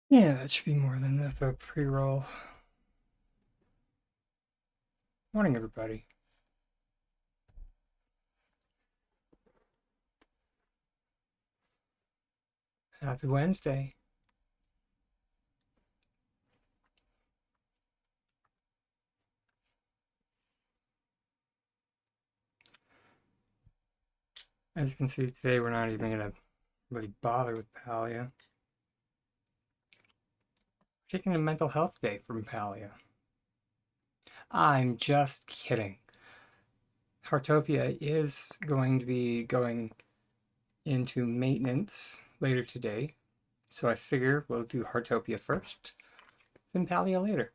Yeah, that should be more than enough of a pre-roll. Morning, everybody. Happy Wednesday. As you can see today, we're not even going to really bother with Palia. We're taking a mental health day from Palia. I'm just kidding. Heartopia is going to be going into maintenance later today, so I figure we'll do Heartopia first, then Palia later.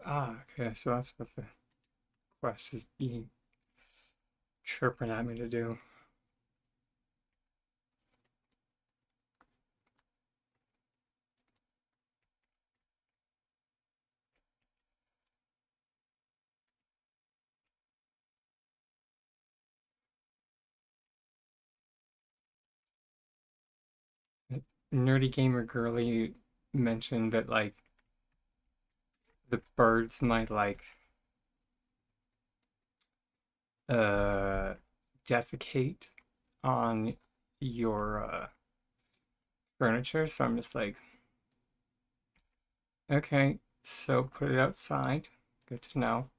Okay, so that's what the quest is being chirping at me to do. Nerdy Gamer Girly mentioned that like the birds might like uh defecate on your furniture, so I'm just like, okay, so put it outside. Good to know.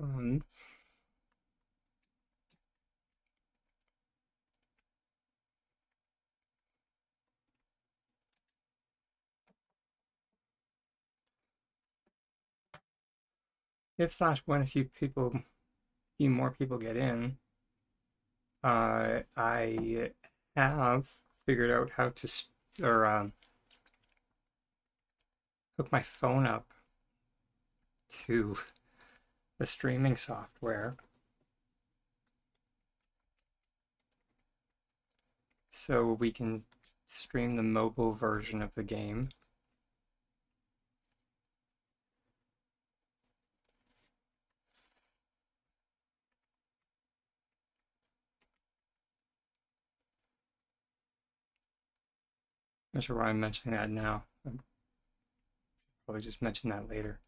Um, if slash when a few more people get in, I have figured out how to or hook my phone up to the streaming software so we can stream the mobile version of the game. Not sure why I'm mentioning that now. I'll probably just mention that later.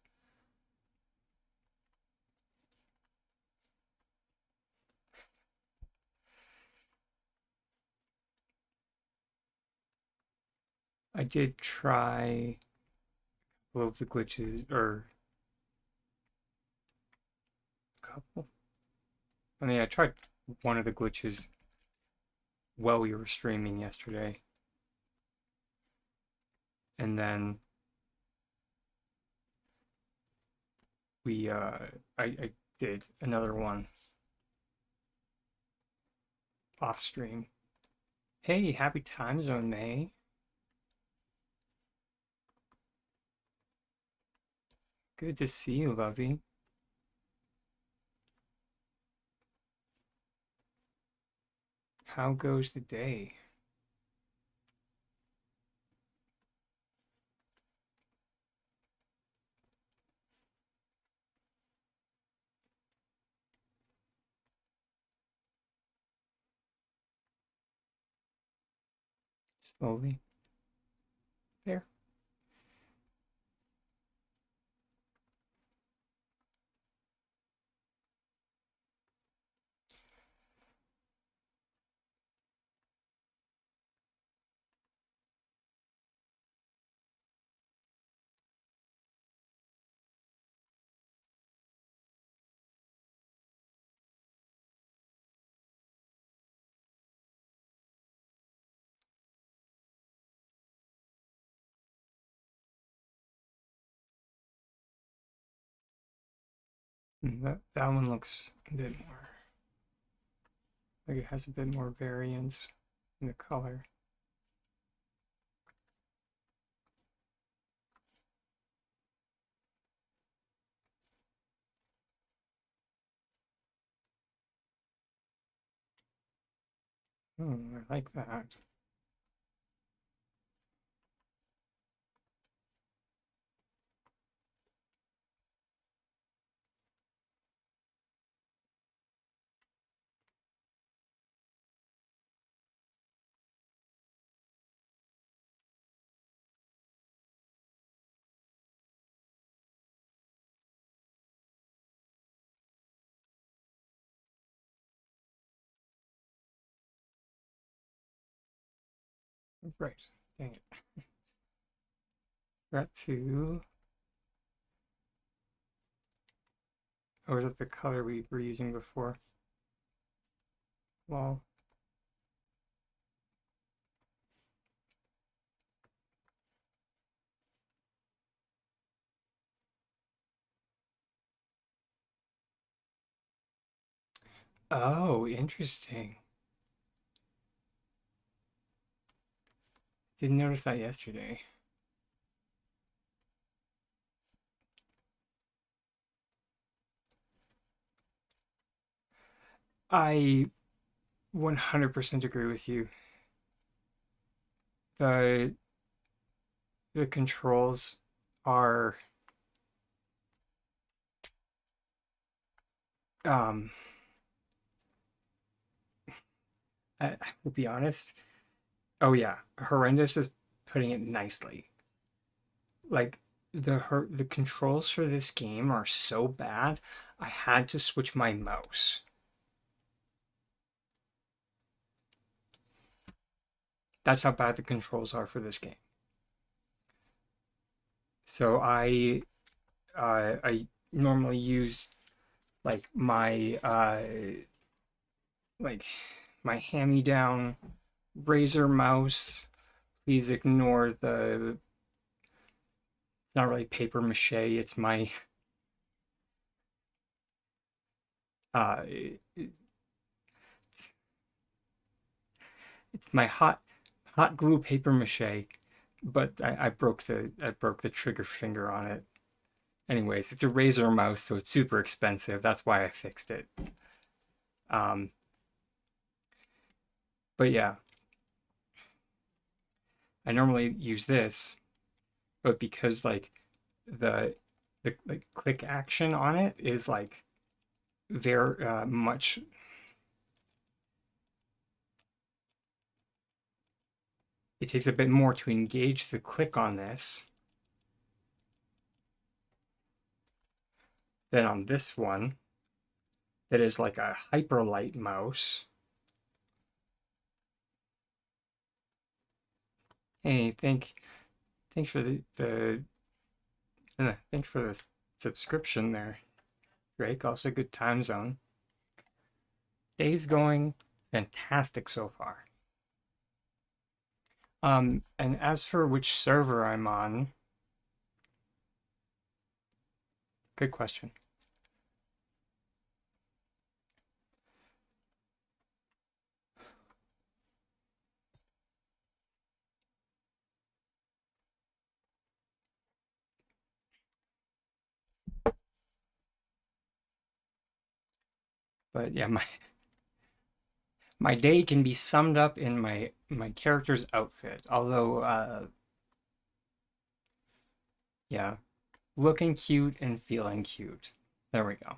I did try a couple of the glitches, or a couple. I mean, I tried one of the glitches while we were streaming yesterday, and then we I did another one off stream. Hey, happy time zone, May. Good to see you, Lovey. How goes the day? slowly. There. That one looks a bit more like it has a bit more variance in the color. Oh, I like that. Right. Dang it. Got to. Or is that the color we were using before? Well, oh, interesting. Didn't notice that yesterday. I 100% agree with you. The the controls are um I will be honest. Oh yeah, horrendous is putting it nicely. Like the controls for this game are so bad. I had to switch my mouse. That's how bad the controls are for this game. So I normally use like like my hand-me-down Razer mouse. Please ignore the it's not really paper mache, it's my uh it's my hot glue paper mache, but I broke the trigger finger on it. Anyways, it's a Razer mouse, so it's super expensive. That's why I fixed it. Um, but yeah, I normally use this, but because like the the like click action on it is like very much it takes a bit more to engage the click on this than on this one that is like a hyperlight mouse. Hey, thanks for thanks for the subscription there, Drake. Also, good time zone. Day's going fantastic so far. And as for which server I'm on, good question. But yeah, my day can be summed up in my character's outfit. Although, yeah, looking cute and feeling cute. There we go.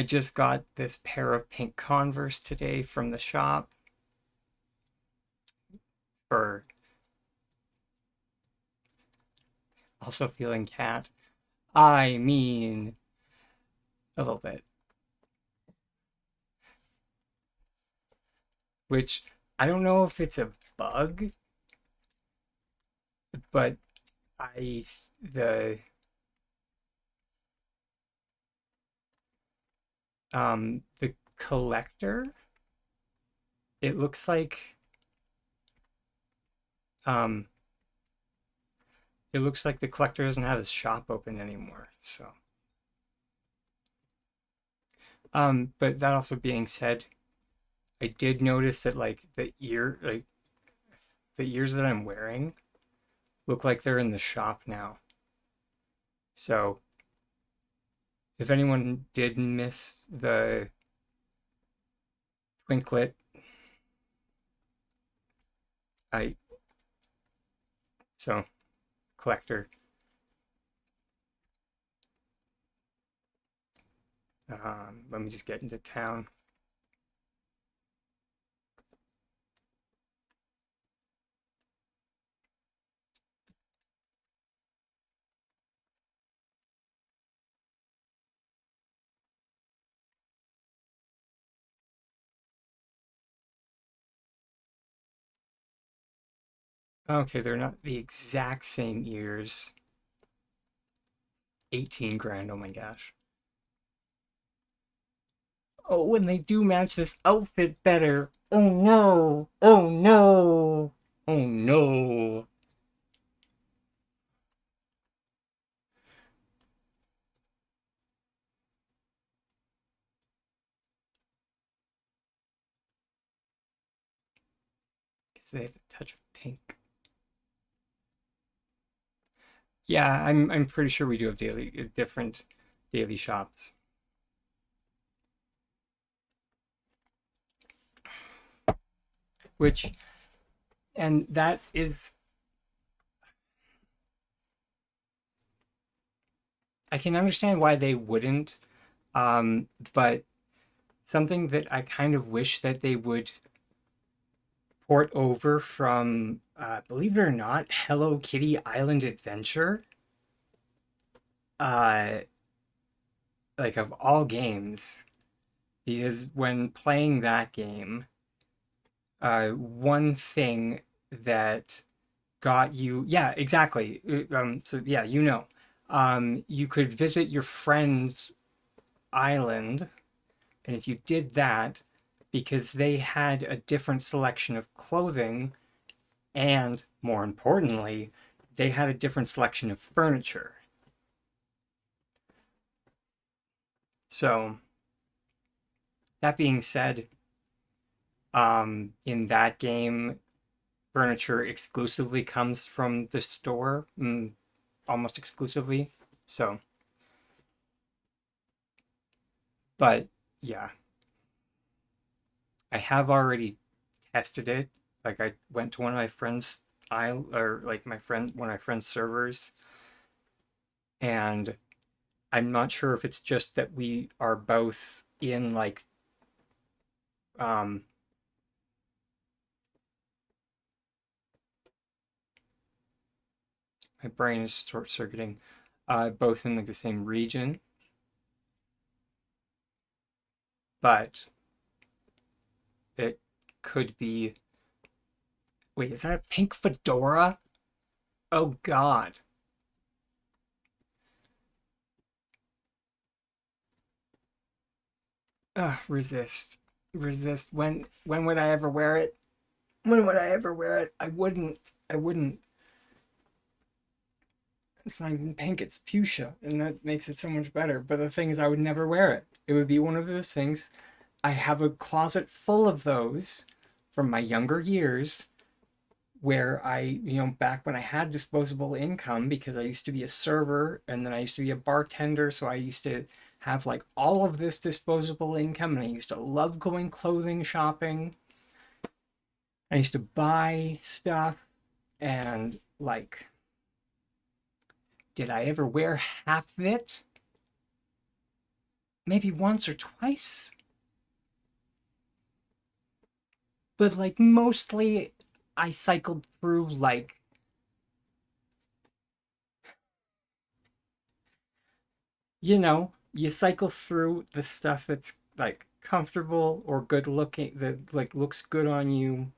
I just got this pair of pink Converse today from the shop for also feeling cat. I mean, a little bit. Which I don't know if it's a bug, but I the collector, it looks like um it looks like the collector doesn't have his shop open anymore. So but that also being said, I did notice that like the ears that I'm wearing look like they're in the shop now. So if anyone did miss the twinklet, I so collector. Let me just get into town. Okay, they're not the exact same ears. 18 grand, oh my gosh. Oh, when they do match this outfit better. Oh no. Oh no. Oh no. Because they have a touch of pink. Yeah, I'm pretty sure we do have different daily shops. Which and that is I can understand why they wouldn't, but something that I kind of wish that they would port over from, believe it or not, Hello Kitty Island Adventure. Uh, like of all games, because when playing that game, one thing that got you, yeah, exactly. So yeah, you could visit your friend's island, and if you did that, because they had a different selection of clothing, and more importantly, they had a different selection of furniture. So that being said, in that game, furniture exclusively comes from the store, almost exclusively. So, but yeah, I have already tested it. Like I went to one of my friends' or like one of my friend's servers, and I'm not sure if it's just that we are both in like um my brain is short circuiting, both in like the same region, but it could be. Wait, is that a pink fedora? Oh God. Resist. Resist. When would I ever wear it? When would I ever wear it? I wouldn't. I wouldn't. It's not even pink, it's fuchsia, and that makes it so much better. But the thing is, I would never wear it. It would be one of those things. I have a closet full of those from my younger years where back when I had disposable income, because I used to be a server and then I used to be a bartender. So I used to have like all of this disposable income, and I used to love going clothing shopping. I used to buy stuff, and like, did I ever wear half of it? maybe once or twice, but like mostly I cycled through like, you cycle through the stuff that's like comfortable or good looking, that like looks good on you.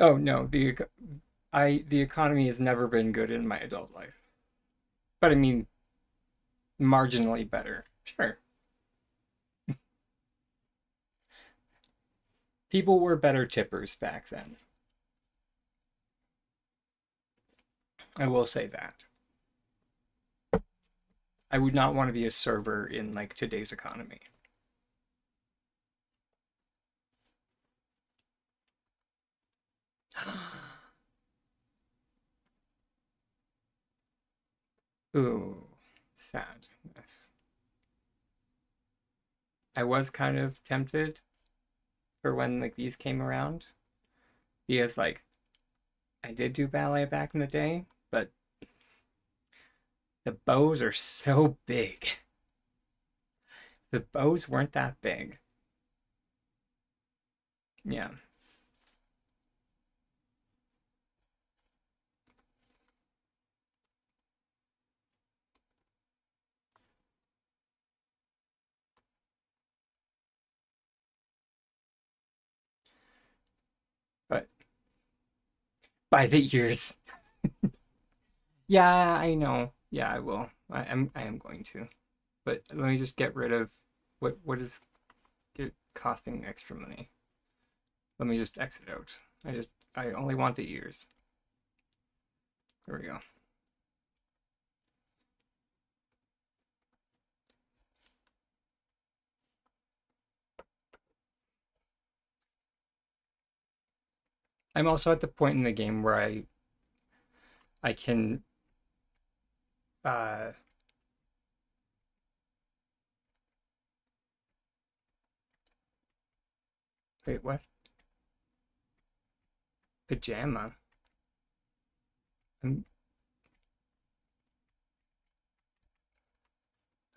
Oh no, the economy has never been good in my adult life. But I mean marginally better. Sure. People were better tippers back then. I will say that. I would not want to be a server in like today's economy. Ooh, sad. Yes. I was kind of tempted for when like these came around because like I did do ballet back in the day, but the bows are so big. The bows weren't that big. Yeah, but by the years. Yeah, I know. Yeah, I will. I am going to. But let me just get rid of what is it costing extra money. Let me just exit out. I only want the ears. There we go. I'm also at the point in the game where I can uh wait, what? Pajama. I'm,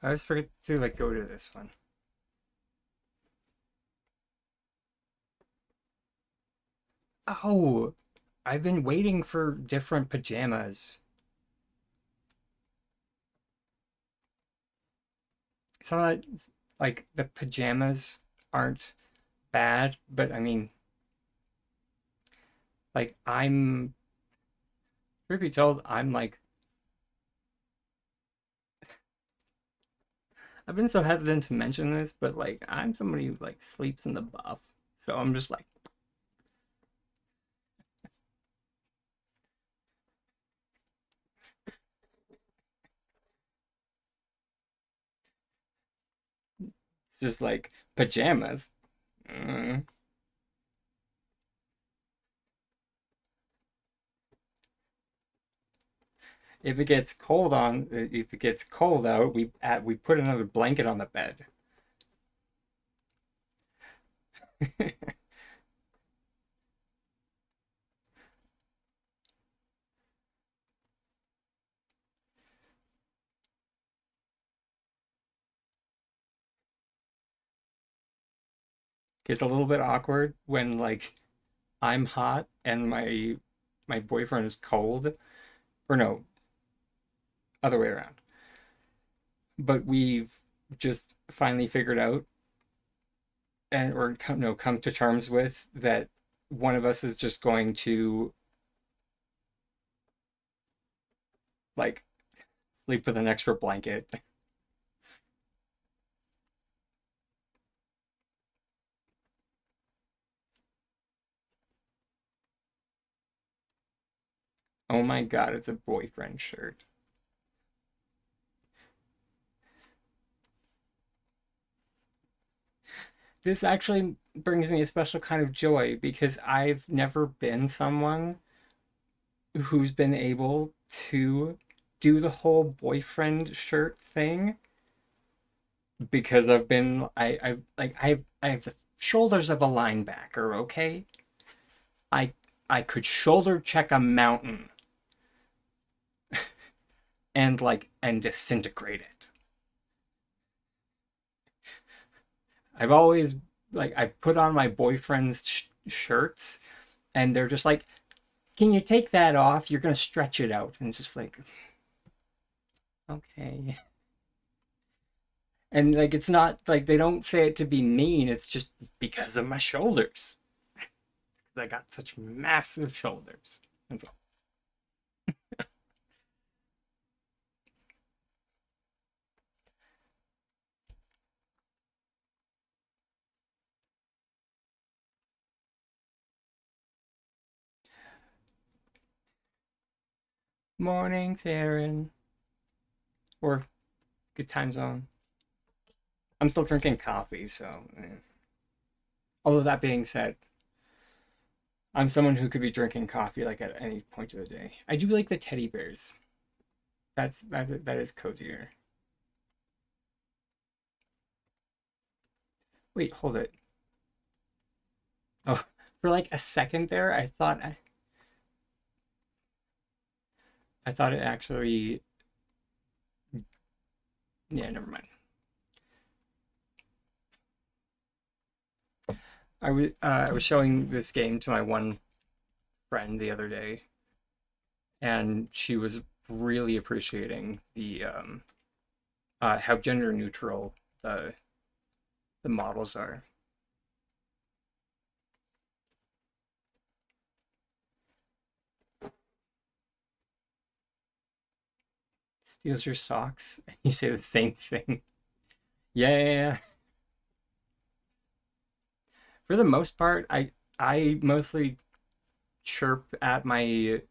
I always forget to like go to this one. Oh, I've been waiting for different pajamas. Some of that, like the pajamas aren't bad, but I mean, like truth be told, I'm like I've been so hesitant to mention this, but like I'm somebody who like sleeps in the buff. So I'm just like it's just like pajamas. Mm. If it gets cold out, we put another blanket on the bed. It's a little bit awkward when like I'm hot and my boyfriend is cold, or no, other way around. But we've just finally figured out and or come no come to terms with that one of us is just going to like sleep with an extra blanket. Oh my God, it's a boyfriend shirt. This actually brings me a special kind of joy because I've never been someone who's been able to do the whole boyfriend shirt thing because I have the shoulders of a linebacker, okay? I I could shoulder check a mountain. and disintegrate it. I've always I put on my boyfriend's shirts and they're just like, "Can you take that off? You're gonna stretch it out." And it's just like, okay. And like it's not like they don't say it to be mean. It's just because of my shoulders. I got such massive shoulders. And so, morning, Taryn, or good time zone. I'm still drinking coffee, so. Although that being said, I'm someone who could be drinking coffee like at any point of the day. I do like the teddy bears. That is cozier. Wait, hold it. Oh, for like a second there, I thought it actually. Yeah, never mind. I was showing this game to my one friend the other day, and she was really appreciating the how gender neutral the models are. Steals your socks, and you say the same thing. Yeah, yeah, yeah. For the most part, I mostly chirp at my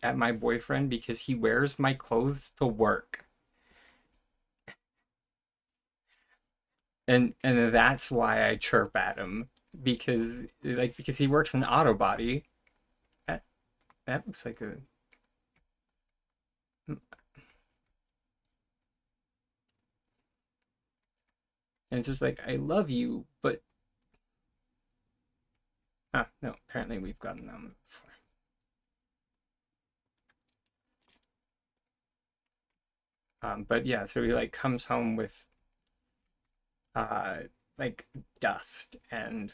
boyfriend because he wears my clothes to work. And that's why I chirp at him because he works in auto body. That that looks like a and it's just like I love you, but no, apparently we've gotten them before. But yeah, so he like comes home with uh like dust and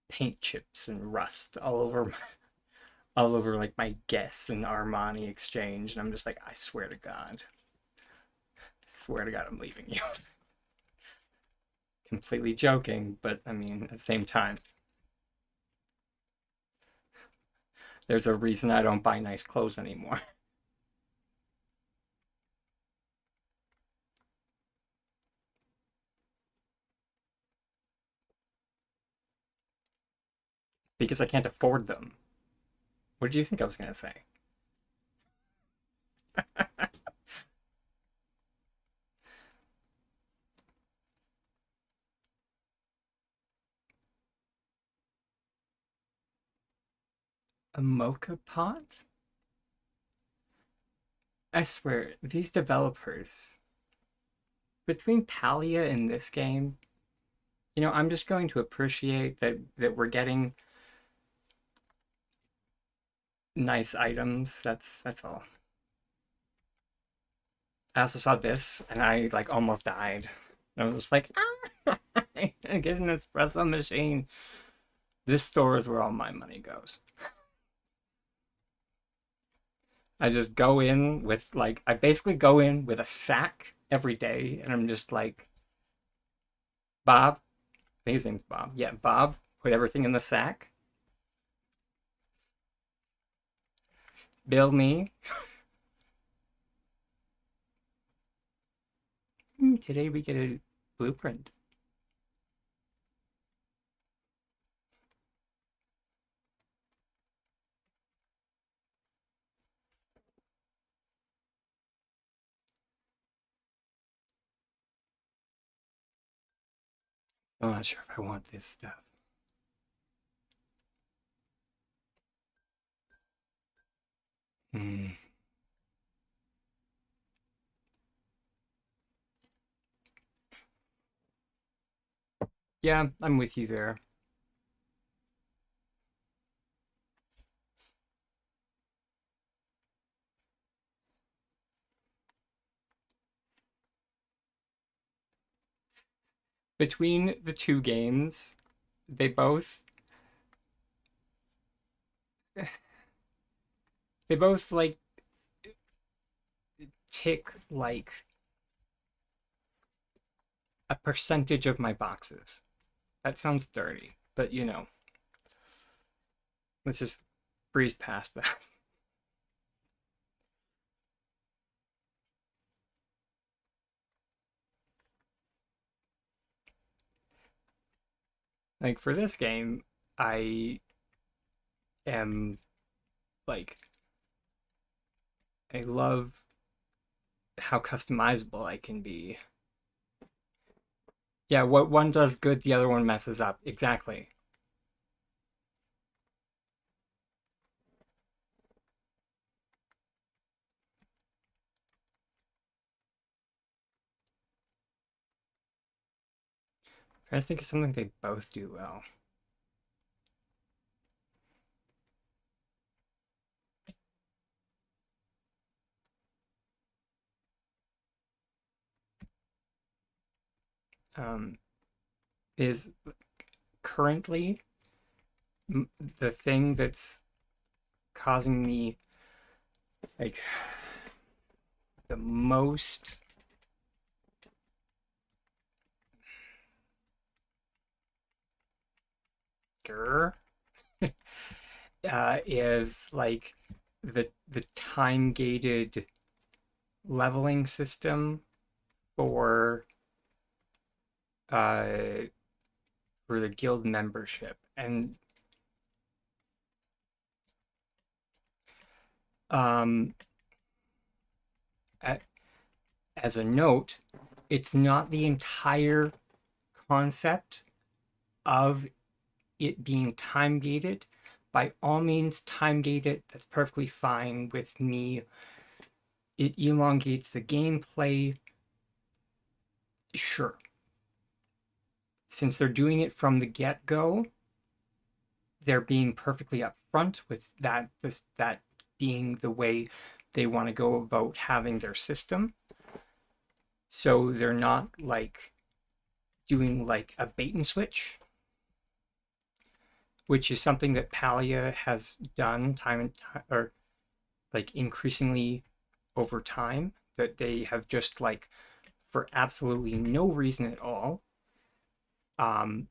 paint chips and rust all over like my Guess and Armani exchange, and I'm just like, I swear to God, I'm leaving you. Completely joking, but I mean, at the same time, there's a reason I don't buy nice clothes anymore. Because I can't afford them. What did you think I was gonna say? A mocha pot? I swear, these developers, between Palia and this game, I'm just going to appreciate that we're getting nice items. That's all. I also saw this and I like almost died. I was just like, I get an espresso machine. This store is where all my money goes. I just go in with I basically go in with a sack every day, and I'm just like, Bob, I think his name's Bob. Yeah, Bob, put everything in the sack. Bill me. Today we get a blueprint. I'm not sure if I want this stuff. Hmm. Yeah, I'm with you there. between the two games, they both they both like tick like a percentage of my boxes. That sounds dirty, but you know, let's just breeze past that. Like for this game, I am like I love how customizable I can be. Yeah, what one does good, the other one messes up. Exactly. I think it's something they both do well. Um, is currently the thing that's causing me like the most grr, is like the time gated leveling system for uh for the guild membership. And um a- as a note, it's not the entire concept of it being time gated. By all means, time gated. That's perfectly fine with me. It elongates the gameplay. Sure. Since they're doing it from the get go, they're being perfectly upfront with that being the way they want to go about having their system. So they're not like doing like a bait and switch, which is something that Palia has done time and time, or like increasingly over time, that they have just like for absolutely no reason at all um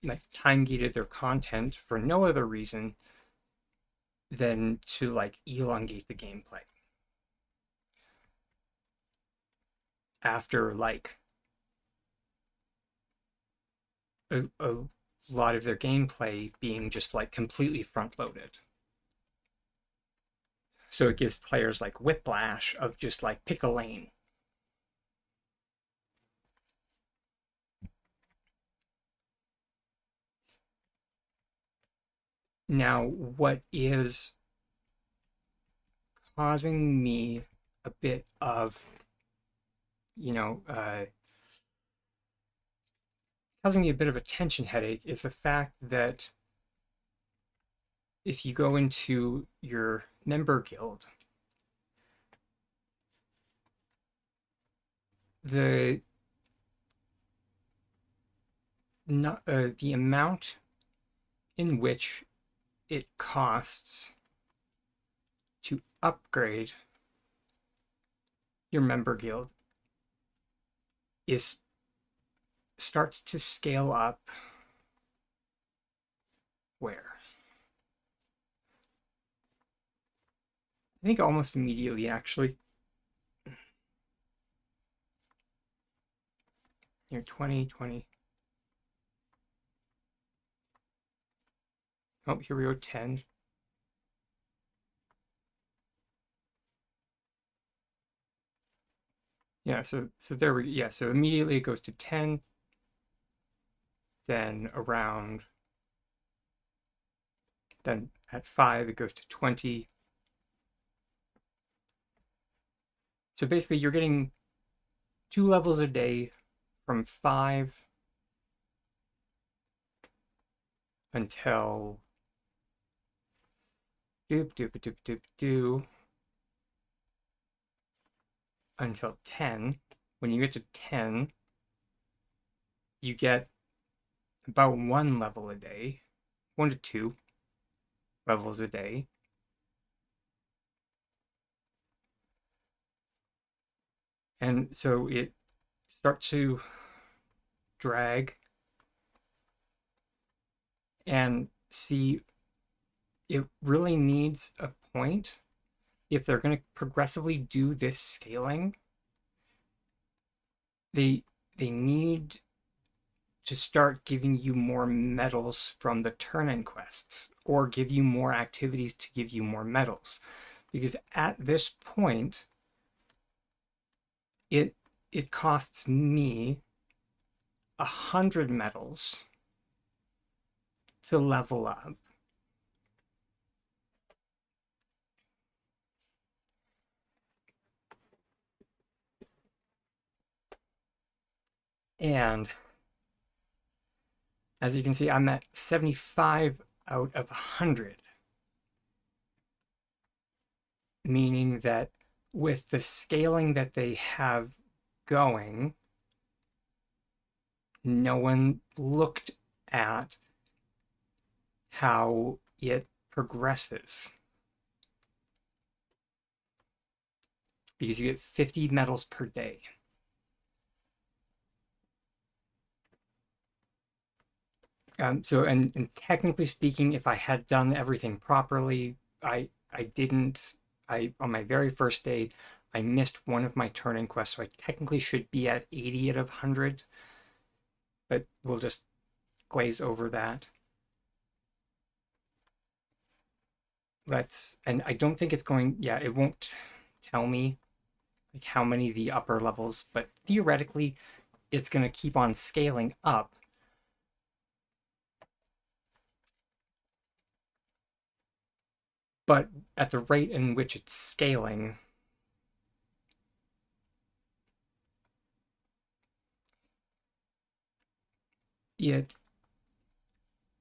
like time gated their content for no other reason than to like elongate the gameplay after like a lot of their gameplay being just like completely front loaded. So it gives players like whiplash of just like pick a lane. Now, what is causing me a bit of, you know, causing me a bit of a tension headache is the fact that if you go into your member guild, the not the amount in which it costs to upgrade your member guild is starts to scale up where I think almost immediately actually. Here 2020. Oh, here we go 10. Yeah, so there we yeah, so immediately it goes to 10, then around then at 5 it goes to 20. So basically you're getting 2 levels a day from 5 until doop doop doop doop doo until 10. When you get to 10, you get about 1 level a day, 1 to 2 levels a day. And so it starts to drag and see it really needs a point. If they're going to progressively do this scaling, they need to start giving you more medals from the turn-in quests, or give you more activities to give you more medals. Because at this point, it costs me 100 medals to level up. And as you can see, I'm at 75 out of 100. Meaning that with the scaling that they have going, no one looked at how it progresses. Because you get 50 medals per day. And technically speaking, if I had done everything properly, I didn't. On my very first day, I missed one of my turn-in quests, so I technically should be at 80 out of 100. But we'll just glaze over that. And I don't think it's going, yeah, it won't tell me like how many the upper levels, but theoretically, it's going to keep on scaling up. But at the rate in which it's scaling, it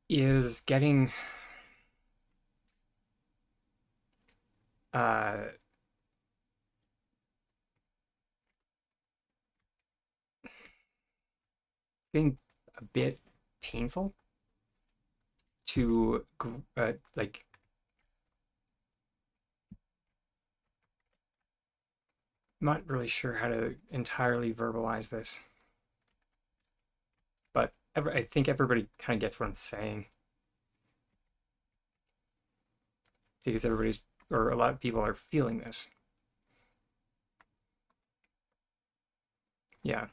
is getting getting a bit painful to like I'm not really sure how to entirely verbalize this, but I think everybody kind of gets what I'm saying, because a lot of people are feeling this. Yeah,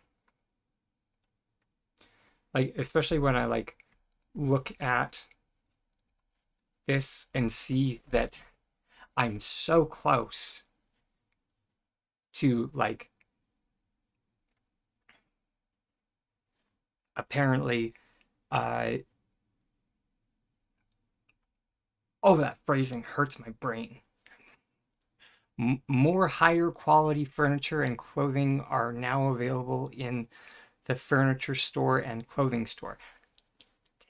like especially when I like look at this and see that I'm so close to like apparently oh, that phrasing hurts my brain. More higher quality furniture and clothing are now available in the furniture store and clothing store.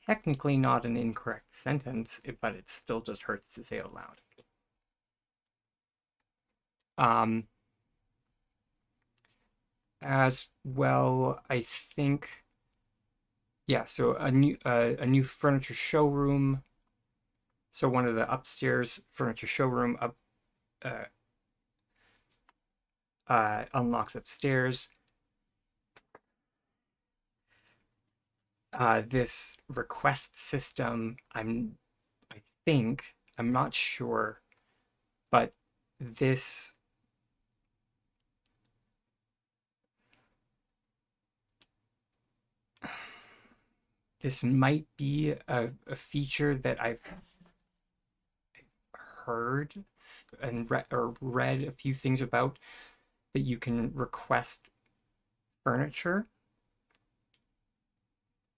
Technically not an incorrect sentence, but it still just hurts to say out loud. As well, I think, yeah. So a new furniture showroom. So one of the upstairs furniture showroom unlocks upstairs. This request system, I think, I'm not sure, but this might be a feature that I've heard and read a few things about, that you can request furniture,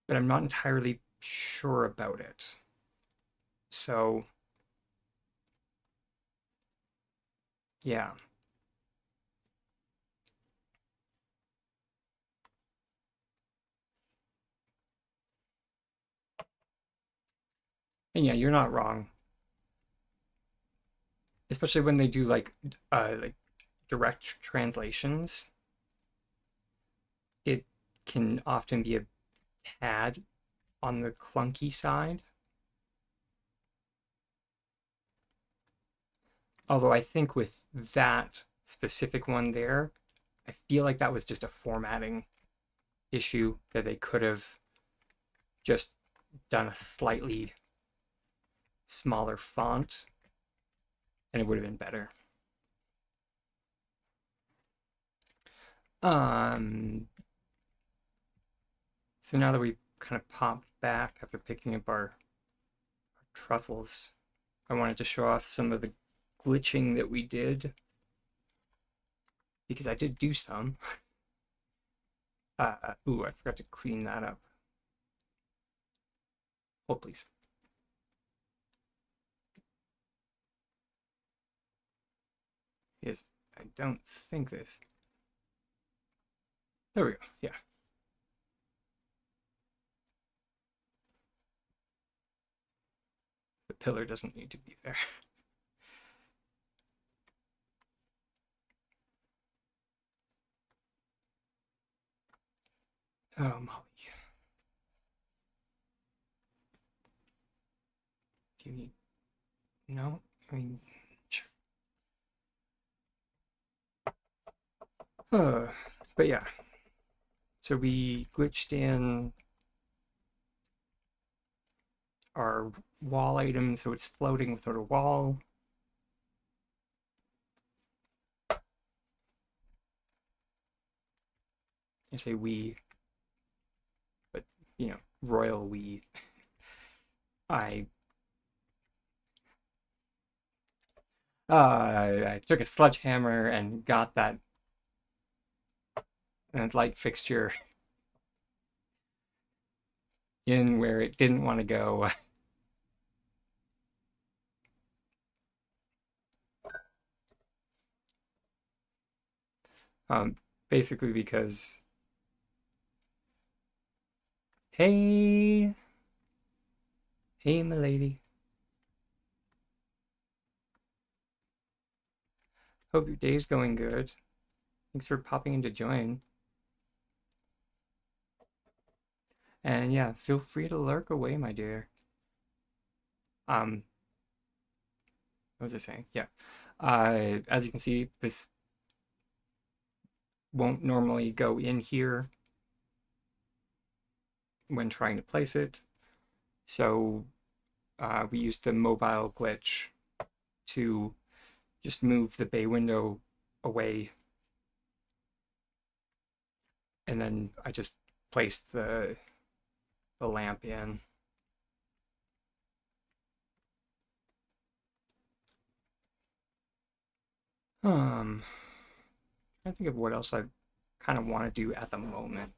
but I'm not entirely sure about it. So, yeah. And yeah, you're not wrong. Especially when they do like direct translations, it can often be a tad on the clunky side. Although I think with that specific one there, I feel like that was just a formatting issue that they could have just done a slightly smaller font and it would have been better. So now that we kind of popped back after picking up our truffles, I wanted to show off some of the glitching that we did because I did do some. Ooh, I forgot to clean that up. Hold, please. Yes, I don't think this. There we go. Yeah. The pillar doesn't need to be there. Oh, Molly. Do you need... No? I mean, sure. But yeah. So we glitched in our wall item so it's floating without a wall. I say we, but you know, royal we. I took a sledgehammer and got that light fixture in where it didn't want to go. Basically because, hey, hey, milady. Hope your day's going good. Thanks for popping in to join. And yeah, feel free to lurk away, my dear. What was I saying? Yeah. As you can see, this won't normally go in here when trying to place it. So we used the mobile glitch to just move the bay window away. And then I just placed the lamp in. I think of what else I kind of want to do at the moment.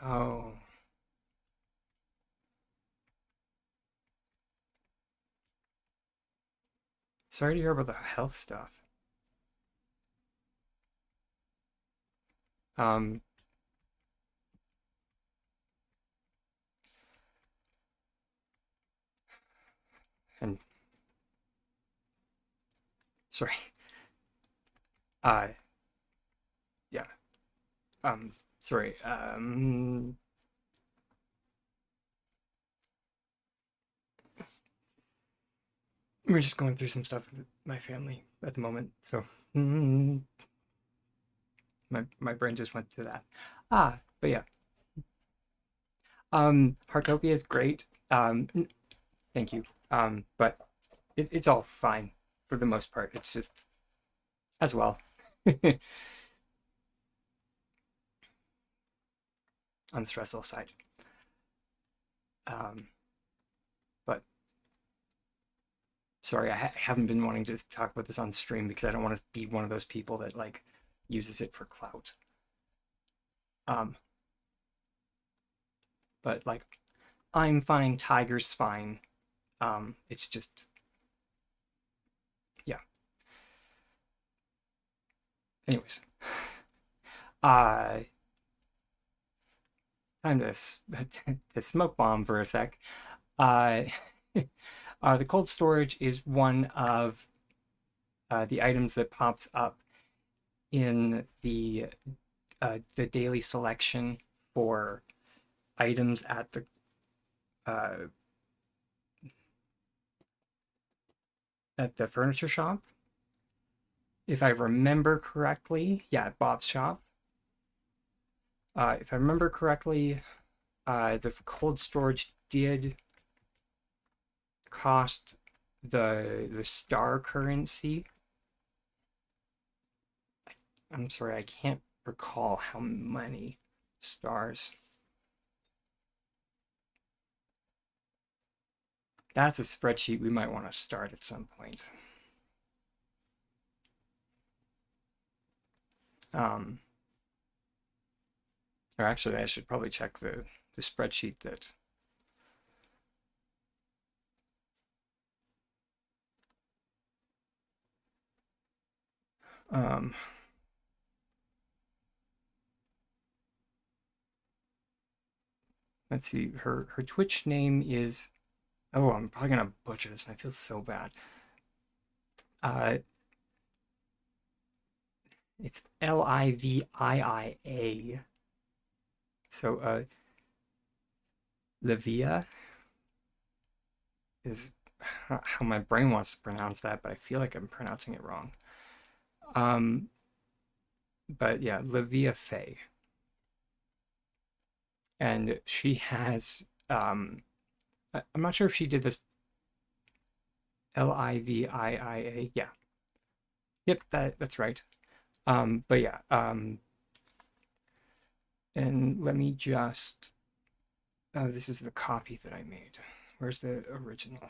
Oh. Sorry to hear about the health stuff. Um, and sorry. Uh, yeah. Sorry. We're just going through some stuff with my family at the moment, so my brain just went to that. But yeah. Heartopia is great. Thank you. But it's all fine for the most part. It's just as well. On the stressful side. But sorry, I haven't been wanting to talk about this on stream because I don't want to be one of those people that like uses it for clout. But like, I'm fine, Tiger's fine. It's just, yeah. Anyways, uh, time to smoke bomb for a sec. Uh, the cold storage is one of the items that pops up in the daily selection for items uh, at the furniture shop. If I remember correctly, yeah, Bob's shop. If I remember correctly, the cold storage did cost the star currency. I'm sorry, I can't recall how many stars. That's a spreadsheet we might want to start at some point. Um, or actually, I should probably check the spreadsheet that um, let's see, her Twitch name is, oh, I'm probably gonna butcher this and I feel so bad. Uh, it's Livia. So Livia is how my brain wants to pronounce that, but I feel like I'm pronouncing it wrong. Um, but yeah, Livia Faye. And she has I'm not sure if she did this Livia. Yeah. Yep, that's right. But yeah, and let me just oh, this is the copy that I made. Where's the original?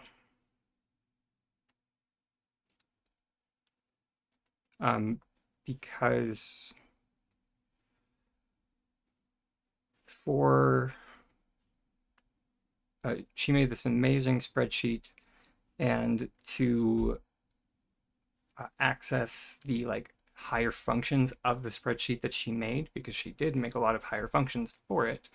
Because for she made this amazing spreadsheet, and to access the like higher functions of the spreadsheet that she made, because she did make a lot of higher functions for it,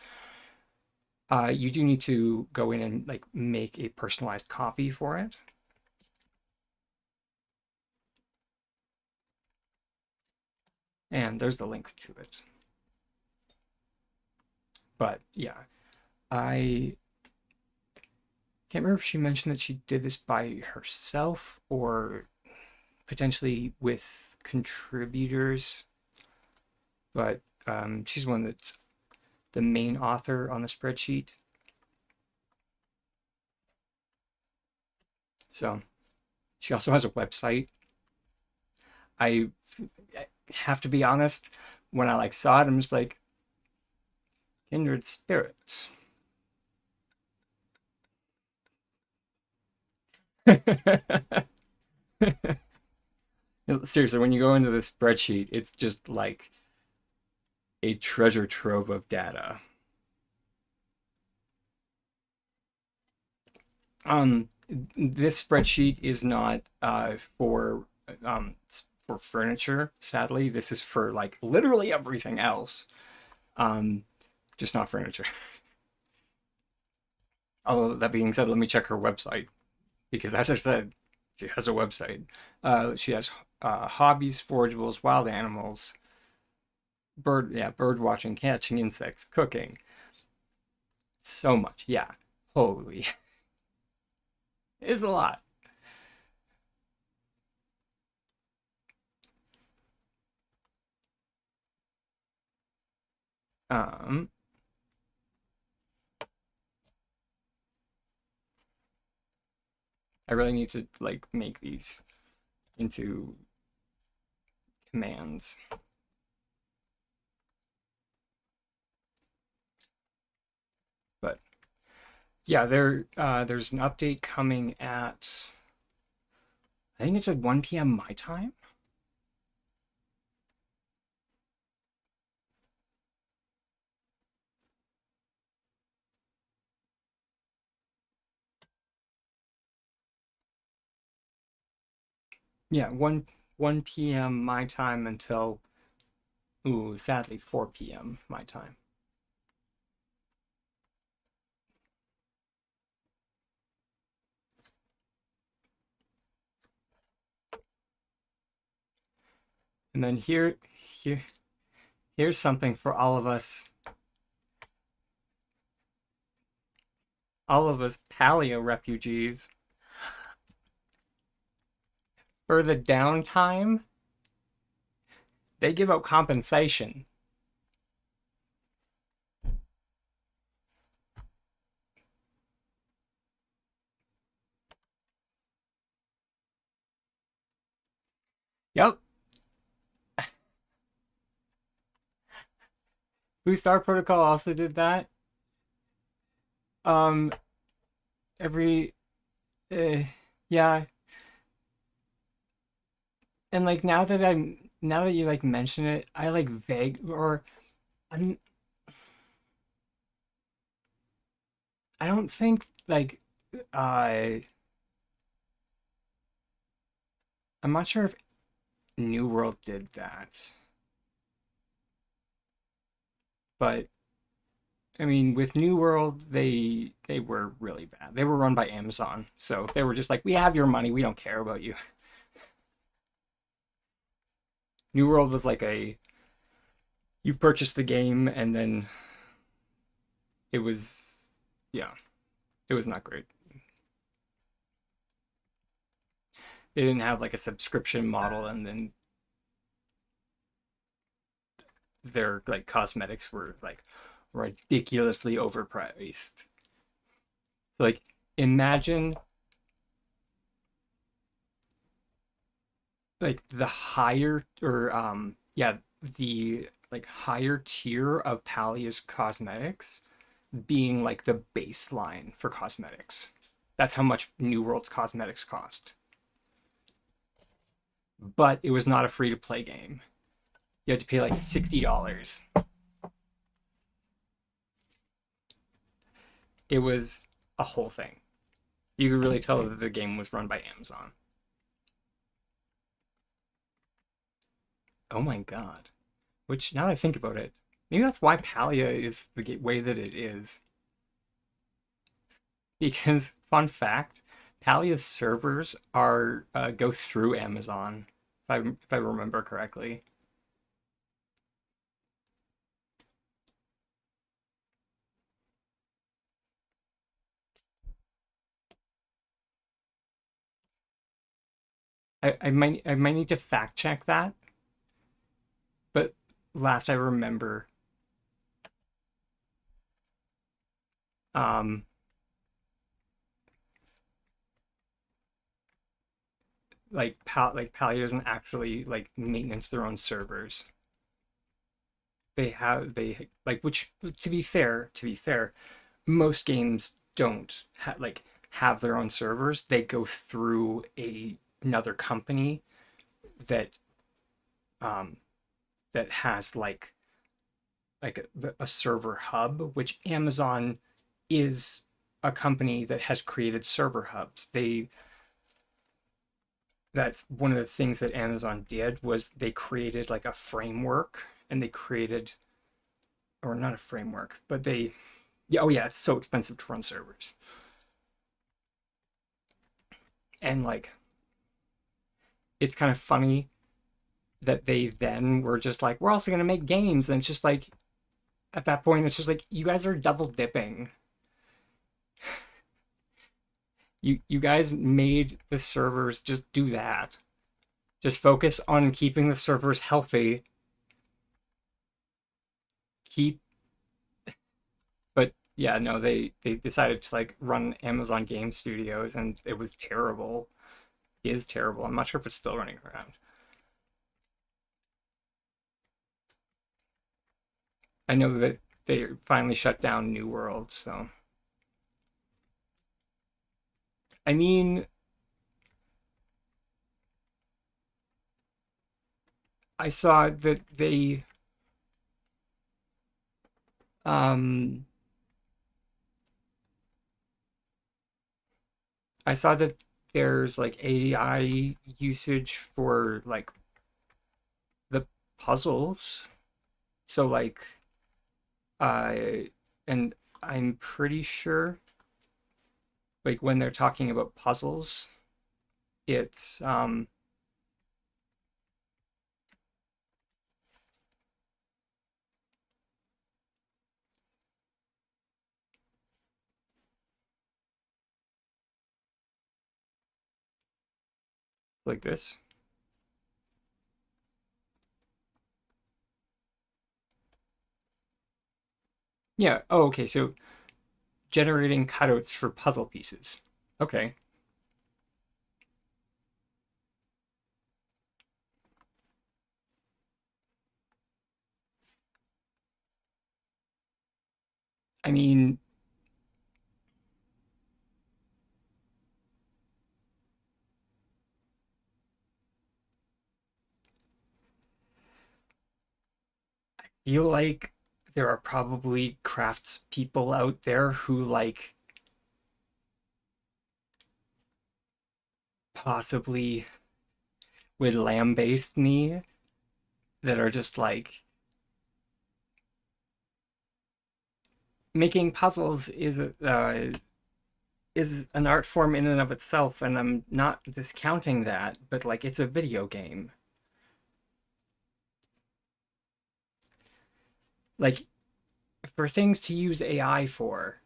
you do need to go in and like make a personalized copy for it. And there's the link to it. But yeah, I can't remember if she mentioned that she did this by herself or potentially with contributors, but she's one that's the main author on the spreadsheet. So she also has a website. I have to be honest, when I like saw it, I'm just like, kindred spirits. Seriously, when you go into the spreadsheet, it's just like a treasure trove of data. Um, this spreadsheet is not um for furniture, sadly. This is for like literally everything else. Um, just not furniture. Although that being said, let me check her website because, as I said, she has a website. She has hobbies, forageables, wild animals, bird watching, catching insects, cooking. So much, yeah. Holy, it's a lot. Um, I really need to like make these into commands. But yeah, there's an update coming at, I think it's at 1 p.m. my time. Yeah, 1 p.m. my time until, ooh, sadly 4 p.m. my time. And then here's something for all of us paleo refugees. For the downtime, they give out compensation. Yep. Blue Star Protocol also did that. Um, every uh, yeah, and like now that you like mention it, I like vague or I'm I don't think like uh I'm not sure if New World did that, but I mean with New World they were really bad. They were run by Amazon, so they were just like, we have your money, we don't care about you. New World was like a you purchased the game and then it was yeah, it was not great. They didn't have like a subscription model, and then their like cosmetics were like ridiculously overpriced. So like imagine like the higher or yeah, the like higher tier of Palia's cosmetics being like the baseline for cosmetics. That's how much New World's cosmetics cost. But it was not a free to play game. You had to pay like $60. It was a whole thing. You could really tell that the game was run by Amazon. Oh my god. Which, now that I think about it, maybe that's why Palia is the way that it is. Because, fun fact, Palia's servers are go through Amazon, if I remember correctly. I might need to fact check that, but last I remember, um, like Palia doesn't actually like maintenance their own servers. They like, which to be fair, most games don't have their own servers. They go through another company that um that has like a server hub, which Amazon is a company that has created server hubs. They That's one of the things that Amazon did, was they created like a framework, and they created, or not a framework, but they yeah, oh yeah, it's so expensive to run servers. And like it's kind of funny that they then were just like, we're also going to make games, and it's just like, at that point it's just like, you guys are double dipping. You guys made the servers, just do that. Just focus on keeping the servers healthy. Keep But yeah, no, they decided to like run Amazon Game Studios, and it was terrible. It is terrible. I'm not sure if it's still running around. I know that they finally shut down New World, so I mean, I saw that um I saw that there's like AI usage for like the puzzles. So like uh and I'm pretty sure like when they're talking about puzzles, it's like this. Yeah. Oh, okay. So generating cutouts for puzzle pieces. Okay. I mean, feel like there are probably crafts people out there who like possibly would lambaste me that are just like making puzzles is an art form in and of itself, and I'm not discounting that, but like it's a video game. Like for things to use AI for,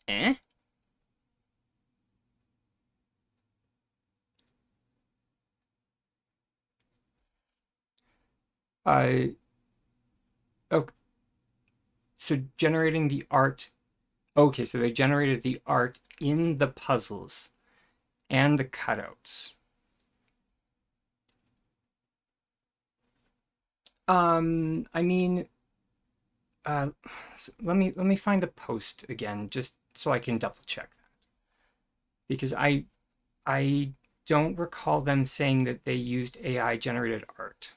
eh? Uh, oh, so generating the art. Okay, so they generated the art in the puzzles and the cutouts. I mean, uh, let me find the post again, just so I can double check that because I don't recall them saying that they used AI generated art.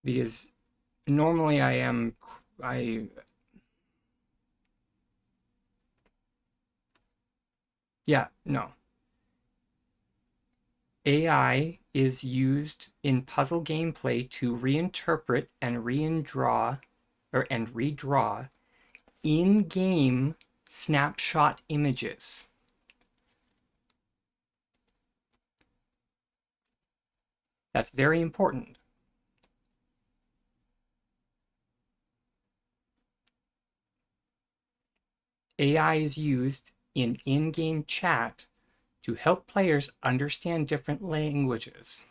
Because normally I yeah, no. AI is used in puzzle gameplay to reinterpret and redraw in-game snapshot images. That's very important. AI is used in in-game chat to help players understand different languages.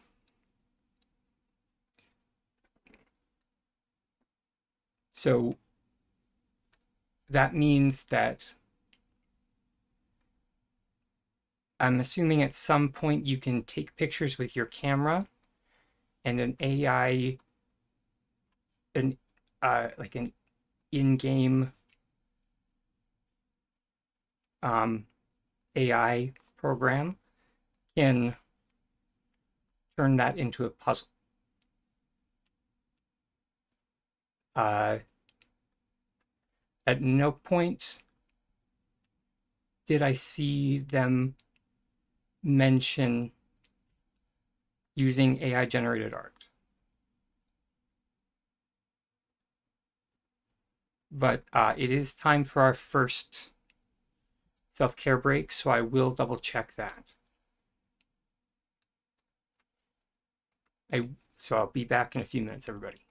So that means that I'm assuming at some point you can take pictures with your camera and an AI, an like an in-game AI program can turn that into a puzzle. Uh, at no point did I see them mention using AI generated art. But it is time for our first self-care break, so I will double check that. So I'll be back in a few minutes, everybody.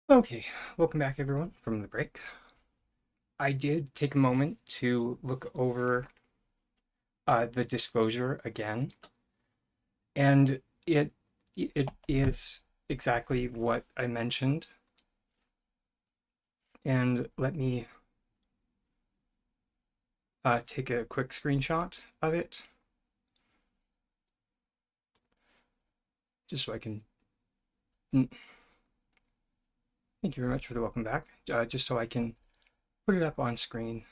Okay, welcome back everyone from the break. I did take a moment to look over the disclosure again, and it is exactly what I mentioned. And let me take a quick screenshot of it, just so I can. Thank you very much for the welcome back. Just so I can put it up on screen.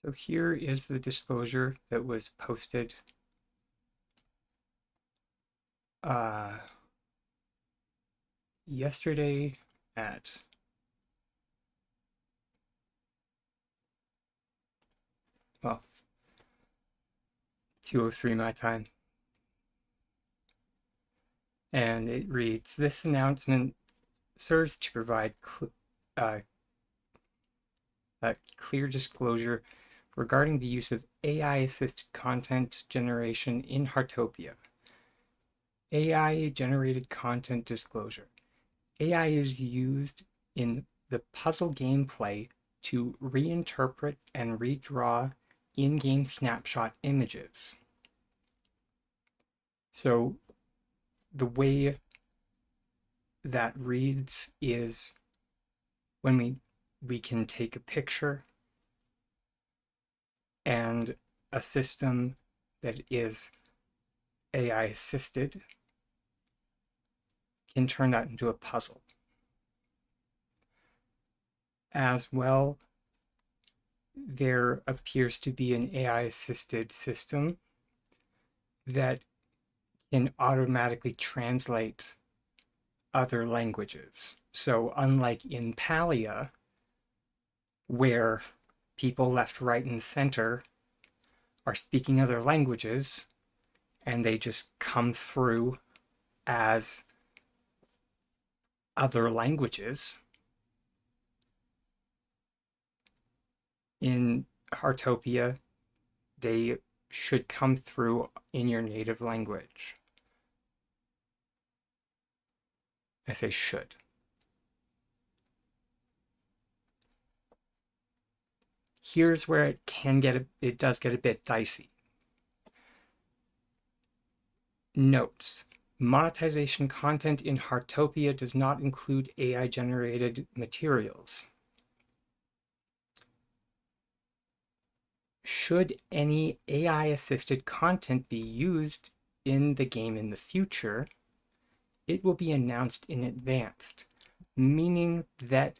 So here is the disclosure that was posted uh, yesterday at 2:03 my time. And it reads, this announcement serves to provide uh, a clear disclosure regarding the use of AI-assisted content generation in Heartopia. AI-generated content disclosure. AI is used in the puzzle gameplay to reinterpret and redraw in-game snapshot images. So the way that reads is when we can take a picture and a system that is AI assisted can turn that into a puzzle. As well, there appears to be an AI assisted system that can automatically translate other languages. So, unlike in Palia, where people left, right, and center are speaking other languages and they just come through as other languages, in Heartopia, they should come through in your native language. I say should. Here's where it does get a bit dicey. Notes. Monetization content in Heartopia does not include AI generated materials. Should any AI assisted content be used in the game in the future, it will be announced in advance, meaning that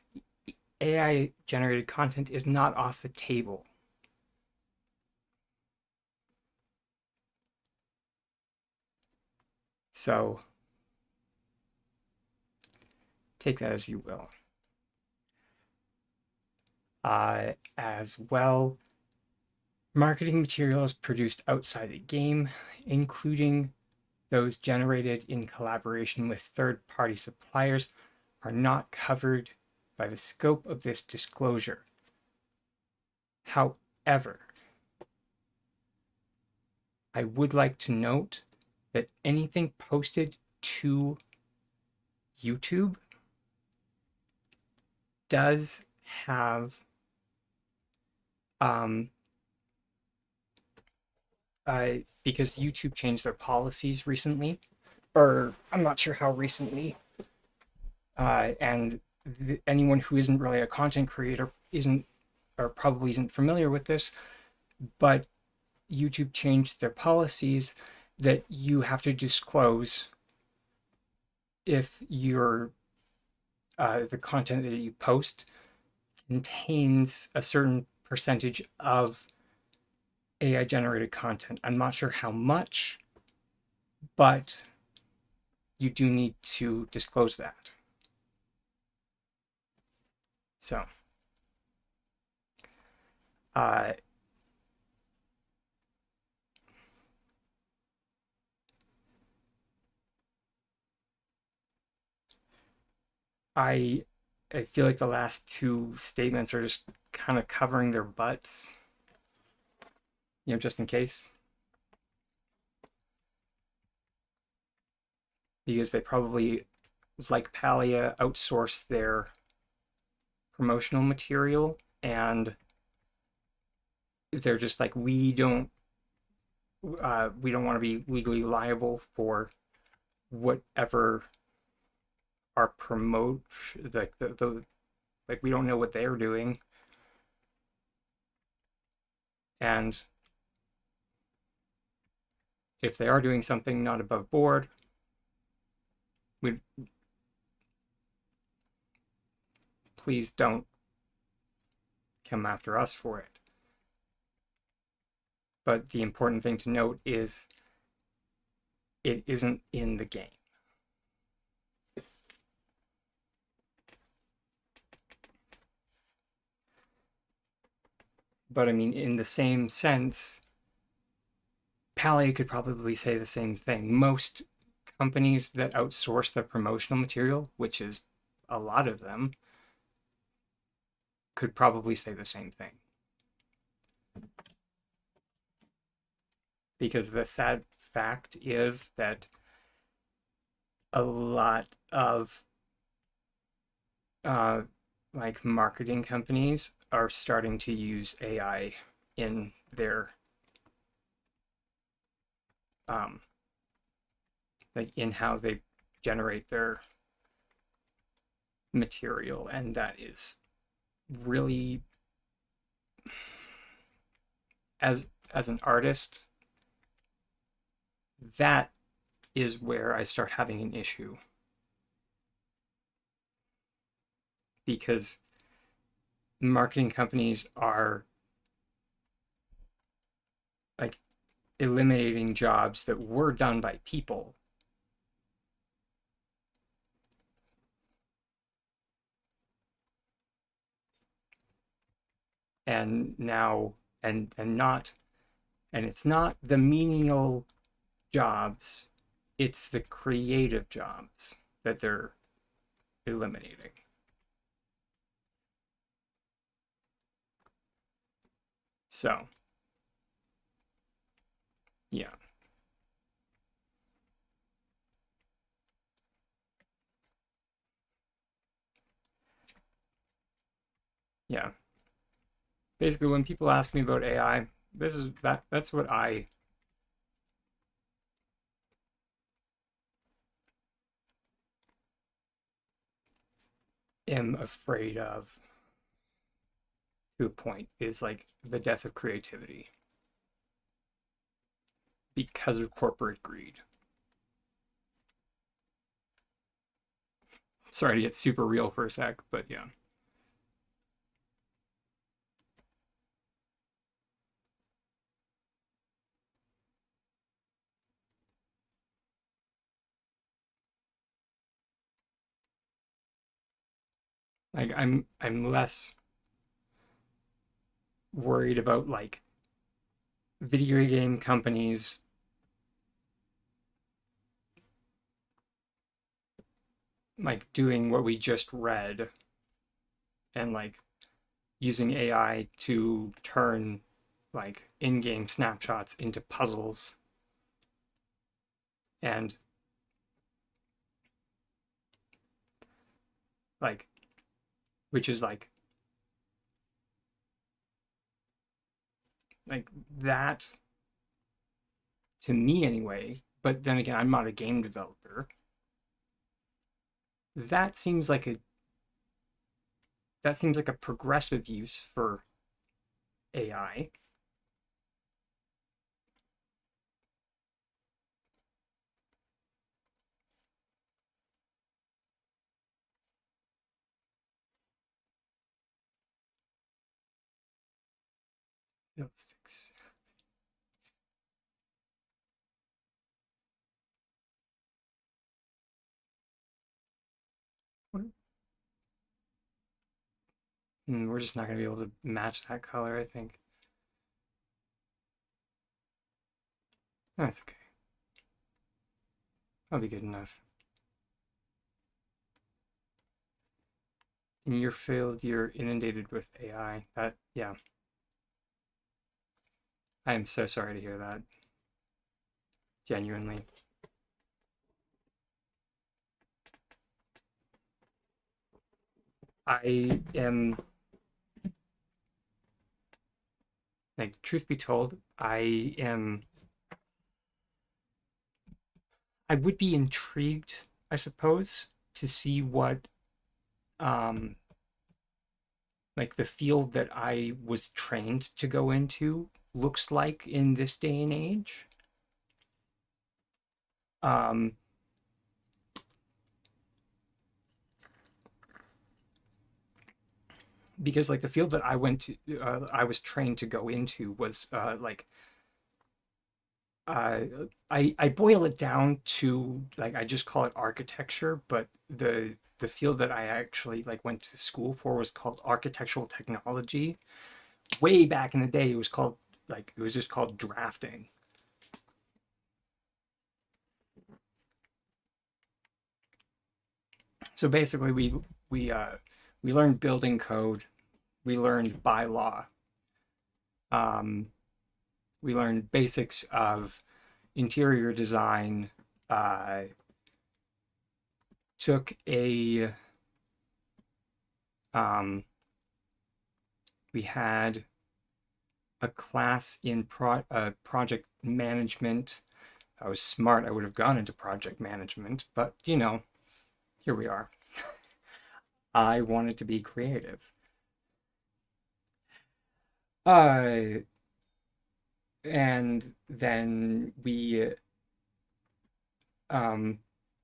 AI generated content is not off the table. So take that as you will. As well, marketing materials produced outside the game, including those generated in collaboration with third-party suppliers, are not covered by the scope of this disclosure. However, I would like to note that anything posted to YouTube does have because YouTube changed their policies recently, or I'm not sure how recently, and anyone who isn't really a content creator isn't, or probably isn't familiar with this, but YouTube changed their policies that you have to disclose if the content that you post contains a certain percentage of AI generated content. I'm not sure how much, but you do need to disclose that. So, uh, I I feel like the last two statements are just kind of covering their butts, just in case, because they probably, like Palia, outsource their promotional material, and they're just like, we don't want to be legally liable for whatever our promote, like the like we don't know what they're doing, and if they are doing something not above board, we please don't come after us for it. But the important thing to note is it isn't in the game. But I mean, in the same sense, Pally could probably say the same thing. Most companies that outsource their promotional material, which is a lot of them, could probably say the same thing. Because the sad fact is that a lot of uh, like marketing companies are starting to use AI in their um, like in how they generate their material, and that is really, as an artist, that is where I start having an issue, because marketing companies are like eliminating jobs that were done by people, and now and not and it's not the menial jobs, it's the creative jobs that they're eliminating. So, yeah. Yeah. Basically, when people ask me about AI, that's what I am afraid of, to a point, is like the death of creativity because of corporate greed. Sorry to get super real for a sec, but yeah. Like I'm less worried about like video game companies like doing what we just read, and like using AI to turn like in-game snapshots into puzzles, and like which is like that, to me anyway. But then again, I'm not a game developer. That seems like a that seems like a progressive use for AI. Fiddlesticks. We're just not going to be able to match that color, I think. That's okay. That'll be good enough. In your field, you're inundated with AI. Yeah. I am so sorry to hear that. Genuinely. I am, like, truth be told, I would be intrigued, I suppose, to see what, um, like, the field that I was trained to go into looks like in this day and age. Um, because like the field that I was trained to go into was uh, I boil it down to like I just call it architecture, but the field that I actually like went to school for was called architectural technology. Way back in the day, it was called like it was just called drafting. So basically, we uh, we learned building code, we learned bylaw, um, we learned basics of interior design. Uh, took a um, we had a class in project management. I was smart. I would have gone into project management, but here we are. I wanted to be creative. Uh, and then we um,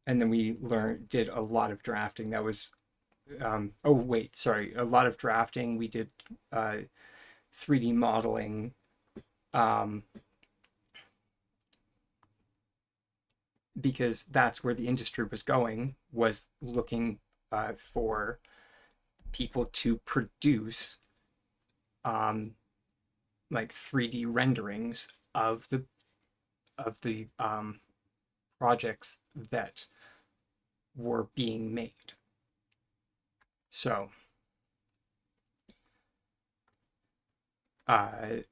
did a lot of drafting. That was oh wait, sorry, a lot of drafting. We did 3D modeling. Um, because that's where the industry was going, was looking for people to produce um, like 3D renderings of the projects that were being made. So,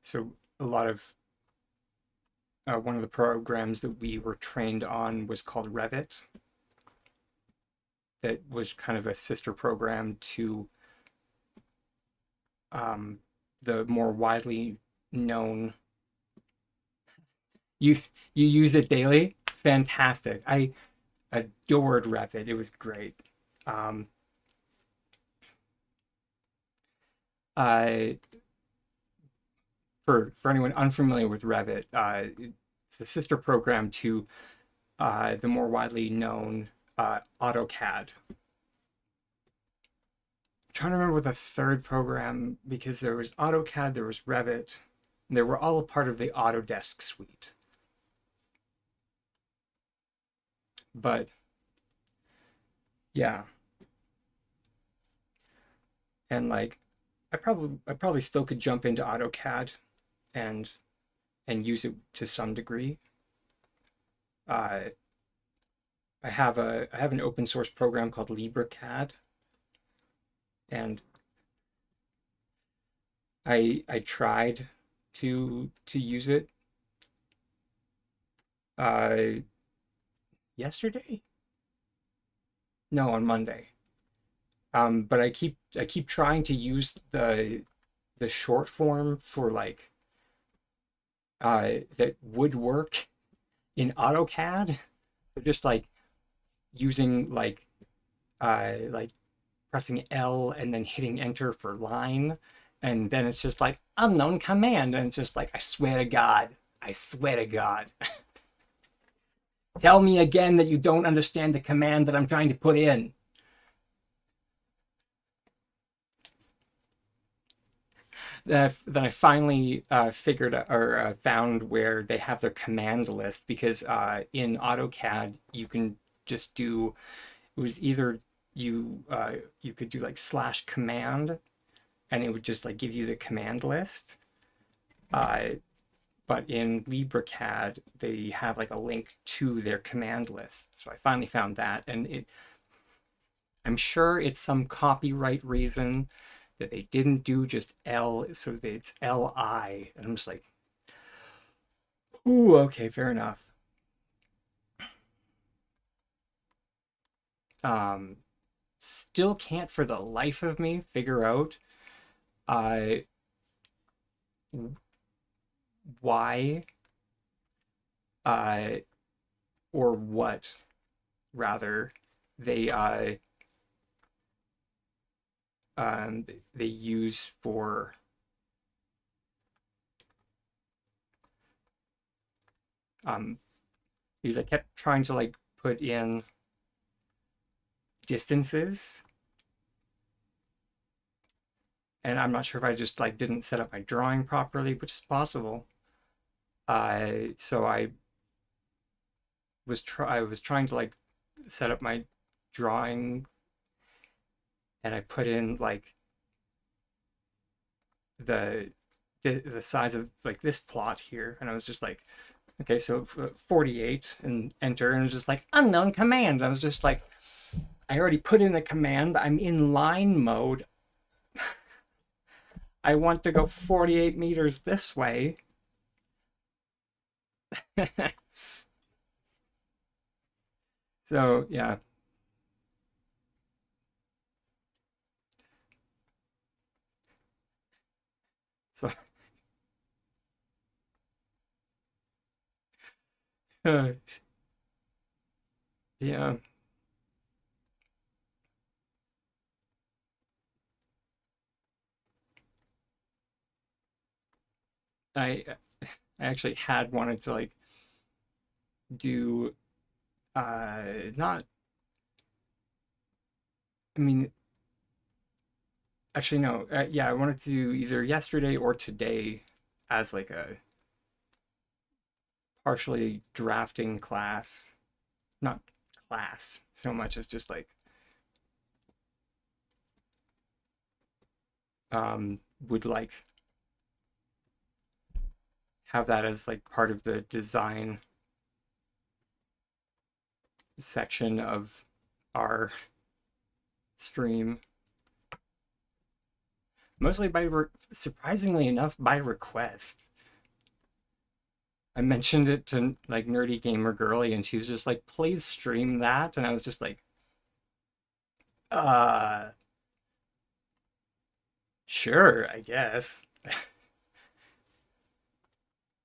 so a lot of one of the programs that we were trained on was called Revit. That was kind of a sister program to um, the more widely known. You you use it daily? Fantastic. I adored Revit. It was great. Um, uh, for anyone unfamiliar with Revit, it's the sister program to the more widely known AutoCAD. I'm trying to remember the third program because there was AutoCAD, there was Revit, and they were all a part of the Autodesk suite. But yeah, and like I probably still could jump into AutoCAD and use it to some degree. Uh, I have an open source program called LibreCAD, and I tried to use it uh, yesterday. No, on Monday. But I keep trying to use the short form for like that would work in AutoCAD. So just like using like pressing L and then hitting enter for line. And then it's just like unknown command. And it's just like, I swear to God, I swear to God. Tell me again that you don't understand the command that I'm trying to put in. Then I finally figured or found where they have their command list because in AutoCAD you can just do it was either you could do like slash command, and it would just like give you the command list. Uh, but in LibreCAD, they have like a link to their command list. So I finally found that, and I'm sure it's some copyright reason that they didn't do just L, so that it's LI, and I'm just like, ooh, okay, fair enough. Um, Still can't for the life of me figure out uh why uh or what rather they they use for um because I kept trying to like put in distances, and I'm not sure if I just like didn't set up my drawing properly, which is possible. So I was trying to like set up my drawing, and I put in like the the size of like this plot here, and I was just like, okay, so 48 and enter, and it was just like unknown command. I was just like, I already put in a command. I'm in line mode. I want to go 48 meters this way. So yeah, so uh, yeah, I I actually had wanted to like do not I mean actually no yeah, I wanted to do either yesterday or today as like a partially drafting class, not class so much as just like would like have that as like part of the design section of our stream, mostly by surprisingly enough by request. I mentioned it to like Nerdy Gamer Girly, and she was just like, "Please stream that," and I was just like, "Uh, sure, I guess."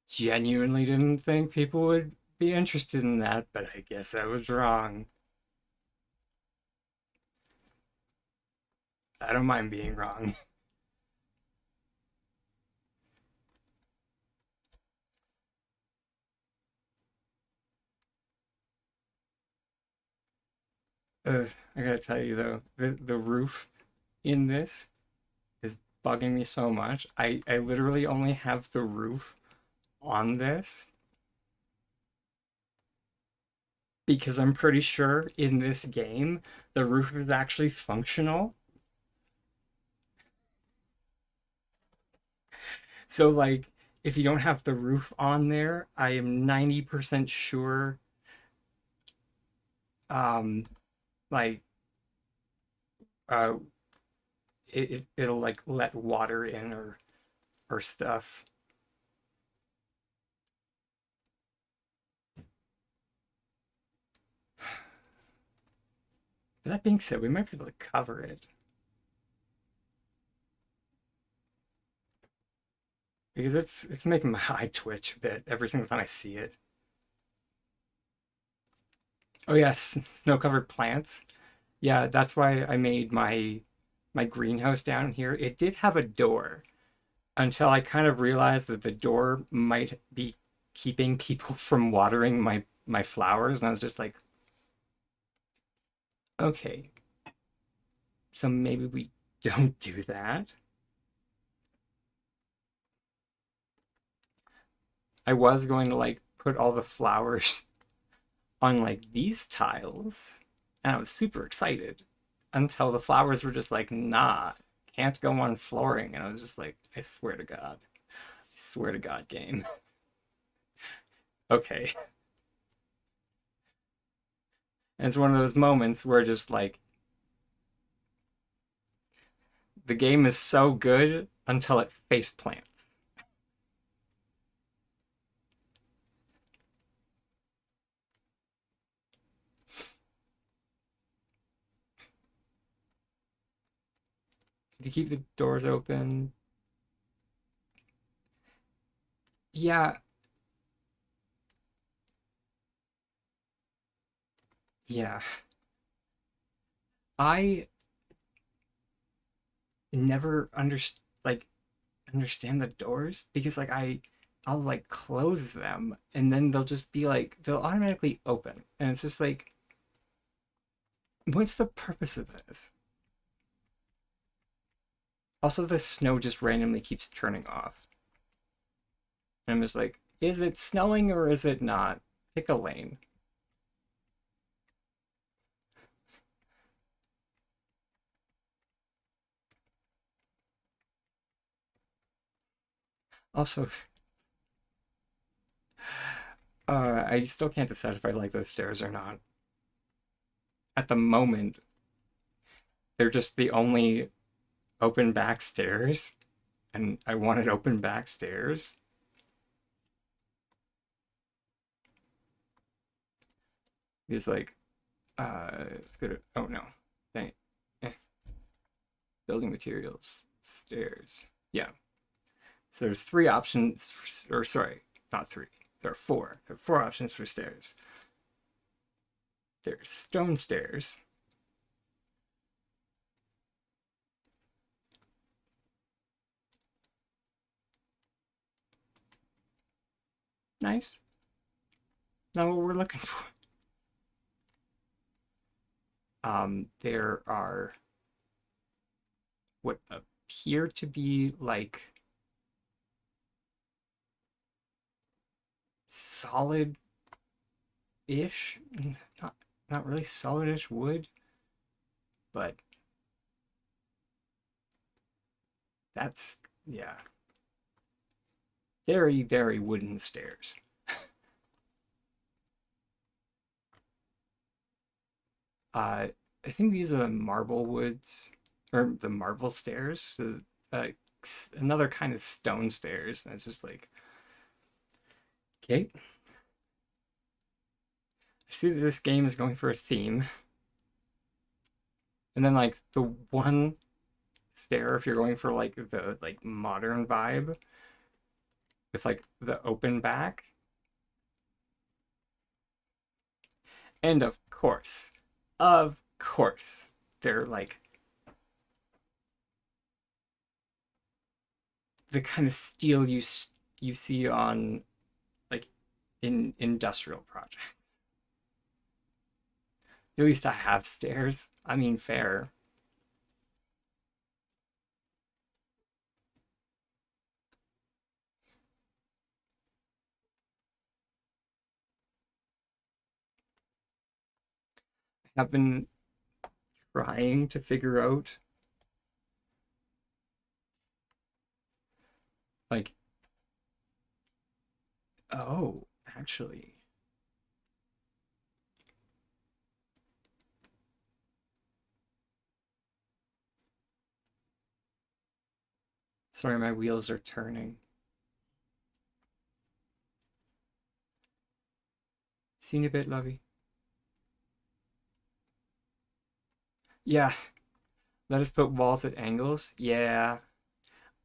Genuinely didn't think people would be interested in that, but I guess I was wrong. I don't mind being wrong. I gotta tell you though, the roof in this is bugging me so much. I literally only have the roof on this because I'm pretty sure in this game the roof is actually functional. So like if you don't have the roof on there, I am 90% sure um like uh it'll like let water in or stuff. But that being said, we might be able to cover it because it's making my eye twitch a bit every single time I see it. Oh yes, snow covered plants. Yeah, that's why I made my greenhouse down here. It did have a door until I kind of realized that the door might be keeping people from watering my flowers, and I was just like, okay, so maybe we don't do that. I was going to like put all the flowers on like these tiles, and I was super excited. until the flowers were just like, nah, can't go on flooring. And I was just like, I swear to God. I swear to God, game. Okay. And it's one of those moments where just like the game is so good until it face plants. If you keep the doors open, yeah, yeah. I never understand the doors because like I'll like close them and then they'll just be like they'll automatically open and it's just like what's the purpose of this? Also, the snow just randomly keeps turning off. And I'm just like, is it snowing or is it not? Pick a lane. Also, I still can't decide if I like those stairs or not. At the moment, they're just the only open back stairs, and I wanted open back stairs. It's like, let's go to, oh no, dang it. Eh. Building materials, stairs. Yeah. So there's three options, or sorry, not three. There are four. There are four options for stairs. There's stone stairs. Nice. Not what we're looking for. There are what appear to be like solid-ish, not not really solid-ish wood, but that's yeah, very very wooden stairs. Uh, I think these are the marble woods or the marble stairs. So, uh, another kind of stone stairs. And it's just like, okay, I see that this game is going for a theme. And then like the one stair, if you're going for like the like modern vibe with like the open back, and of course, they're like the kind of steel you see on like in industrial projects. At least I have stairs. I mean, fair. I've been trying to figure out like, oh, actually, sorry, my wheels are turning. Seen a bit, Lovey. Yeah, let us put walls at angles. Yeah,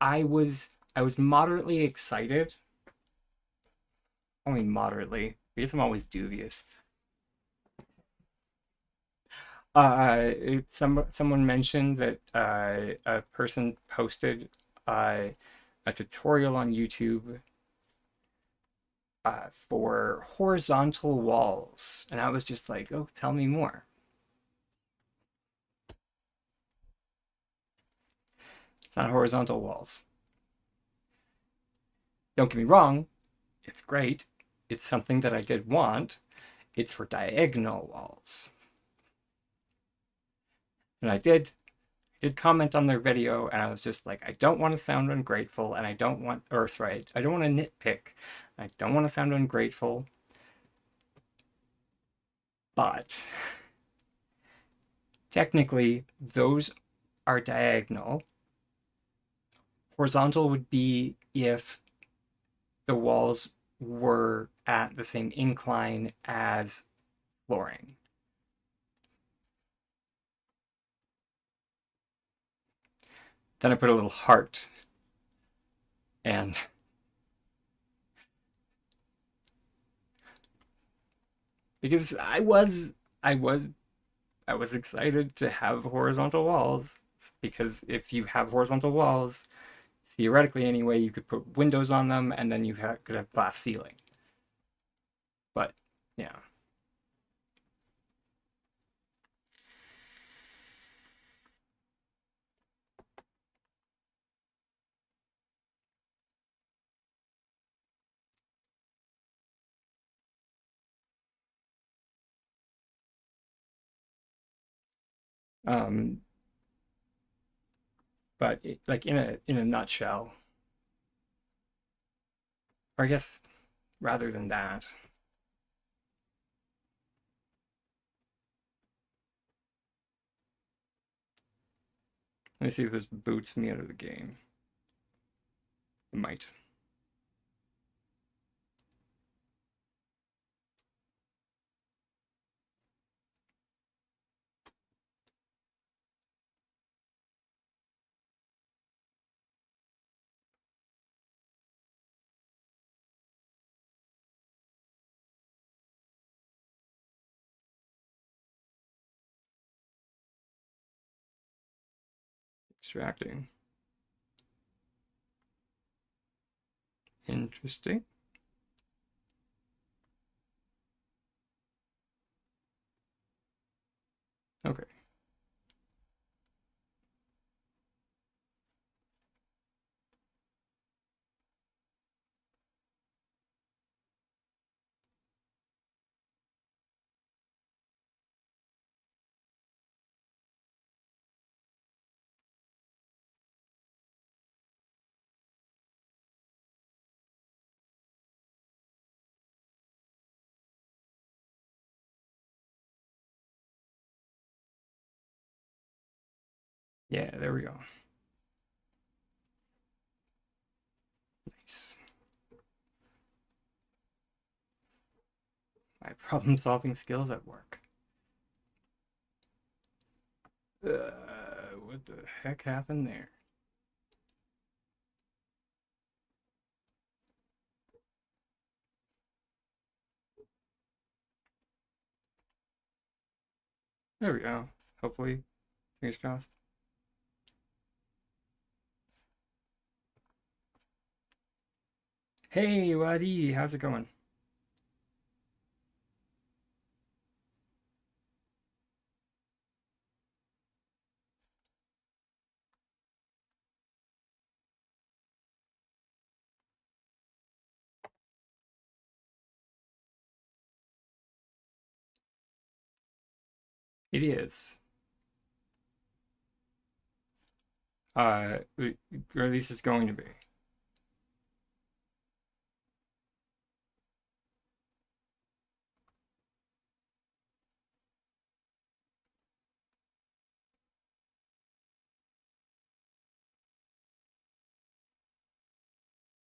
I was moderately excited. Only moderately, because I'm always dubious. Someone mentioned that a person posted uh, a tutorial on YouTube for horizontal walls, and I was just like, "Oh, tell me more." It's not horizontal walls. Don't get me wrong; it's great. It's something that I did want. It's for diagonal walls. And I did comment on their video, and I was just like, I don't want to sound ungrateful, and I don't want, or sorry, I don't want to nitpick. I don't want to sound ungrateful, but technically, those are diagonal. Horizontal would be if the walls were at the same incline as flooring. Then I put a little heart, and because I was I was excited to have horizontal walls, because if you have horizontal walls, theoretically anyway, you could put windows on them, and then you could have glass ceiling. But yeah. Um, but like in a nutshell, or I guess rather than that, let me see if this boots me out of the game. It might. Extracting. Interesting. Okay. Yeah, there we go. Nice. My problem solving skills at work. What the heck happened there? There we go. Hopefully, fingers crossed. Hey, Wadi, how's it going? It is. Or at least it's going to be.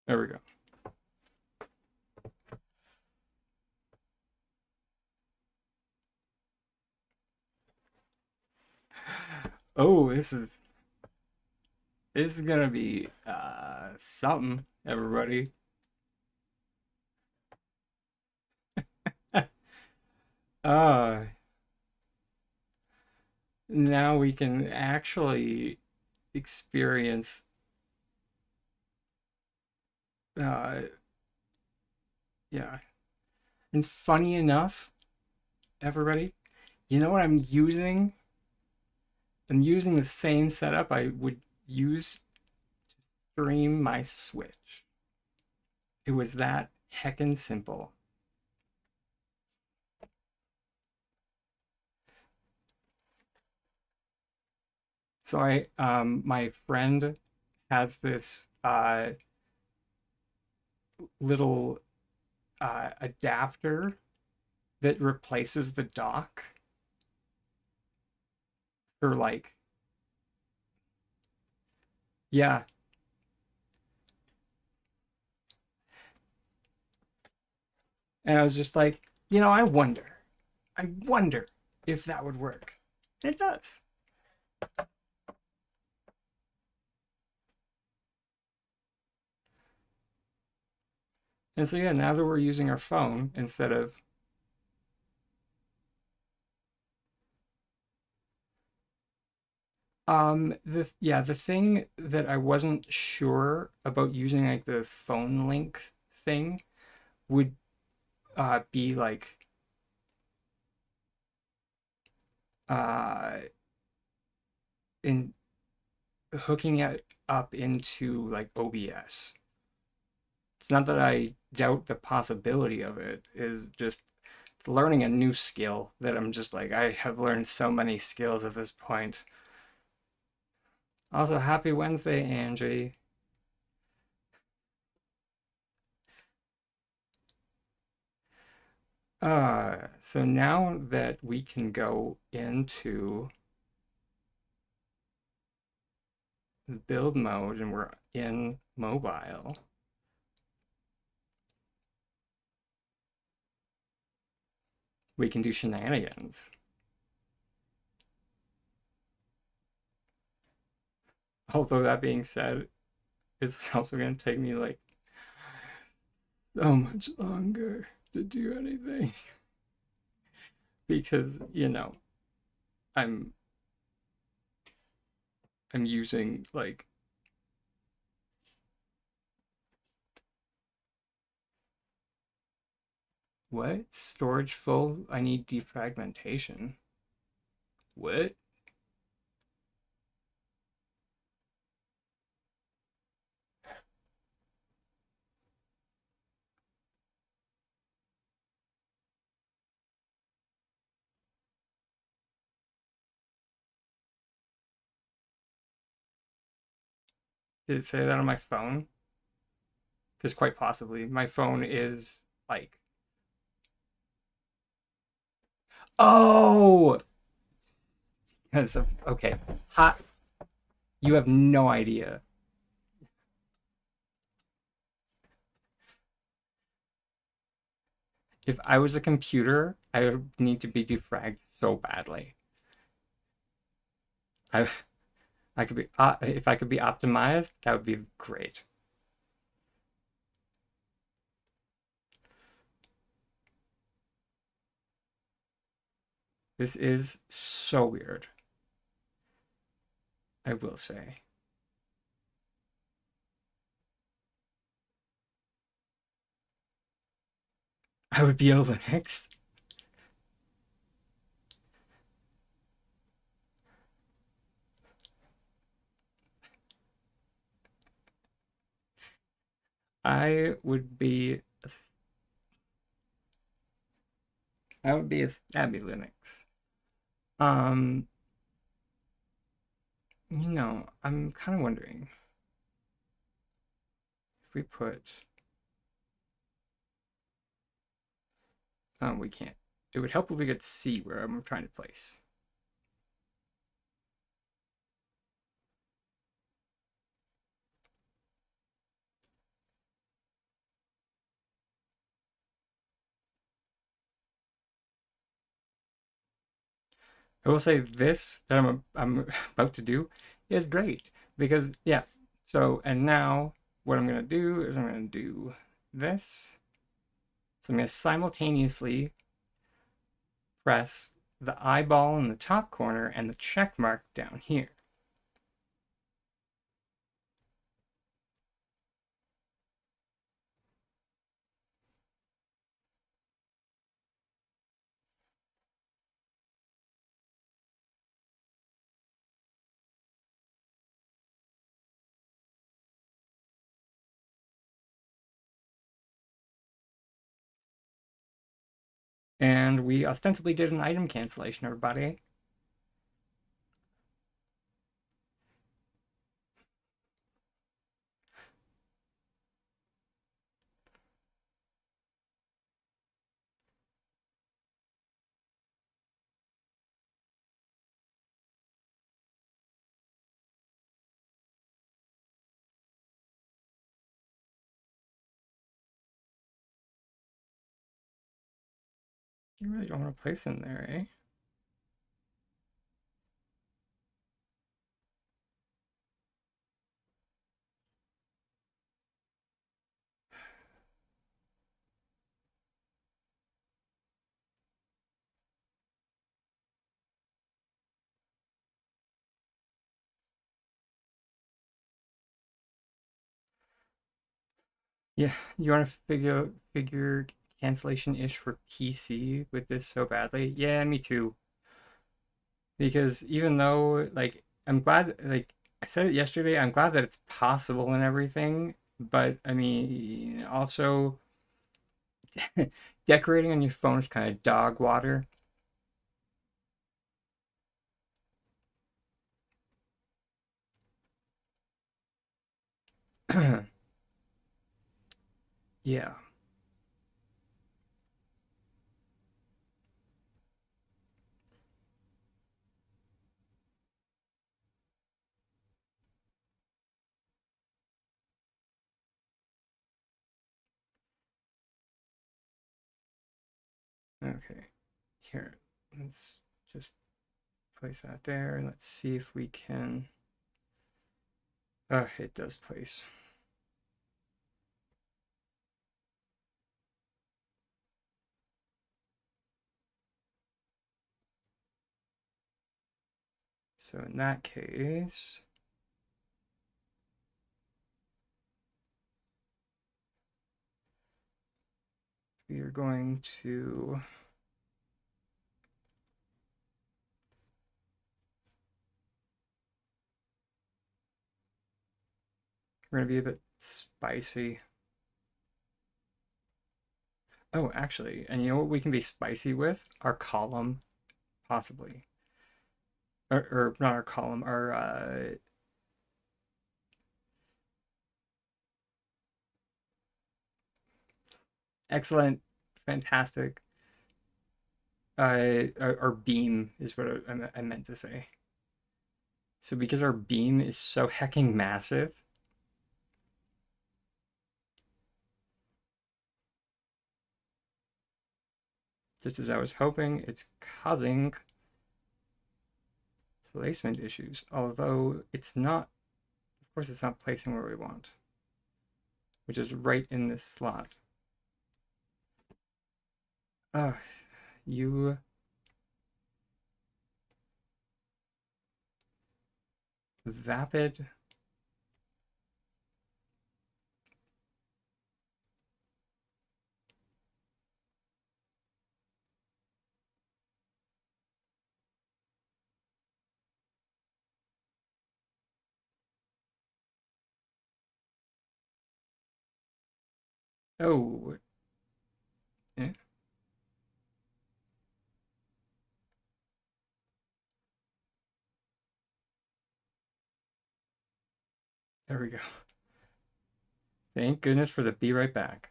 There we go. Oh, this is gonna be something, everybody. Uh, Now we can actually experience uh yeah. And funny enough, everybody, you know what I'm using? I'm using the same setup I would use to stream my Switch. It was that heckin' simple. So my friend has this little adapter that replaces the dock for like, yeah. And I was just like, I wonder if that would work. It does. And so yeah, now that we're using our phone instead of the thing that I wasn't sure about using like the phone link thing would be like uh in hooking it up into like OBS. It's not that I doubt the possibility of it, is just it's learning a new skill that I'm just like I have learned so many skills at this point. Also, happy Wednesday, Angie. So now that we can go into build mode and we're in mobile, we can do shenanigans. Although that being said, it's also going to take me like so much longer to do anything because, I'm I'm using like what? Storage full? I need defragmentation. What? Did it say that on my phone? Because quite possibly my phone is like, oh, because of, okay, hot. You have no idea. If I was a computer, I would need to be defragged so badly. I I could be if I could be optimized, that would be great. This is so weird, I will say. I would be a Linux. I would be that'd be Linux. Um, I'm kind of wondering if we put we can't. It would help if we could see where I'm trying to place. I will say this that I'm about to do is great because yeah. So and now what I'm gonna do is I'm gonna do this. So I'm gonna simultaneously press the eyeball in the top corner and the check mark down here. And we ostensibly did an item cancellation, everybody. You really don't want to place them there, eh? Yeah, you want to figure cancellation ish for PC with this so badly? Yeah, me too. Because even though I'm glad I said it yesterday, I'm glad that it's possible and everything, but I mean also decorating on your phone is kind of dog water. Yeah. Okay. Here, let's just place that there and let's see if we can. It does place. So in that case, we are going to we're gonna be a bit spicy. Oh, actually, and you know what we can be spicy with? Our column, possibly. Or not our column, our excellent, fantastic. Our beam is what I meant to say. So because our beam is so hecking massive, just as I was hoping, it's causing placement issues. Although it's not, of course, it's not placing where we want, which is right in this slot. Ah, you vapid. Oh, eh, there we go. Thank goodness for the be right back.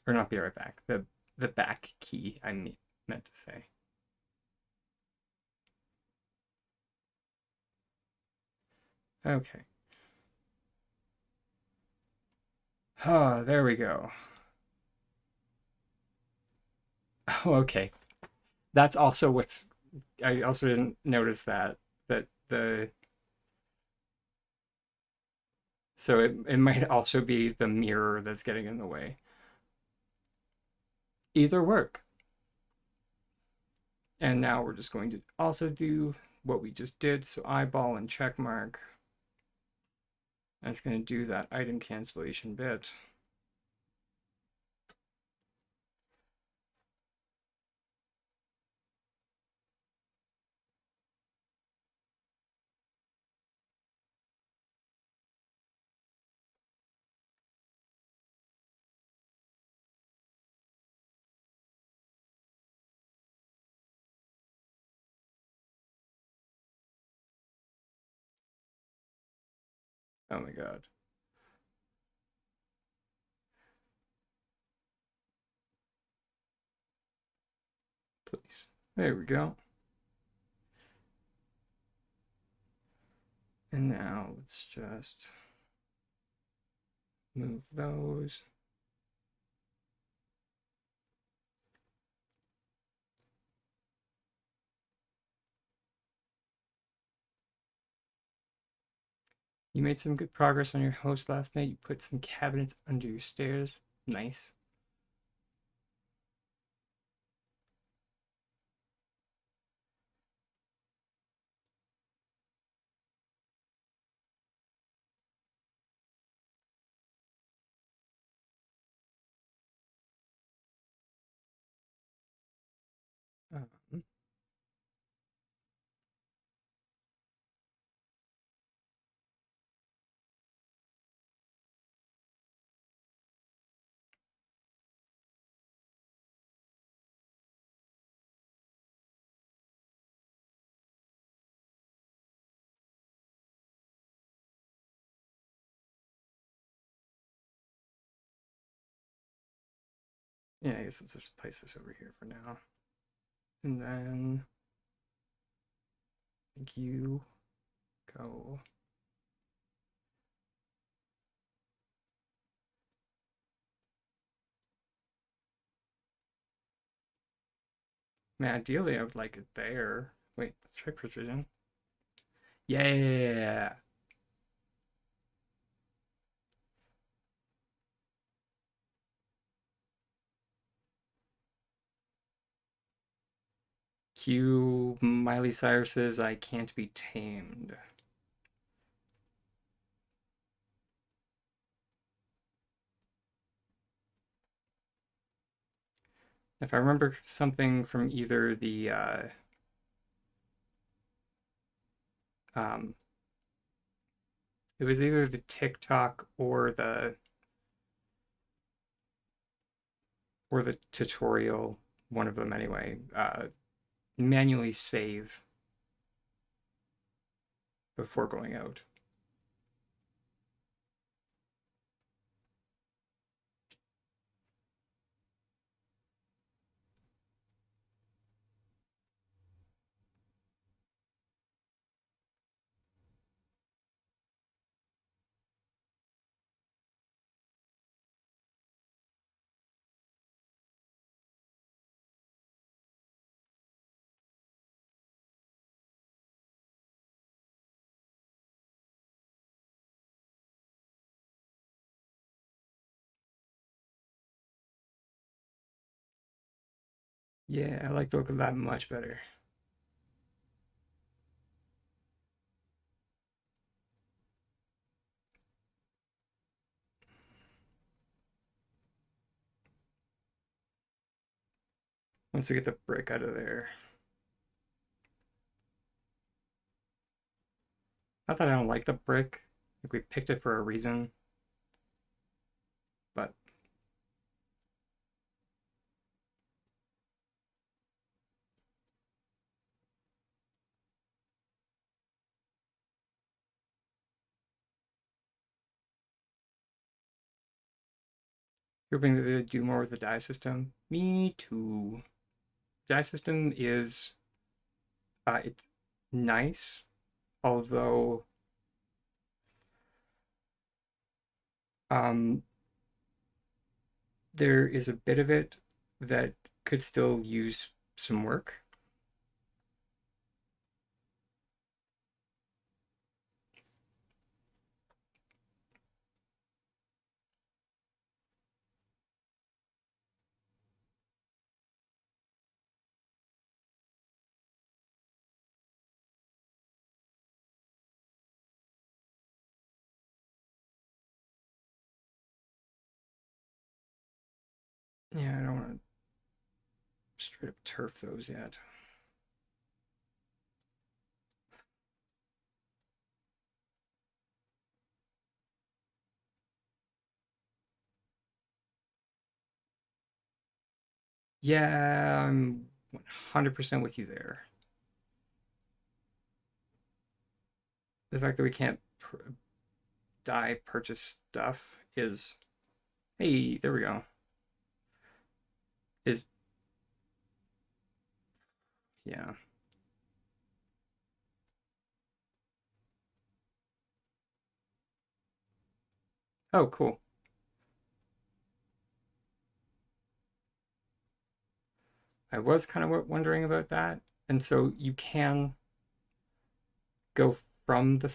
Or not be right back. The back key meant to say. Okay. Ah, there we go. Oh, okay. That's also what's I also didn't notice that the so it might also be the mirror that's getting in the way. Either work. And now we're just going to also do what we just did. So eyeball and check mark. And it's going to do that item cancellation bit. Oh my god. Please. There we go. And now let's just move those. You made some good progress on your house last night. You put some cabinets under your stairs. Nice. Um, yeah, I guess let's just place this over here for now. And then I think you go. Man, ideally I would like it there. Wait, let's try precision. Yeah. Cue Miley Cyrus's I Can't Be Tamed. If I remember something from either the um it was either the TikTok or the tutorial, one of them anyway. Manually save before going out. Yeah, I like the look of that much better. Once we get the brick out of there. Not that I don't like the brick. Like we picked it for a reason, but you're hoping that they do more with the die system. Me too. Die system is it's nice, although um there is a bit of it that could still use some work. Yeah, I don't want to straight up turf those yet. Yeah, I'm 100% with you there. The fact that we can't die purchase stuff is, hey, there we go. Is, yeah. Oh, cool. I was kind of wondering about that. And so you can go from the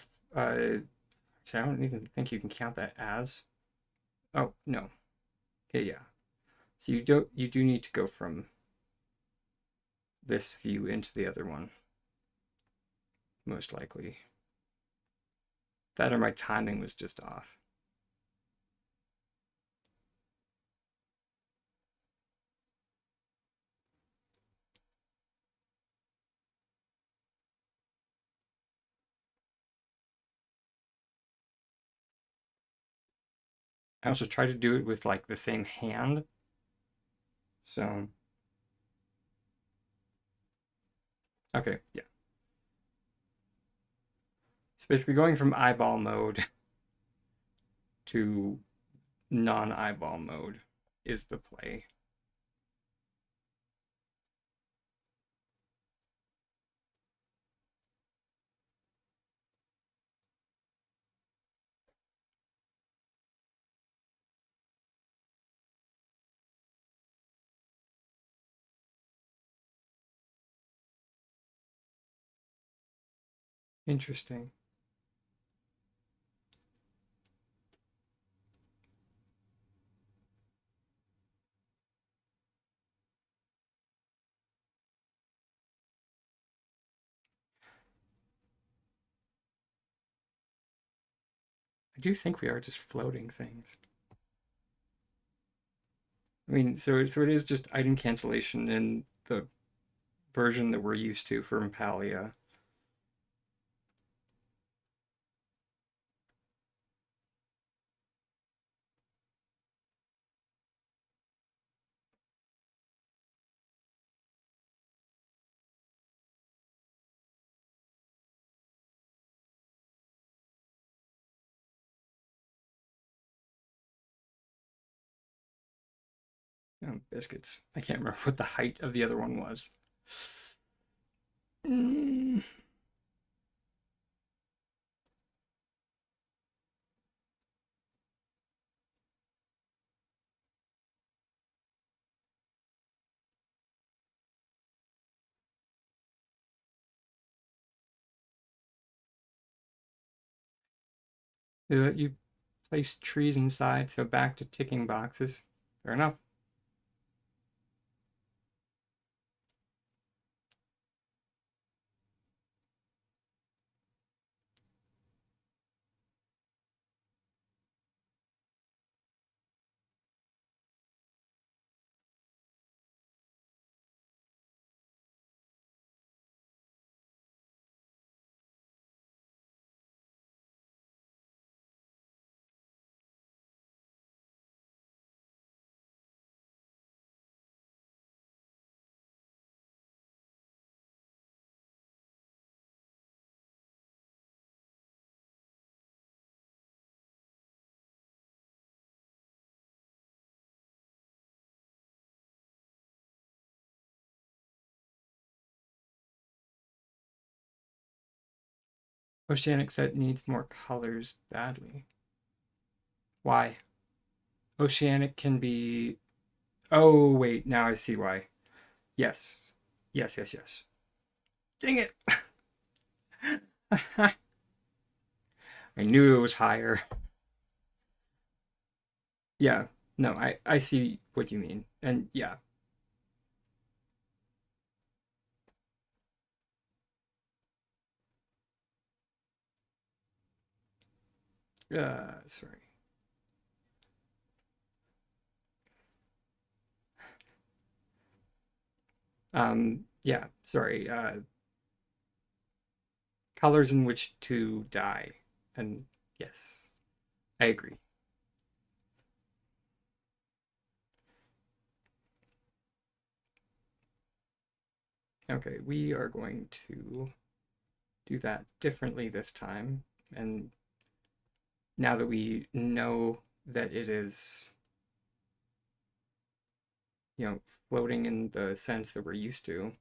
Actually, I don't even think you can count that as. Oh, no. Okay, yeah. So you do need to go from this view into the other one, most likely. That or my timing was just off. I also try to do it with like the same hand. So, okay, yeah. So basically going from eyeball mode to non-eyeball mode is the play. Interesting. I do think we are just floating things. I mean, so it is just item cancellation in the version that we're used to from Palia. Oh, biscuits. I can't remember what the height of the other one was. Mm. They let you place trees inside, so back to ticking boxes. Fair enough. Oceanic set needs more colors badly. Why? Oceanic can be. Oh, wait, now I see why. Yes. Yes, yes, yes. Dang it! I knew it was higher. Yeah, no, I see what you mean. And yeah, sorry. Yeah, sorry. Colors in which to die. And yes, I agree. Okay, we are going to do that differently this time. And now that we know that it is, you know, floating in the sense that we're used to,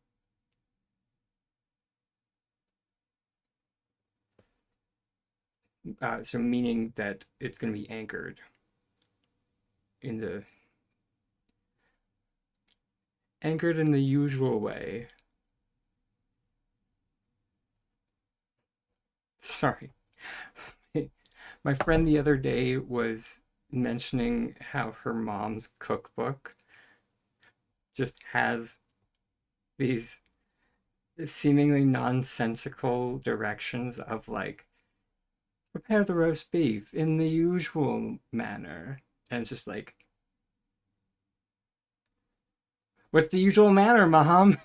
so meaning that it's going to be anchored in the usual way. Sorry. My friend the other day was mentioning how her mom's cookbook just has these seemingly nonsensical directions of like prepare the roast beef in the usual manner. And it's just like, what's the usual manner, Mom?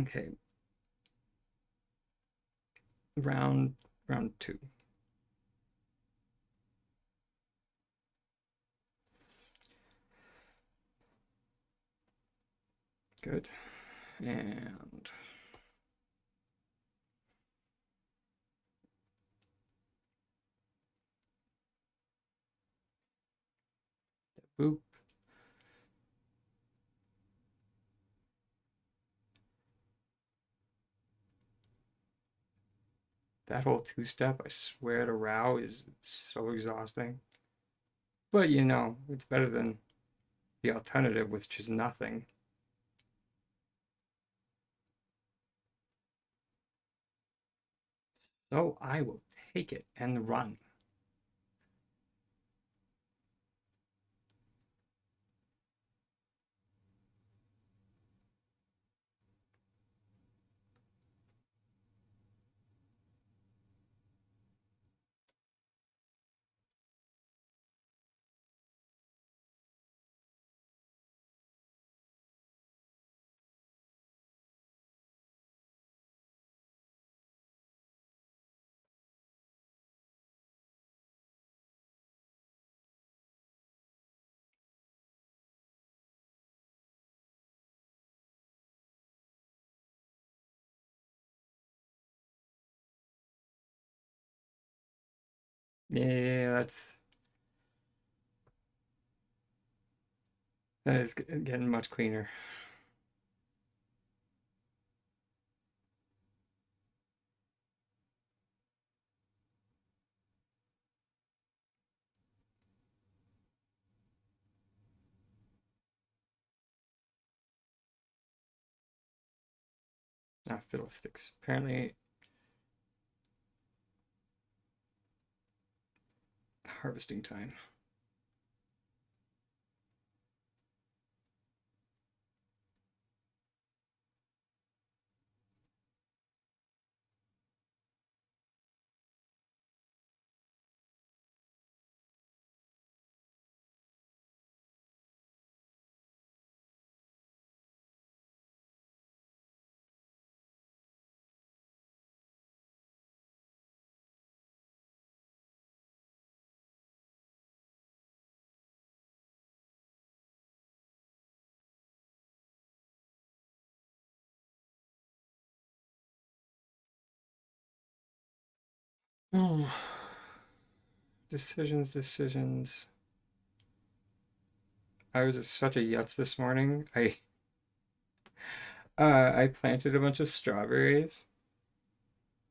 Okay, round round two. Good. And boop. That whole two-step, I swear to Rao, is so exhausting. But you know, it's better than the alternative, which is nothing. So I will take it and run. Yeah, that is getting much cleaner. Ah, fiddlesticks. Apparently, harvesting time. Oh, decisions, decisions. I was such a yutz this morning. I planted a bunch of strawberries,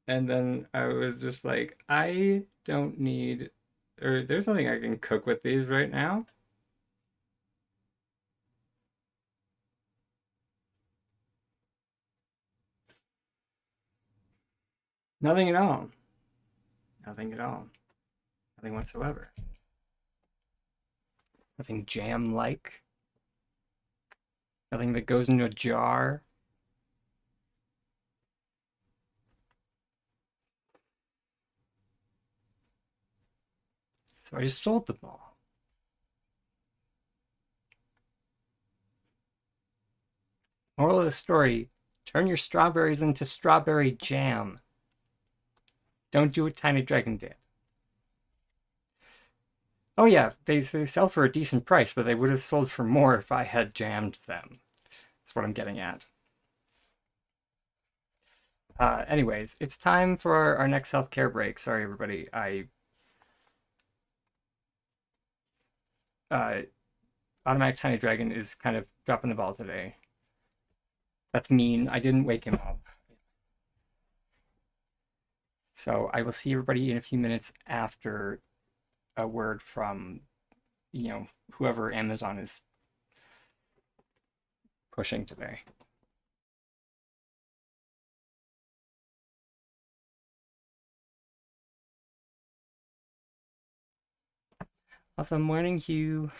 and then I was just like, I don't need, or there's nothing I can cook with these right now. Nothing at all. Nothing at all. Nothing whatsoever. Nothing jam-like. Nothing that goes into a jar. So I just sold them all. Moral of the story, turn your strawberries into strawberry jam. Don't do what Tiny Dragon did. Oh yeah, they sell for a decent price, but they would have sold for more if I had jammed them. That's what I'm getting at. Anyways, it's time for our next self-care break. Sorry, everybody. Uh, Automatic Tiny Dragon is kind of dropping the ball today. That's mean. I didn't wake him up. So I will see everybody in a few minutes after a word from, whoever Amazon is pushing today. Awesome morning, Hugh.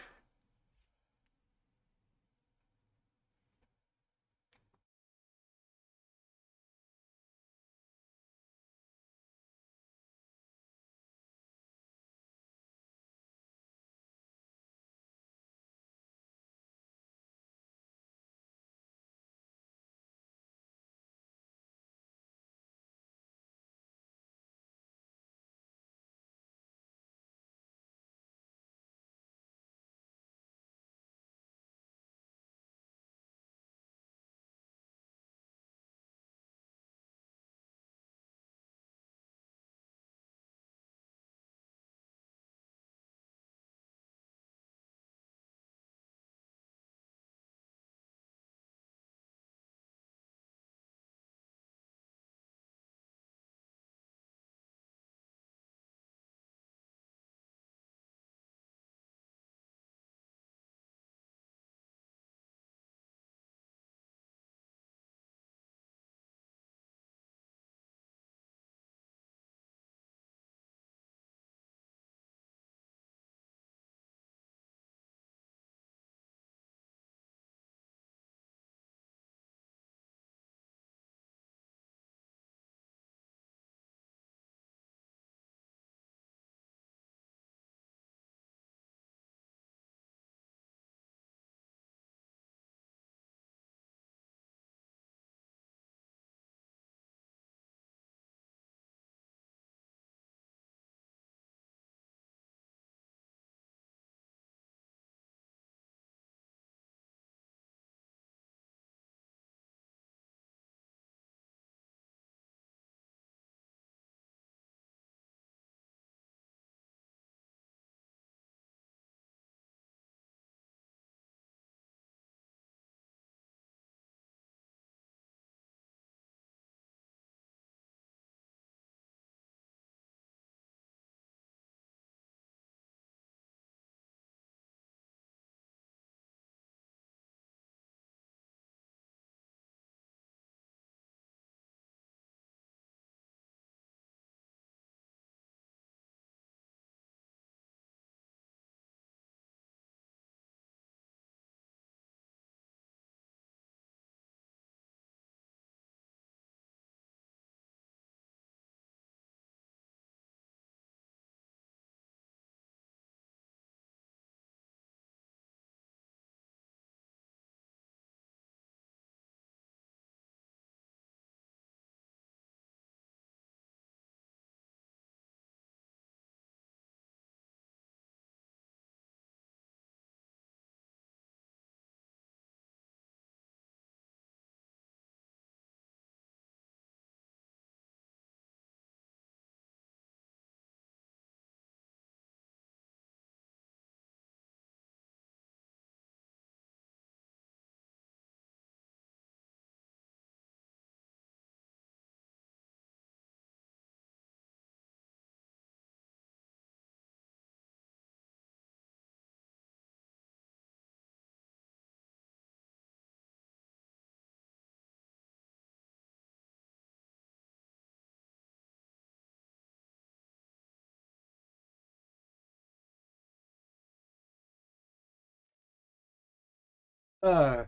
Uh,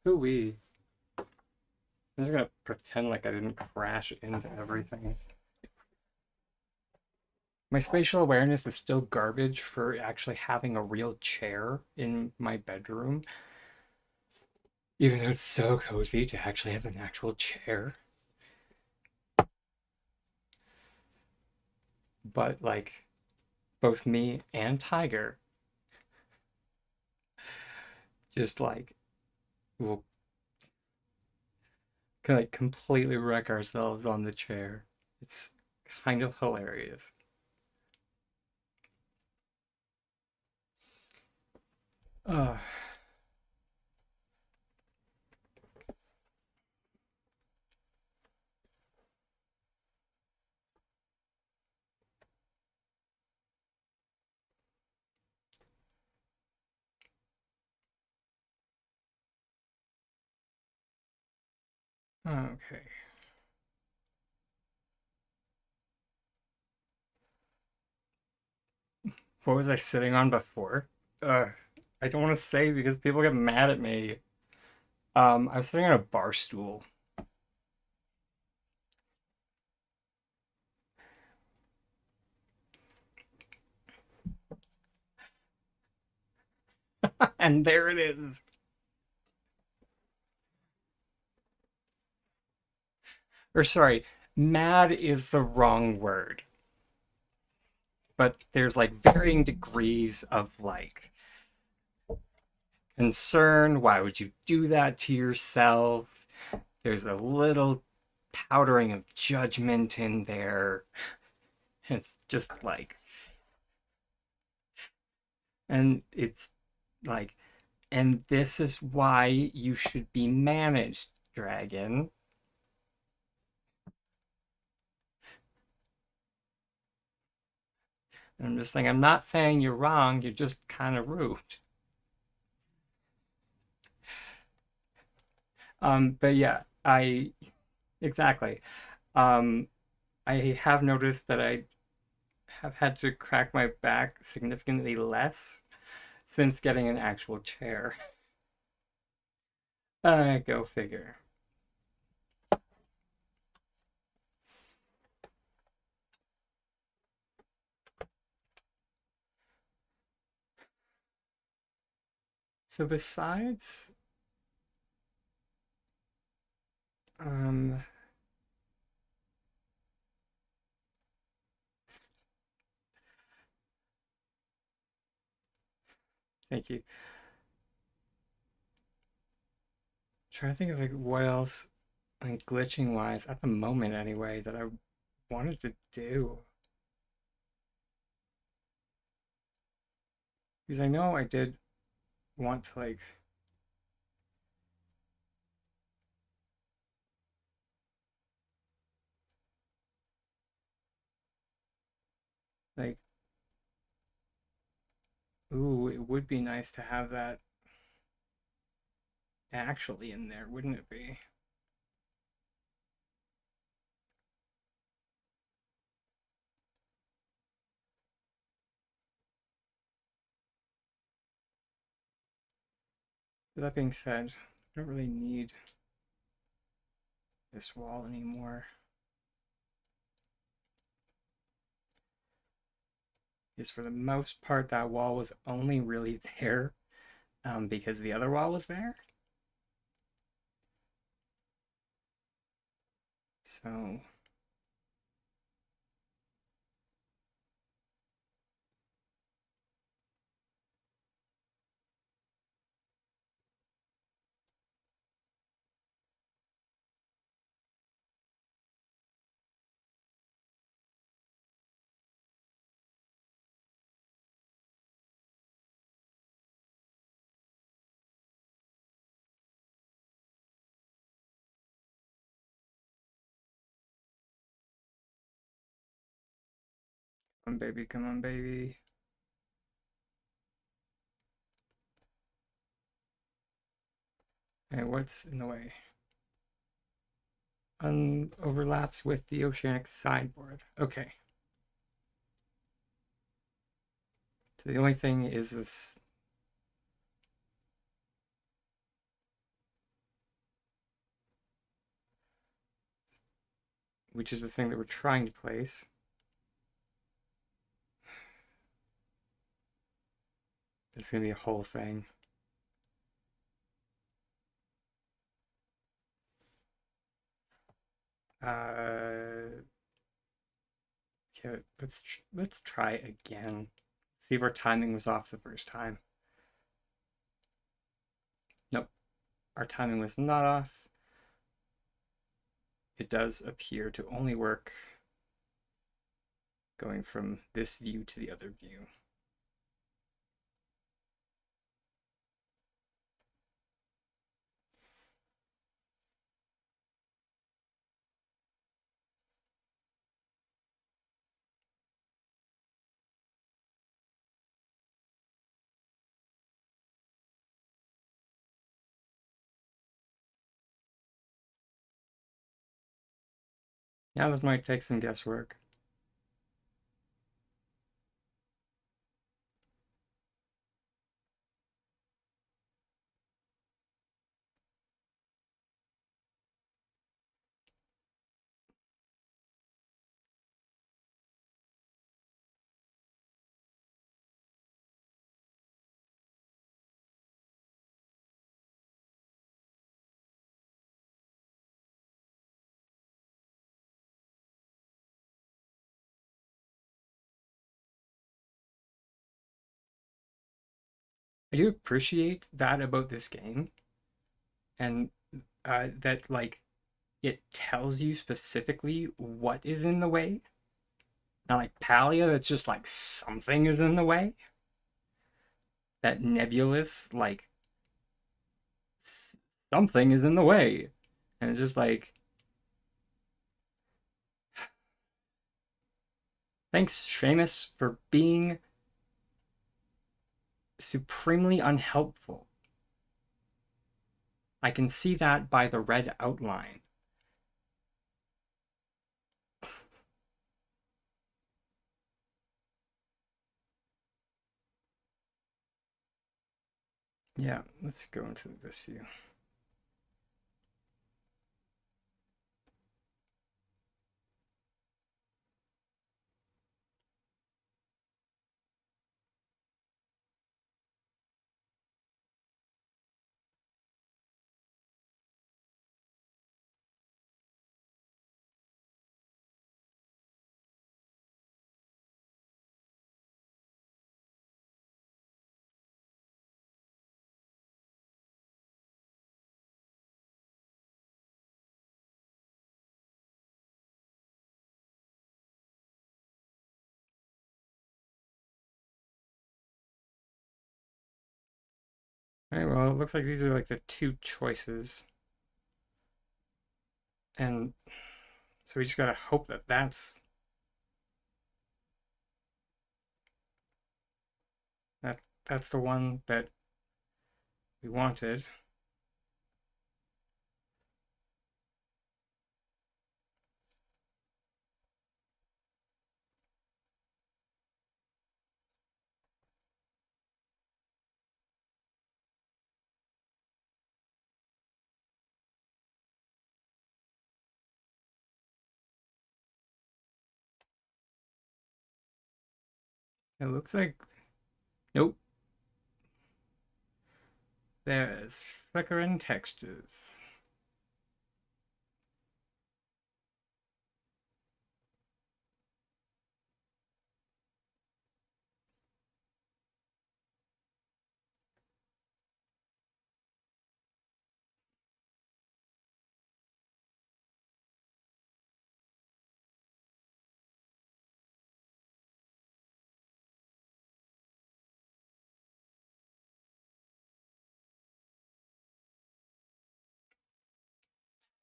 hooey. I'm just gonna pretend like I didn't crash into everything. My spatial awareness is still garbage for actually having a real chair in my bedroom, even though it's so cozy to actually have an actual chair. But like both me and Tiger just like will like completely wreck ourselves on the chair. It's kind of hilarious. Uh, Okay. What was I sitting on before? Uh, I don't want to say because people get mad at me. I was sitting on a bar stool, and there it is. Or sorry, mad is the wrong word, but there's like varying degrees of like concern. Why would you do that to yourself? There's a little powdering of judgment in there. It's just like, and it's like, and this is why you should be managed, dragon. And I'm just saying, I'm not saying you're wrong, you're just kind of rude. But yeah, exactly. Um, I have noticed that I have had to crack my back significantly less since getting an actual chair. Go figure. So besides, um, thank you. Trying to think of like what else, like glitching wise, at the moment anyway, that I wanted to do. Because I know I did want to like ooh, it would be nice to have that actually in there, wouldn't it be? But that being said, I don't really need this wall anymore. Because for the most part, that wall was only really there because the other wall was there. So, come on, baby, come on, baby. Hey, what's in the way? Overlaps with the oceanic sideboard. Okay. So the only thing is this, which is the thing that we're trying to place. It's gonna be a whole thing. Uh, okay, let's try again. See if our timing was off the first time. Nope, our timing was not off. It does appear to only work going from this view to the other view. Yeah, this might take some guesswork. I do appreciate that about this game, and that like it tells you specifically what is in the way. Not like Palia, it's just like something is in the way. That nebulous, like something is in the way. And it's just like, thanks, Seamus, for being supremely unhelpful. I can see that by the red outline. Yeah, let's go into this view. All right, well, it looks like these are like the two choices. And so we just gotta hope that that that's the one that we wanted. It looks like nope. There's flickering textures.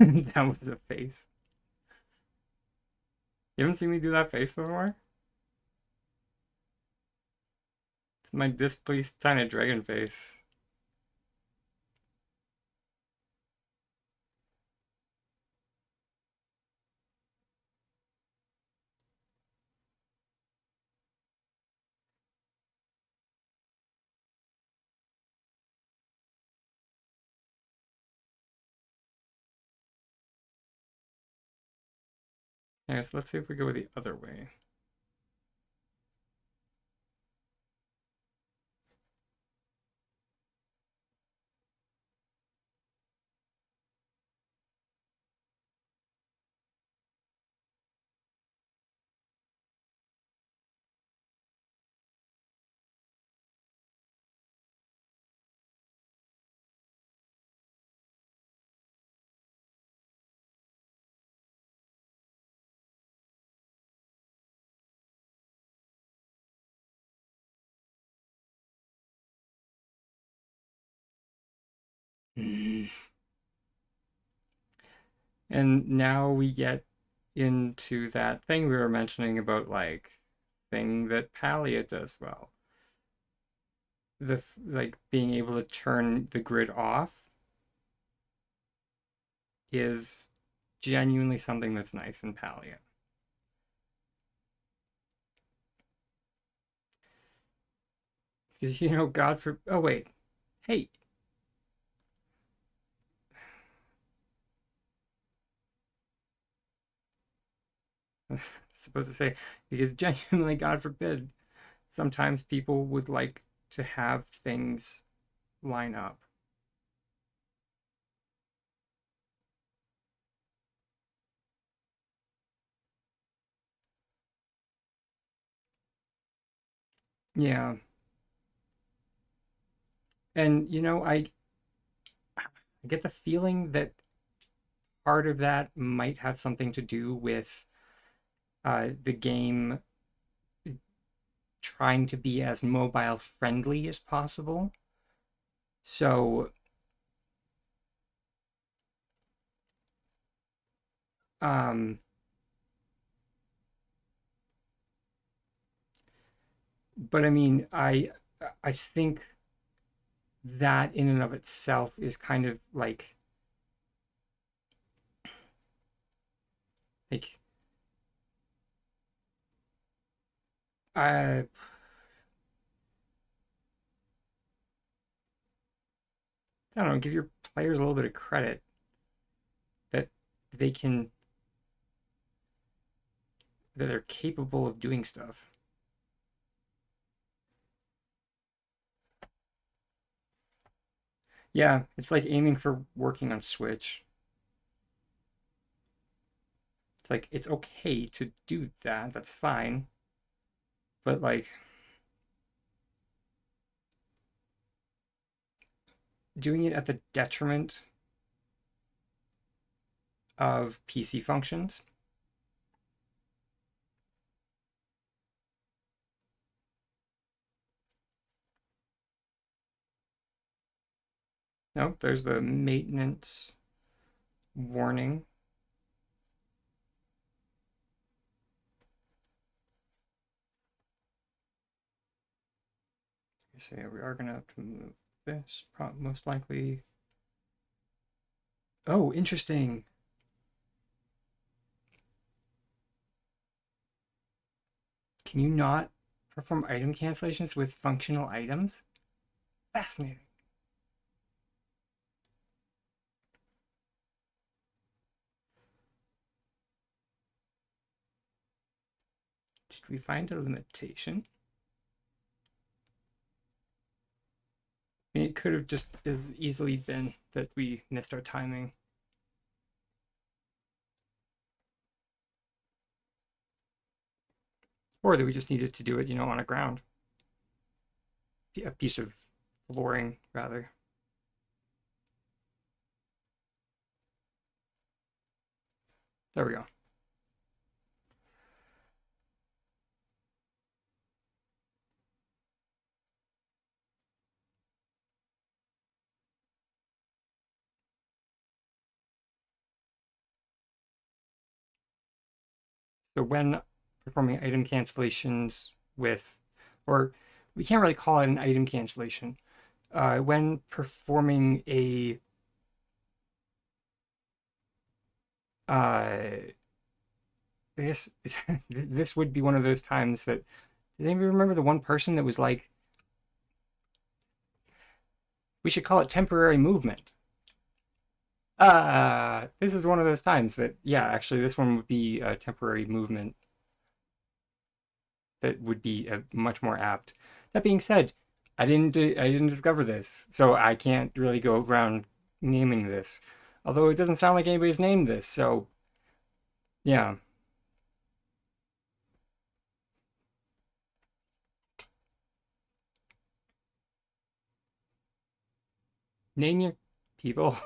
That was a face. You haven't seen me do that face before? It's my displeased tiny dragon face. Yes, let's see if we go the other way. And now we get into that thing we were mentioning about like thing that Palia does well. The like being able to turn the grid off is genuinely something that's nice in Palia. Because, God for. Oh, wait. Hey. Supposed to say, because genuinely, God forbid, sometimes people would like to have things line up. Yeah. And, I get the feeling that part of that might have something to do with the game trying to be as mobile friendly as possible. So, um, but I mean, I think that in and of itself is kind of like I I don't know, give your players a little bit of credit that they can that they're capable of doing stuff. Yeah, it's like aiming for working on Switch. It's like it's okay to do that. That's fine. But like doing it at the detriment of PC functions. Nope, there's the maintenance warning. So yeah, we are gonna have to move this. Most likely. Oh, interesting. Can you not perform item cancellations with functional items? Fascinating. Did we find a limitation? I mean, it could have just as easily been that we missed our timing. Or that we just needed to do it, on a ground. A piece of flooring, rather. There we go. So when performing item cancellations with, or we can't really call it an item cancellation. When performing I guess this would be one of those times that, does anybody remember the one person that was like, we should call it temporary movement? This is one of those times that, yeah, actually, this one would be a temporary movement that would be much more apt. That being said, I didn't discover this, so I can't really go around naming this. Although it doesn't sound like anybody's named this, so yeah, name your people.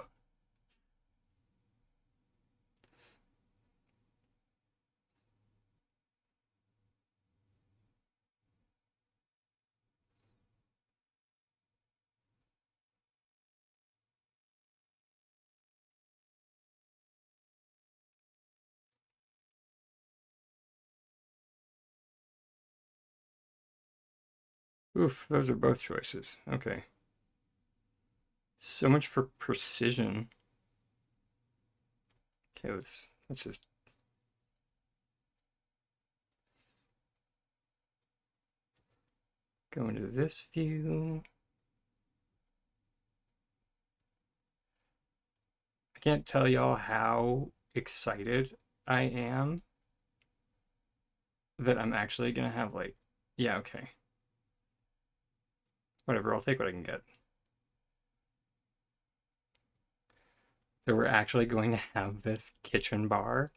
Oof, those are both choices. Okay, so much for precision. Okay, let's just go into this view. I can't tell y'all how excited I am that I'm actually gonna have like, yeah, okay, whatever, I'll take what I can get. So we're actually going to have this kitchen bar.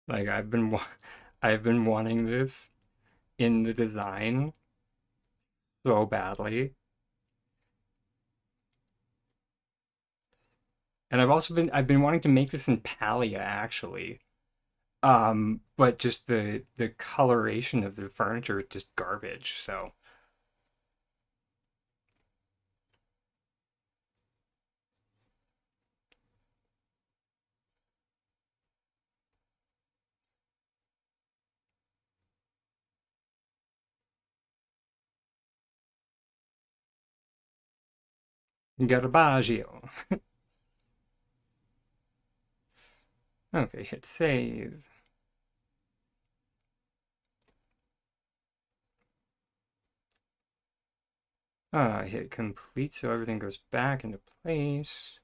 Like I've been wanting this in the design so badly. And I've been wanting to make this in Palia actually. But just the coloration of the furniture is just garbage. So garbaggio. Okay, hit save. Hit complete so everything goes back into place.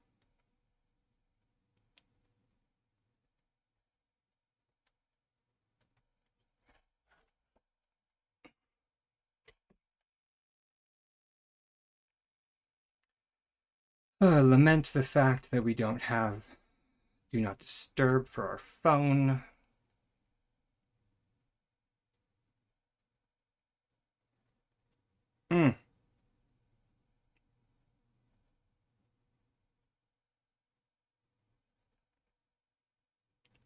Lament the fact that we don't have do not disturb for our phone. Mm,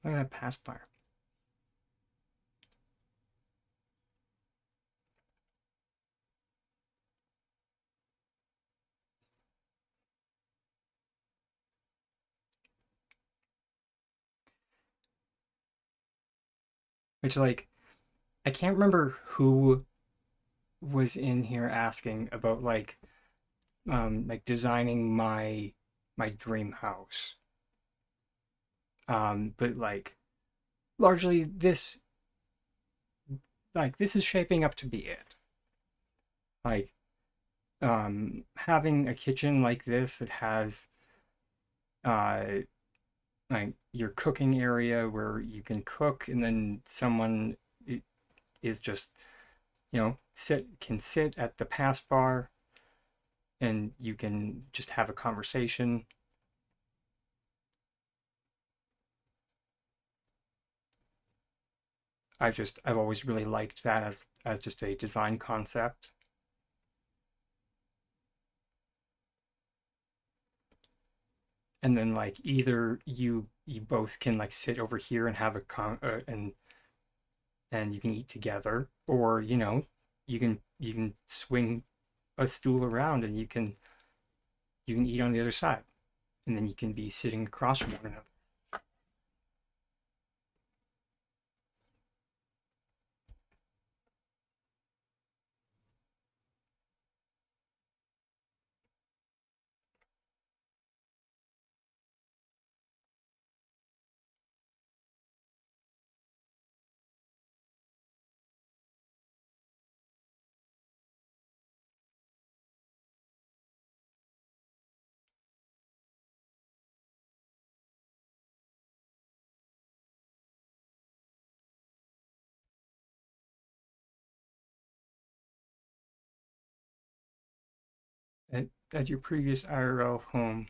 look at that pacifier. Which like I can't remember who was in here asking about like designing my dream house. But like largely this is shaping up to be it. Like having a kitchen like this that has uh like your cooking area where you can cook and then someone is just sit at the pass bar and you can just have a conversation. I've always really liked that as just a design concept. And then like either you both can like sit over here and have a and you can eat together, or you can swing a stool around and you can eat on the other side, and then you can be sitting across from one another. At your previous IRL home,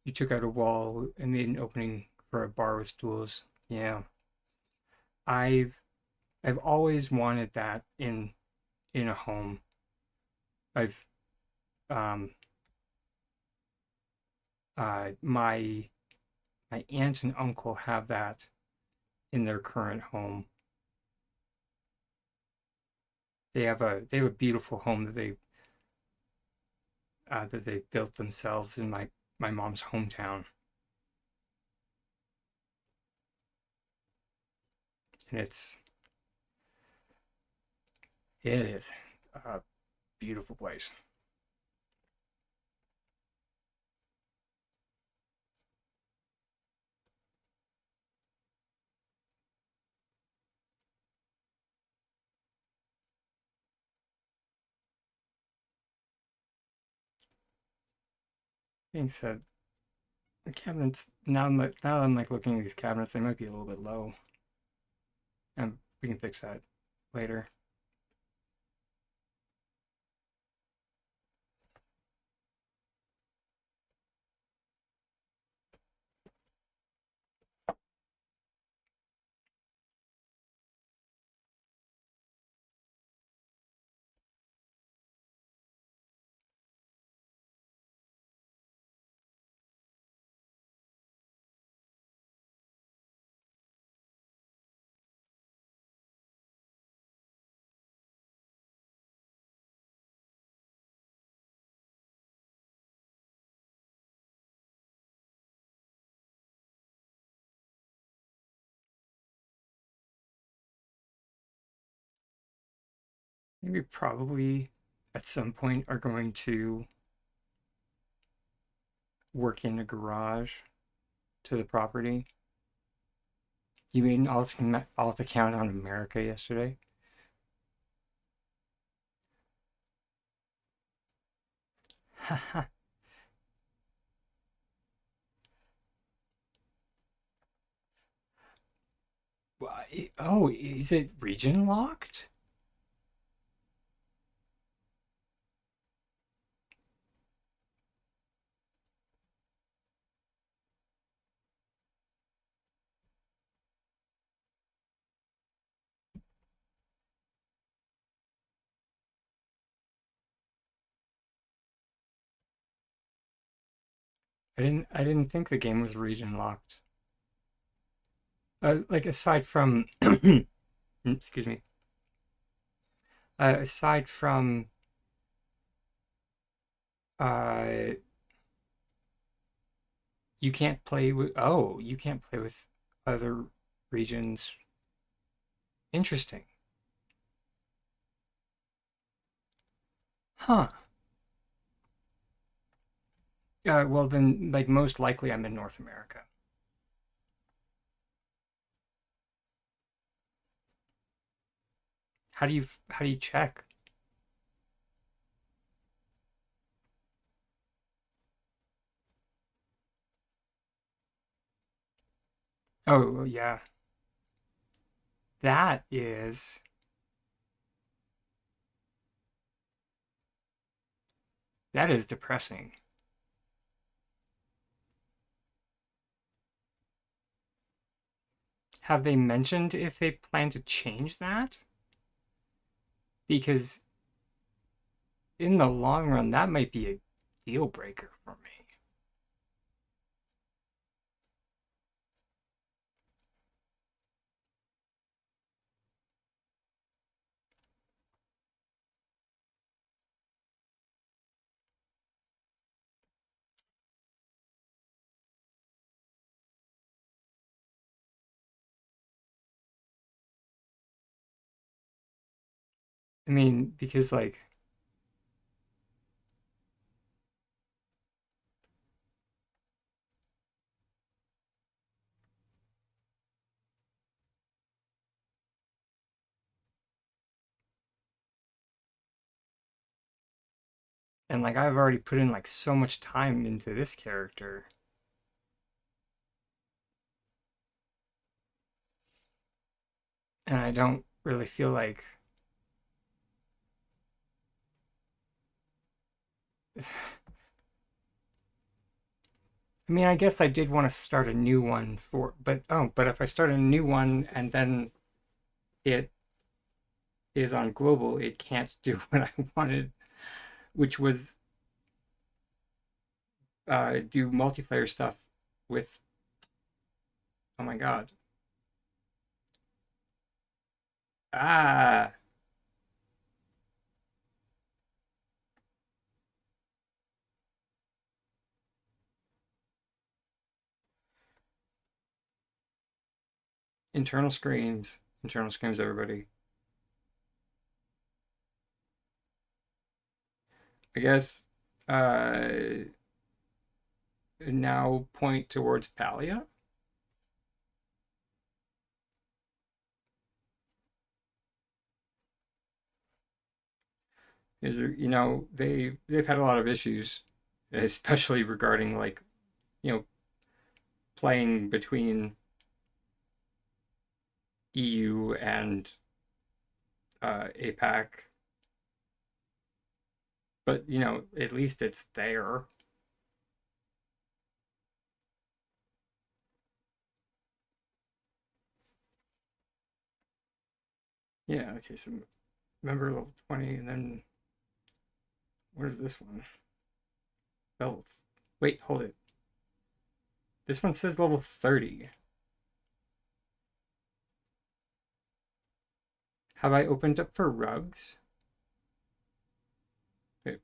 you took out a wall and made an opening for a bar with stools. Yeah, I've I've always wanted that in a home. I've um my aunt and uncle have that in their current home, they have a beautiful home that they built themselves in my mom's hometown, and it is a beautiful place. Being said, the cabinets now I'm like looking at these cabinets, they might be a little bit low, and we can fix that later. Maybe probably at some point are going to work in a garage to the property. You mean all to count on America yesterday? Oh, is it region locked? I didn't think the game was region locked. Like aside from excuse me, aside from uh you can't play with other regions. Interesting. Huh. Well then, like most likely I'm in North America. How do you check? Oh yeah. That is that is depressing. Have they mentioned if they plan to change that? Because in the long run, that might be a deal breaker for me. I mean, because like, and like I've already put in like so much time into this character, and I don't really feel like. I mean, I guess I did want to start a new one but if I start a new one and then it is on global, it can't do what I wanted, which was do multiplayer stuff with. Oh my god. Ah, Internal screams. Internal screams, everybody. I guess now point towards Palia. Is there, they've had a lot of issues, especially regarding like, you know, playing between EU and APAC. But at least it's there. Yeah. Okay. So member level 20, and then where's this one? Level. Wait, hold it. This one says level 30. Have I opened up for rugs? Wait,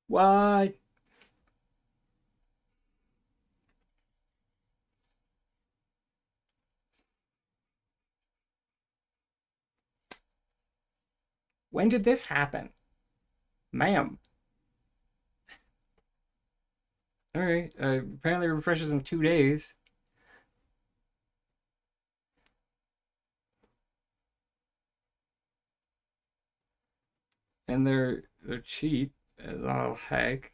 what? When did this happen? Ma'am. All right. Apparently refreshes in 2 days, and they're cheap as all heck.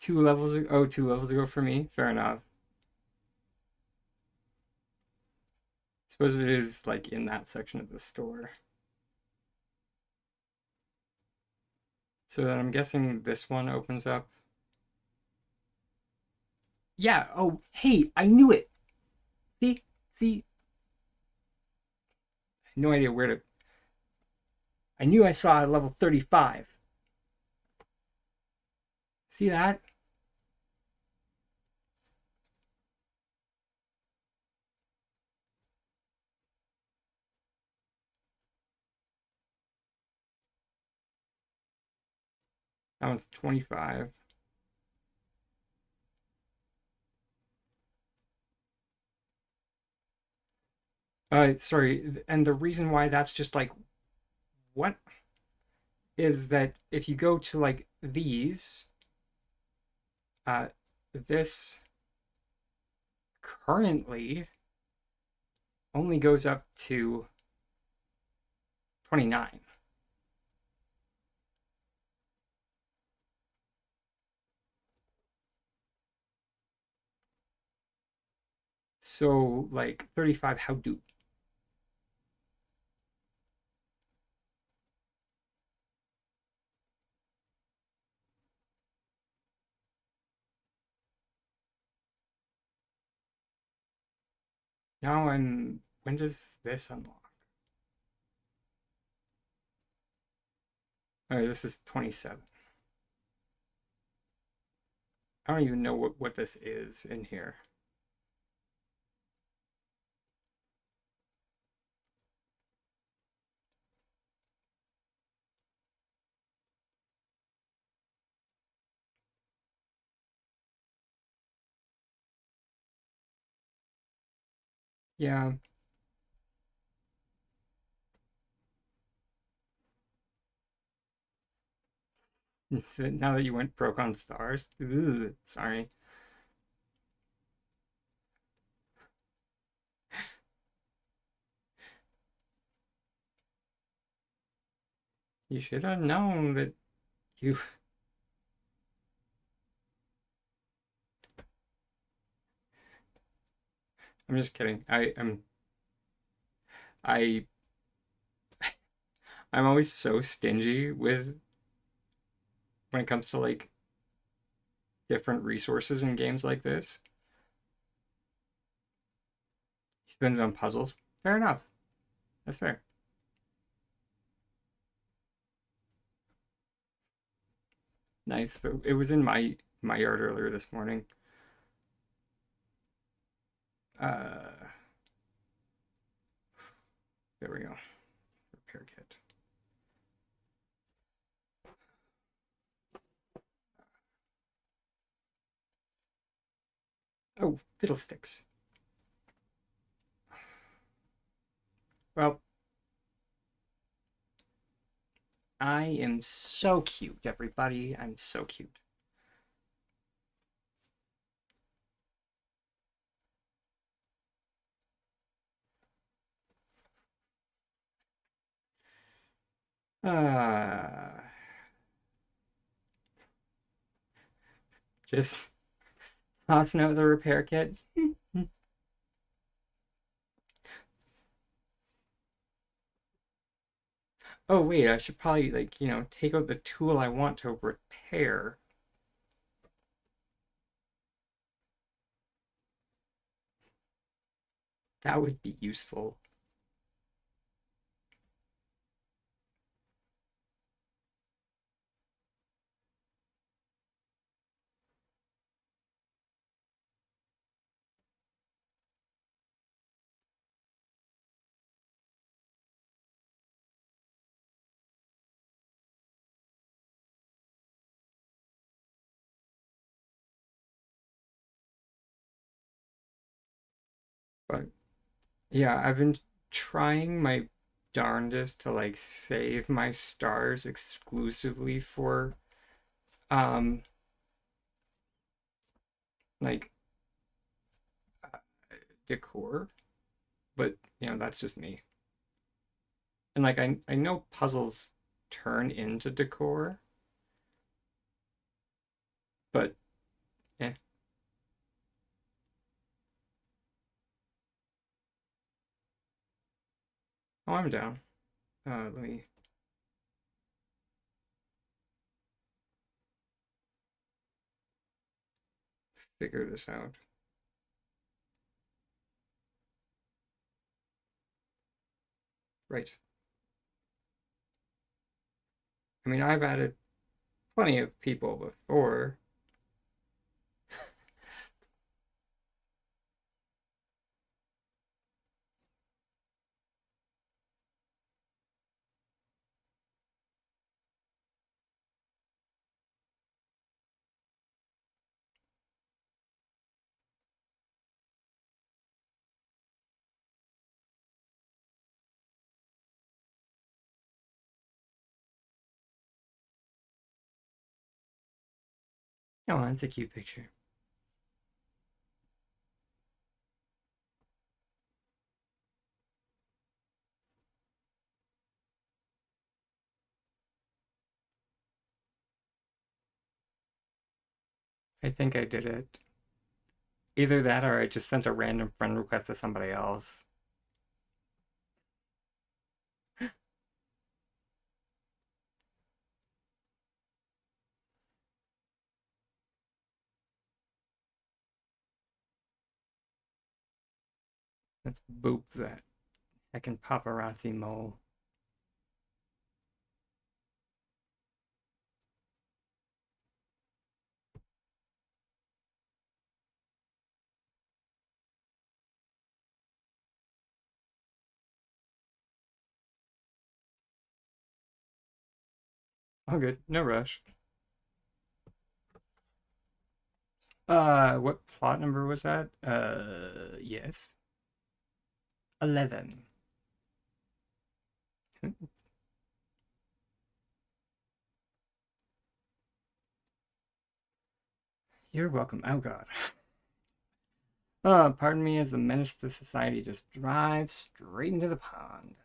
2 levels. Oh, 2 levels ago for me. Fair enough. Suppose it is like in that section of the store. So then I'm guessing this one opens up. Yeah. Oh, hey, I knew it. See, no idea where to. I knew I saw a level 35. See that? That one's 25. Sorry, and the reason why that's just like what is that if you go to like these, uh, this currently only goes up to 29. So like 35, how do? Now when does this unlock? Oh, this is 27. I don't even know what this is in here. Yeah. Now that you went broke on stars. Ugh, sorry. You should have known that you. I'm just kidding. I I'm always so stingy with when it comes to like different resources in games like this. You spend it on puzzles. Fair enough. That's fair. Nice. It was in my yard earlier this morning. Uh, there we go. Repair kit. Oh, fiddlesticks. Well, I am so cute, everybody. I'm so cute. Uh, just tossing out the repair kit. Oh, wait, I should probably, like, take out the tool I want to repair. That would be useful. But yeah, I've been trying my darndest to like save my stars exclusively for um like decor, but that's just me. And like I know puzzles turn into decor, but eh. Oh, I'm down. Let me figure this out. Right. I mean, I've added plenty of people before. Oh, that's a cute picture. I think I did it. Either that or I just sent a random friend request to somebody else. Let's boop that. I can paparazzi mole. All good. No rush. What plot number was that? Yes. 11. You're welcome. Oh god. Pardon me as the menace to society just drives straight into the pond.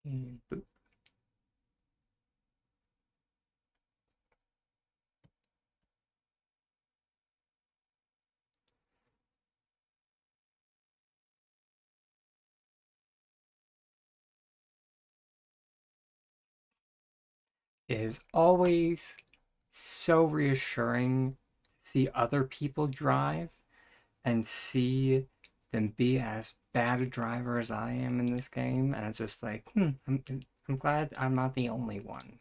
And boop. It is always so reassuring to see other people drive and see them be as bad a driver as I am in this game. And it's just like, I'm glad I'm not the only one.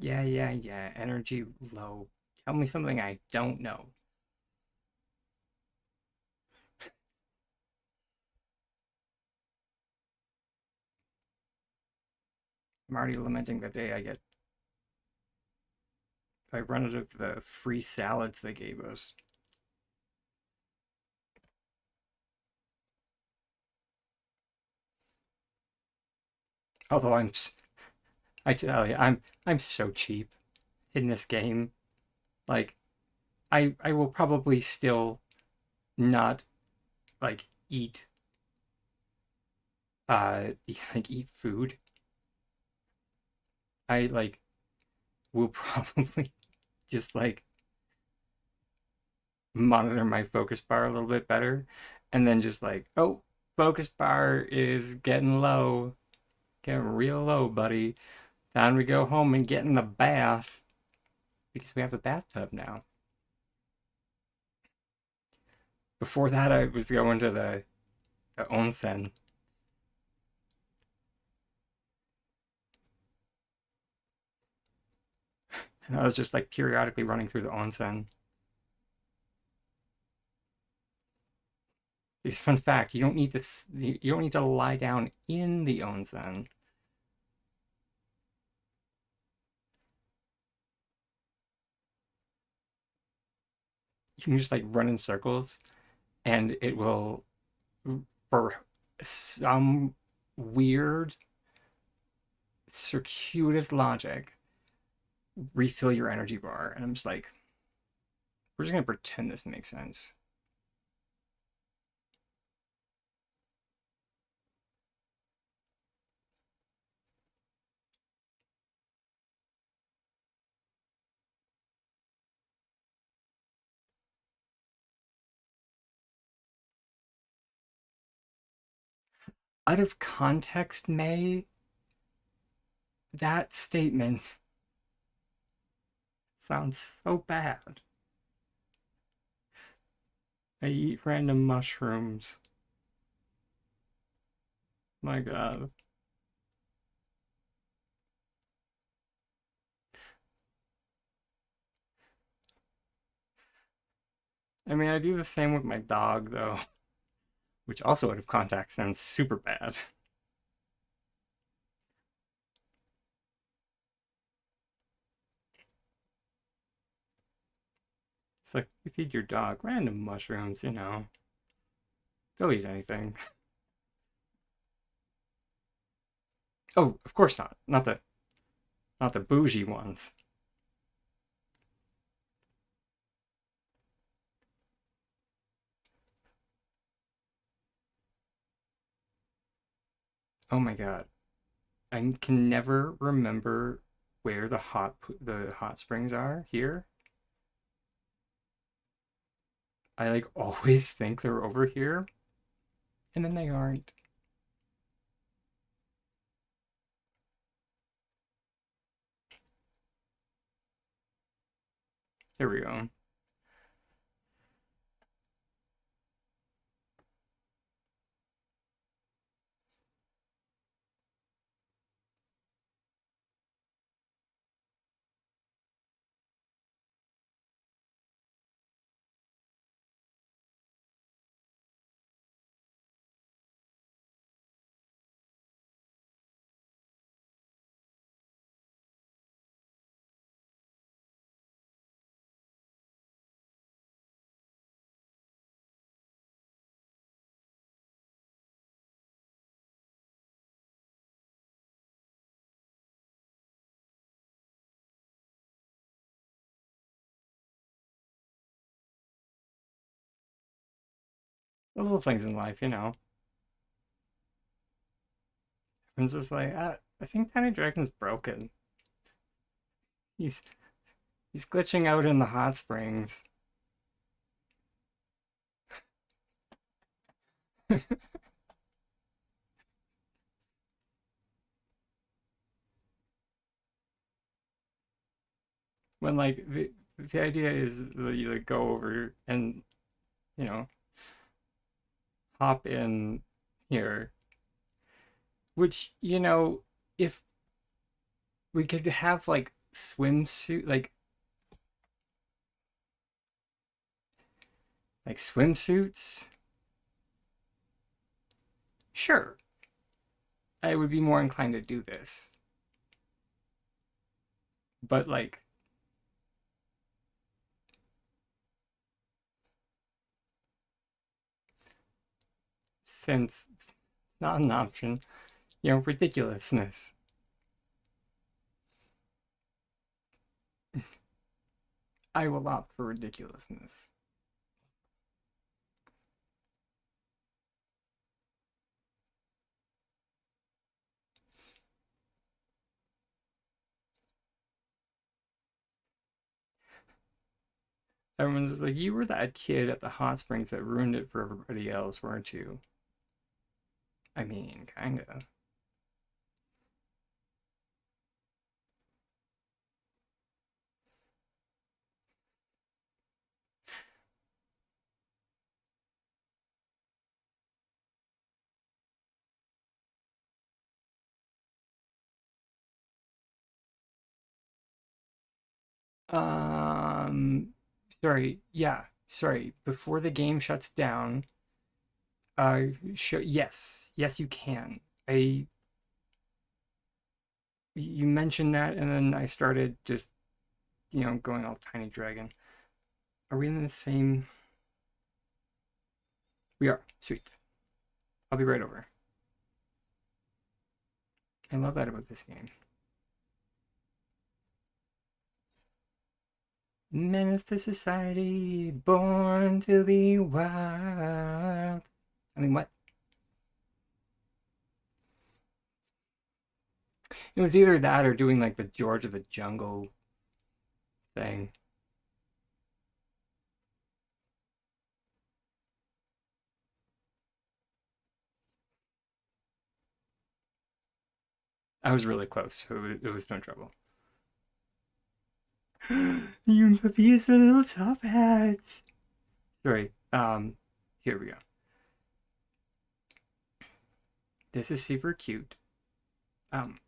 Yeah, yeah, yeah. Energy low. Tell me something I don't know. I'm already lamenting the day I run out of the free salads they gave us. Although I tell you, I'm so cheap in this game. Like, I will probably still not like eat food. I like will probably just like monitor my focus bar a little bit better, and then just like, oh, focus bar is getting low, getting real low, buddy. Time to go home and get in the bath because we have a bathtub now. Before that, I was going to the onsen, and I was just like periodically running through the onsen. Because fun fact, you don't need to lie down in the onsen. You can just like run in circles, and it will, for some weird circuitous logic, refill your energy bar. And I'm just like, we're just gonna pretend this makes sense. Out of context, May, that statement sounds so bad. I eat random mushrooms. My God. I mean, I do the same with my dog, though, which also out of context sounds super bad. It's like, you feed your dog random mushrooms, they'll eat anything. Oh, of course not. Not the bougie ones. Oh my God. I can never remember where the hot springs are here. I like always think they're over here, and then they aren't. There we go. The little things in life, you know. I'm just like, I think Tiny Dragon's broken. He's he's glitching out in the hot springs. When like the idea is that you like go over and you know hop in here, which you know if we could have like swimsuits, sure, I would be more inclined to do this. But like since it's not an option, you know, ridiculousness. I will opt for ridiculousness. Everyone's just like, you were that kid at the hot springs that ruined it for everybody else, weren't you? I mean, kind of. Um, sorry. Yeah, sorry. Before the game shuts down, yes, yes, you can. I You mentioned that, and then I started just going all tiny dragon. Are we in the same? We are. Sweet. I'll be right over. I love that about this game. Menace to society, born to be wild. I mean, what? It was either that or doing like the George of the Jungle thing. I was really close, so it was no trouble. You puppy little top hats. Sorry. Here we go. This is super cute. Um,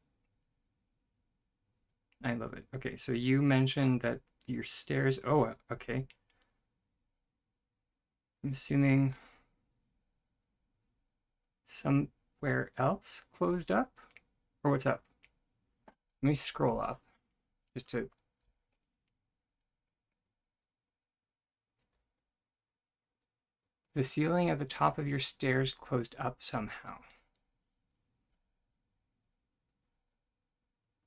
I love it. Okay, so you mentioned that your stairs. Oh, okay. I'm assuming somewhere else closed up, or what's up? Let me scroll up just to. The ceiling at the top of your stairs closed up somehow.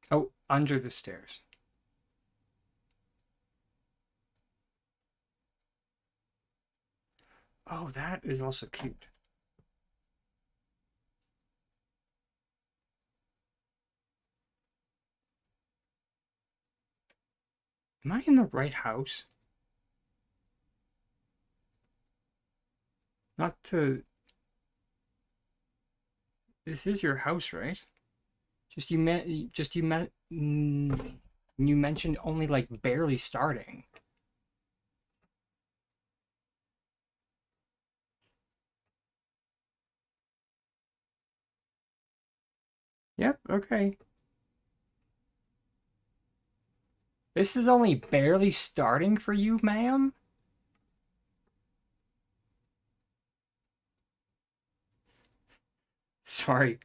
Oh, under the stairs. Oh, that is also cute. Am I in the right house? Not to. This is your house, right? Just you meant. Just you meant. You mentioned only like barely starting. Yep. Okay. This is only barely starting for you, ma'am. Sorry.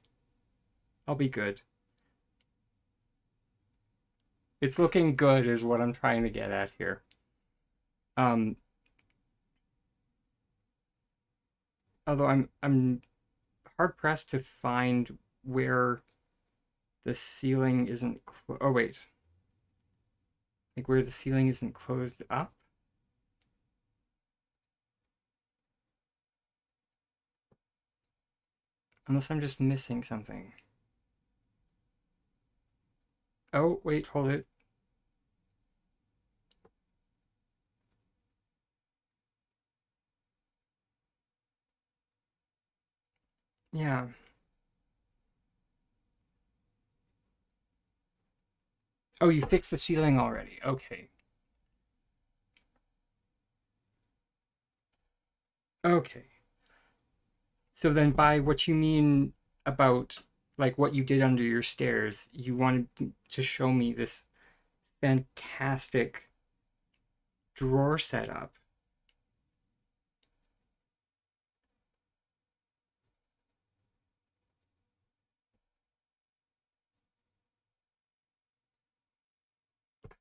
I'll be good. It's looking good, is what I'm trying to get at here. Um, Although I'm hard pressed to find where the ceiling isn't. Oh wait, like where the ceiling isn't closed up. Unless I'm just missing something. Oh, wait, hold it. Yeah. Oh, you fixed the ceiling already. Okay. Okay. So then by what you mean about like what you did under your stairs, you wanted to show me this fantastic drawer setup.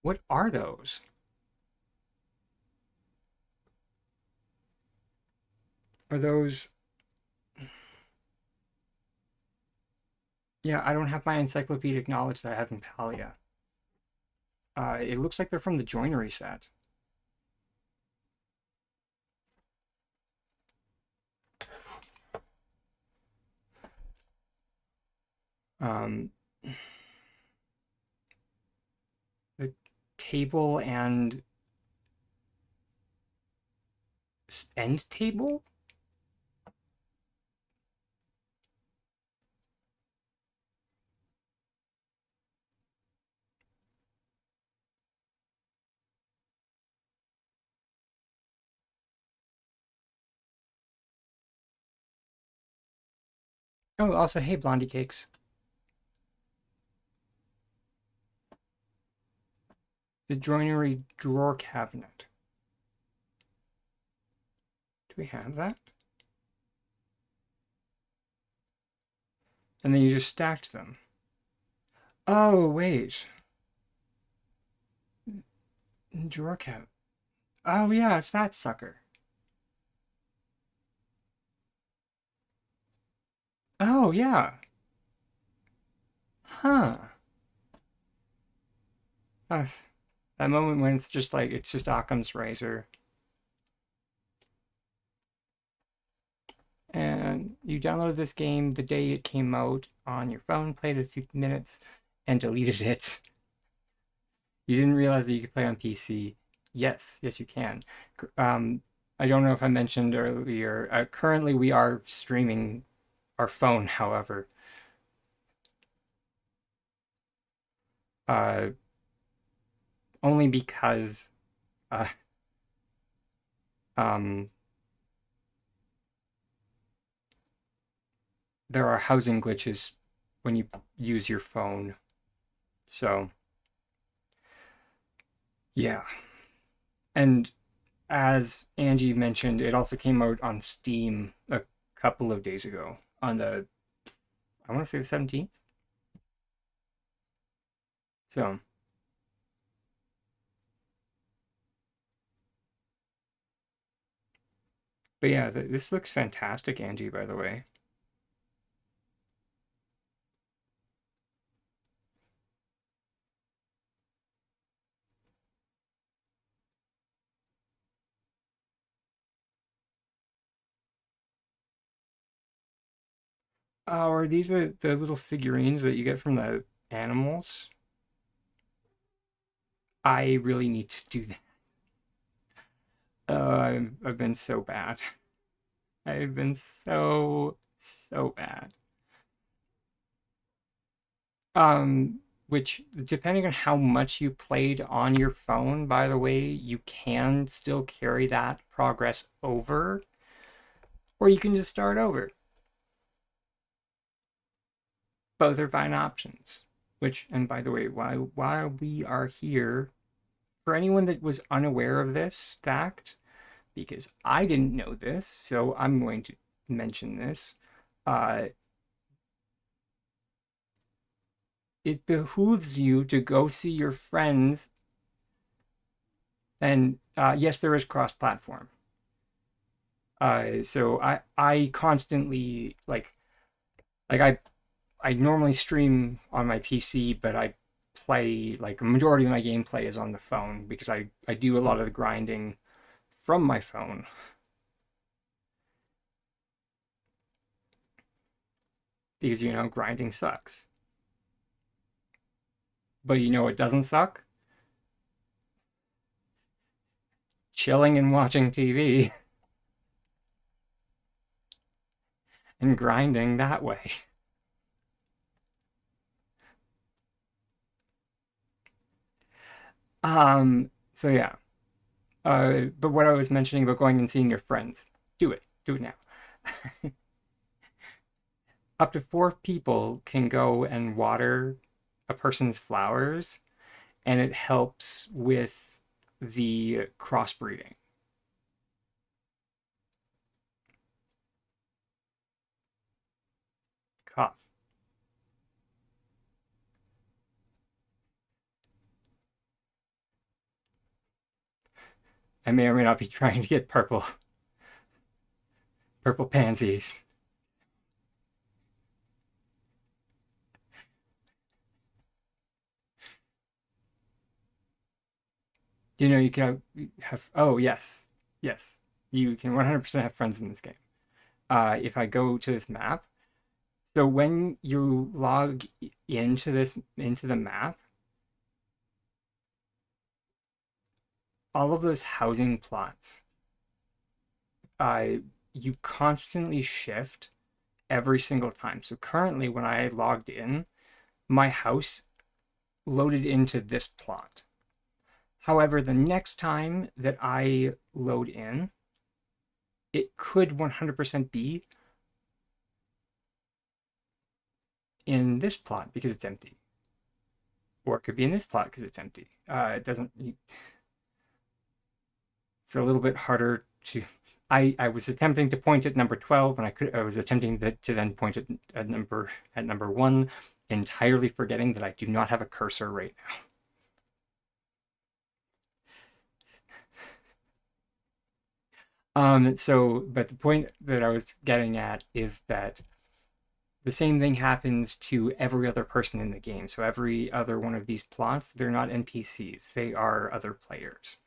What are those? Are those? Yeah, I don't have my encyclopedic knowledge that I have in Palia. It looks like they're from the joinery set. Um, the table and end table? Oh, also, hey, Blondie Cakes. The joinery drawer cabinet. Do we have that? And then you just stacked them. Oh, wait. Drawer cabinet. Oh, yeah, it's that sucker. Oh, yeah. Huh. Uh, that moment when it's just like, it's just Occam's razor. And you downloaded this game the day it came out on your phone, played it a few minutes, and deleted it. You didn't realize that you could play on PC. Yes, yes, you can. Um, I don't know if I mentioned earlier. Currently, we are streaming our phone, however, uh, only because uh, um, there are housing glitches when you use your phone. So, yeah. And as Angie mentioned, it also came out on Steam a couple of days ago on the, I want to say the 17th. So, but yeah, this looks fantastic, Angie, by the way. Oh, are these the little figurines that you get from the animals? I really need to do that. I've been so bad. I've been so bad. Which depending on how much you played on your phone, by the way, you can still carry that progress over, or you can just start over. Both are fine options. Which, and by the way, while we are here, for anyone that was unaware of this fact, because I didn't know this, so I'm going to mention this. Uh, it behooves you to go see your friends, and yes, there is cross-platform. So I constantly like I normally stream on my PC, but I play like a majority of my gameplay is on the phone because I do a lot of the grinding from my phone. because grinding sucks. But it doesn't suck? Chilling and watching TV and grinding that way. So yeah. But what I was mentioning about going and seeing your friends, do it. Do it now. Up to 4 people can go and water a person's flowers, and it helps with the crossbreeding. Cough. I may or may not be trying to get purple pansies. You can have. Oh yes, yes. You can 100% have friends in this game. If I go to this map, so when you log into the map, all of those housing plots, uh, you constantly shift every single time. So currently, when I logged in, my house loaded into this plot. However, the next time that I load in, it could 100% be in this plot because it's empty, or it could be in this plot because it's empty. It doesn't. It's a little bit harder to. I was attempting to point at number 12, and I was attempting to then point at number 1, entirely forgetting that I do not have a cursor right now. But the point that I was getting at is that the same thing happens to every other person in the game. So every other one of these plots, they're not NPCs, they are other players.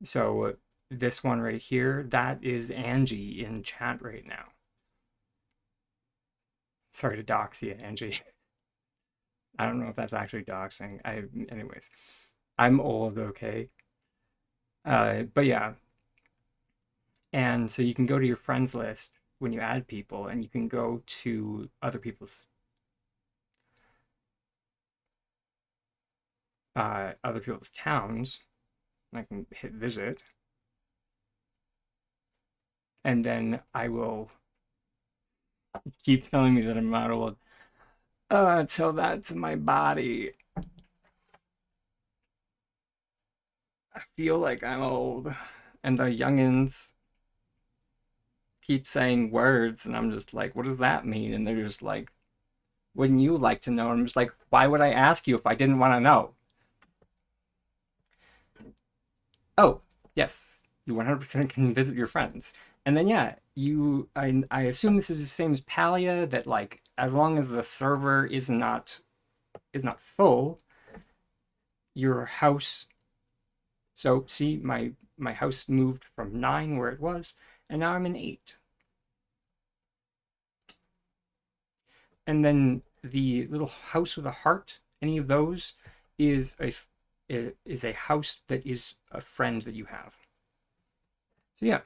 So this one right here, that is Angie in chat right now. Sorry to dox you, Angie. I don't know if that's actually doxing. Anyways, I'm old, okay. But yeah, and so you can go to your friends list when you add people, and you can go to other people's towns. I can hit visit, and then I will keep telling me that I'm not old. Tell that to my body. I feel like I'm old, and the youngins keep saying words, and I'm just like, what does that mean? And they're just like, wouldn't you like to know? And I'm just like, why would I ask you if I didn't want to know? Oh, yes, you 100% can visit your friends. And then yeah, I assume this is the same as Palia, that like as long as the server is not full, your house. So see, my house moved from 9 where it was, and now I'm in 8. And then the little house with a heart, any of those, is a house that is a friend that you have. So yeah.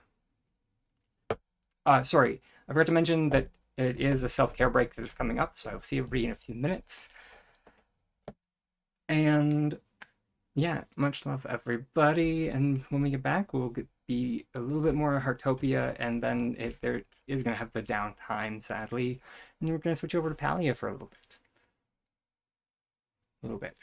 Sorry, I forgot to mention that it is a self-care break that is coming up, so I'll see everybody in a few minutes. And yeah, much love, everybody. And when we get back, we'll be a little bit more Heartopia, and then there is going to have the downtime, sadly. And we're going to switch over to Palia for a little bit. A little bit.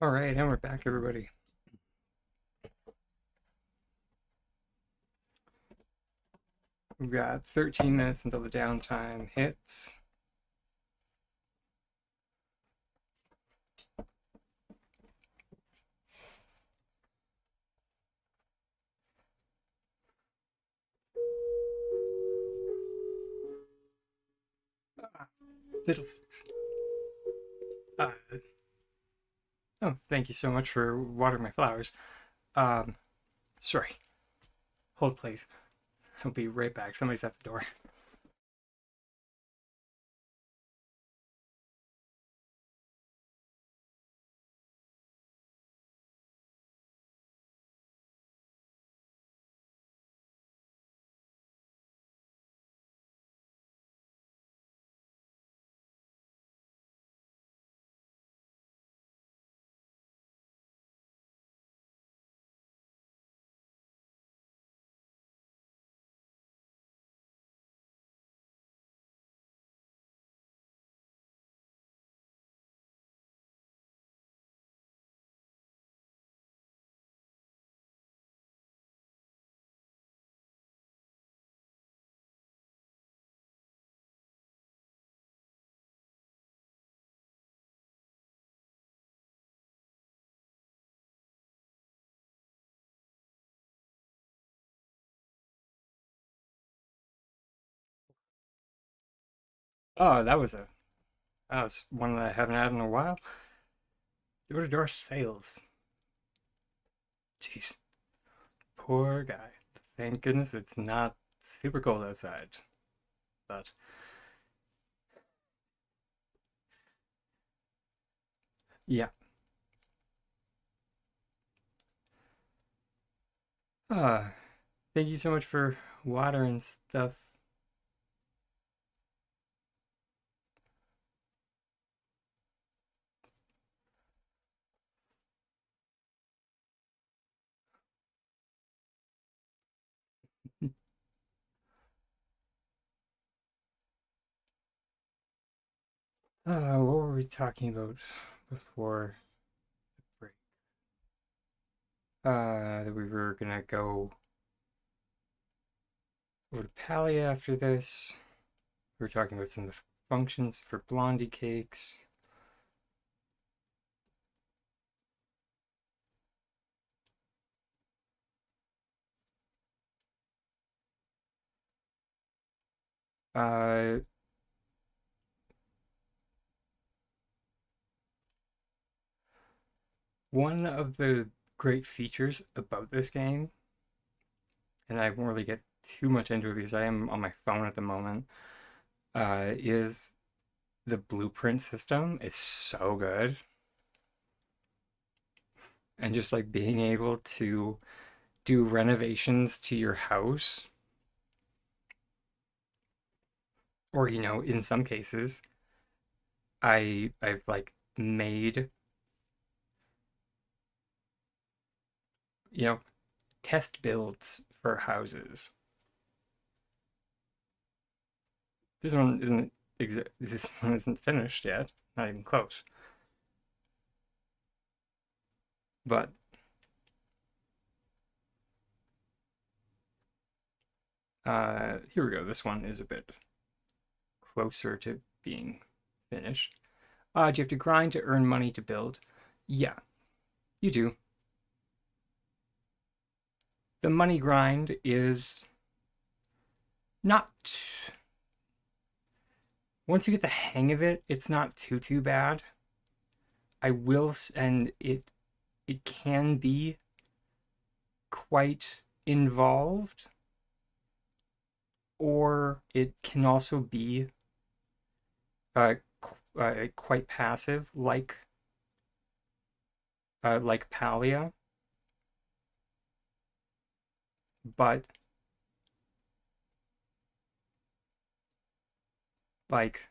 All right, and we're back, everybody. We've got 13 minutes until the downtime hits. Fiddlesticks. Uh, oh, thank you so much for watering my flowers. Um, Sorry. Hold, please. I'll be right back. Somebody's at the door. Oh, that was one that I haven't had in a while. Door-to-door sales. Jeez, poor guy. Thank goodness it's not super cold outside. But yeah. Uh, Thank you so much for water and stuff. What were we talking about before the break? That we were gonna go over to Pally after this. We were talking about some of the functions for Blondie cakes. Uh, One of the great features about this game, and I won't really get too much into it because I am on my phone at the moment, is the blueprint system is so good. And just like being able to do renovations to your house, or in some cases, I've like made you know test builds for houses. This one isn't finished yet, not even close. But here we go. This one is a bit closer to being finished. Do you have to grind to earn money to build? Yeah, you do. The money grind is not. Once you get the hang of it, it's not too bad. And it can be quite involved, or it can also be uh, quite passive, like Palia, but like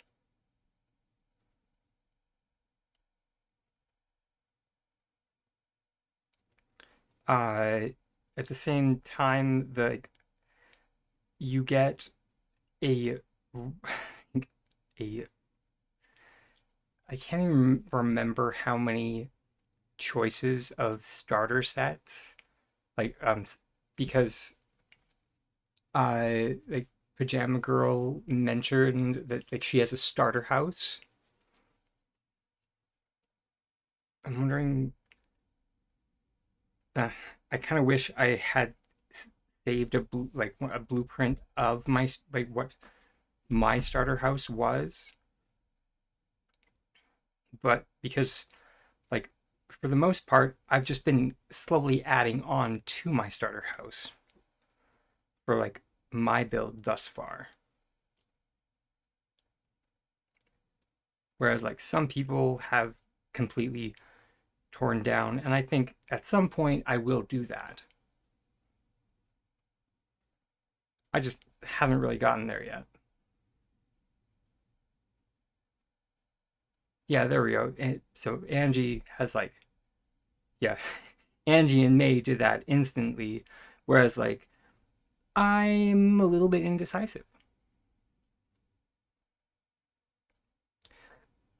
uh, at the same time, you get a a I can't even remember how many choices of starter sets, like because like Pajama Girl mentioned that like she has a starter house. I'm wondering. Uh, I kind of wish I had saved a blueprint of my like what my starter house was, but because like for the most part, I've just been slowly adding on to my starter house for like my build thus far. Whereas like some people have completely torn down, and I think at some point I will do that. I just haven't really gotten there yet. Yeah, there we go. And so Angie has like, yeah, Angie and May did that instantly, whereas like I'm a little bit indecisive.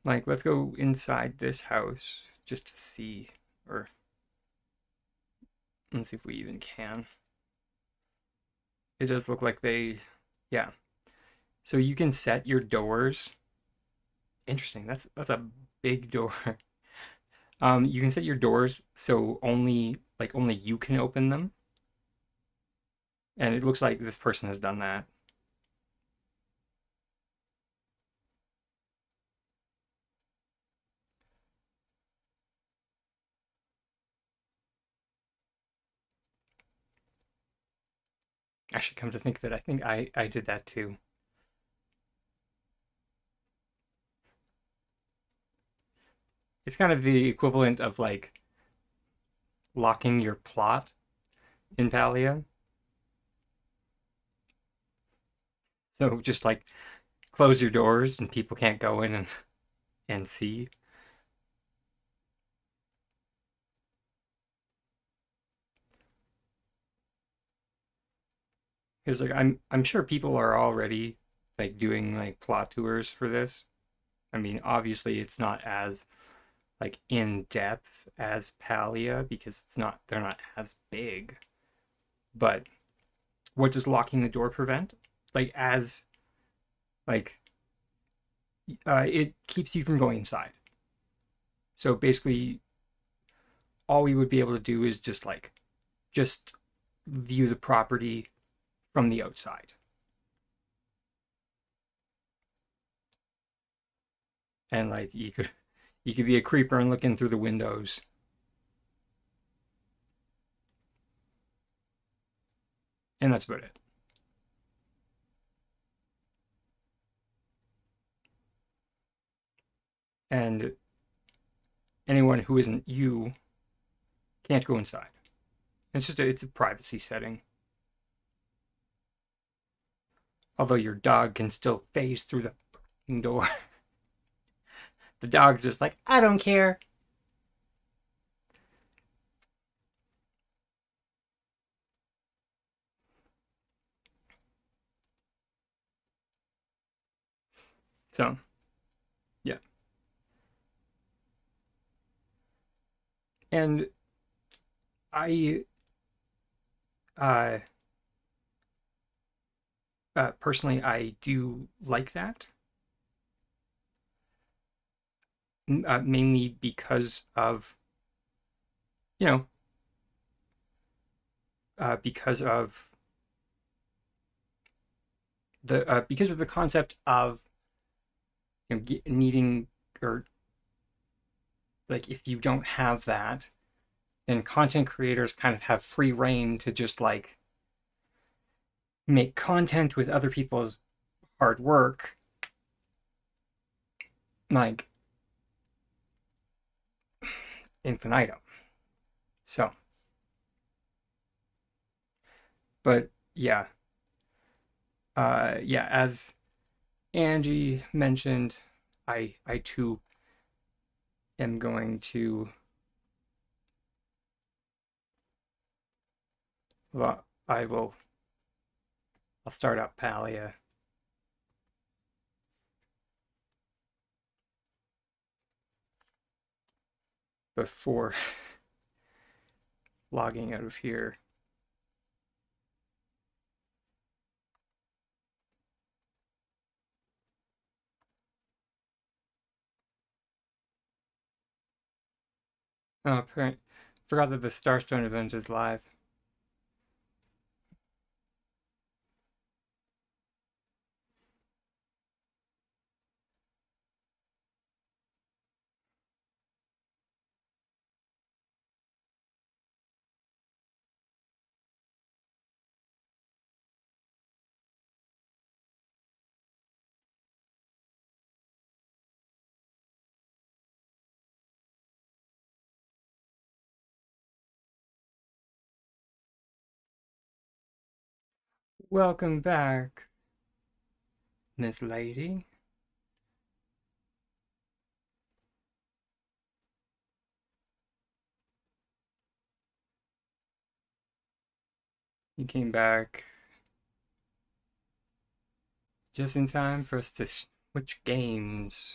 Like, let's go inside this house just to see, or let's see if we even can. It does look like they, yeah. So you can set your doors. Interesting. That's a big door. You can set your doors so only you can open them, and it looks like this person has done that. I should come to think of it. I think I did that too. It's kind of the equivalent of like locking your plot in Palia. So just like close your doors and people can't go in and see. Because like I'm sure people are already like doing like plot tours for this. I mean, obviously it's not as like in depth as Palia because they're not as big. But what does locking the door prevent? Like as like it keeps you from going inside. So basically all we would be able to do is just view the property from the outside. And like you could be a creeper and look in through the windows. And that's about it. And anyone who isn't you can't go inside. It's a privacy setting. Although your dog can still phase through the door. The dog's just like, I don't care. So yeah. And I uh personally I do like that. Mainly because of you know because of the concept of needing or like if you don't have that, then content creators kind of have free reign to just like make content with other people's hard work, like infinitum. So, but yeah, yeah, as Angie mentioned, I too am going to, well, I'll start up Palia. before logging out of here. Oh, forgot that the Starstone event is live. Welcome back, Miss Lady. You came back just in time for us to switch games.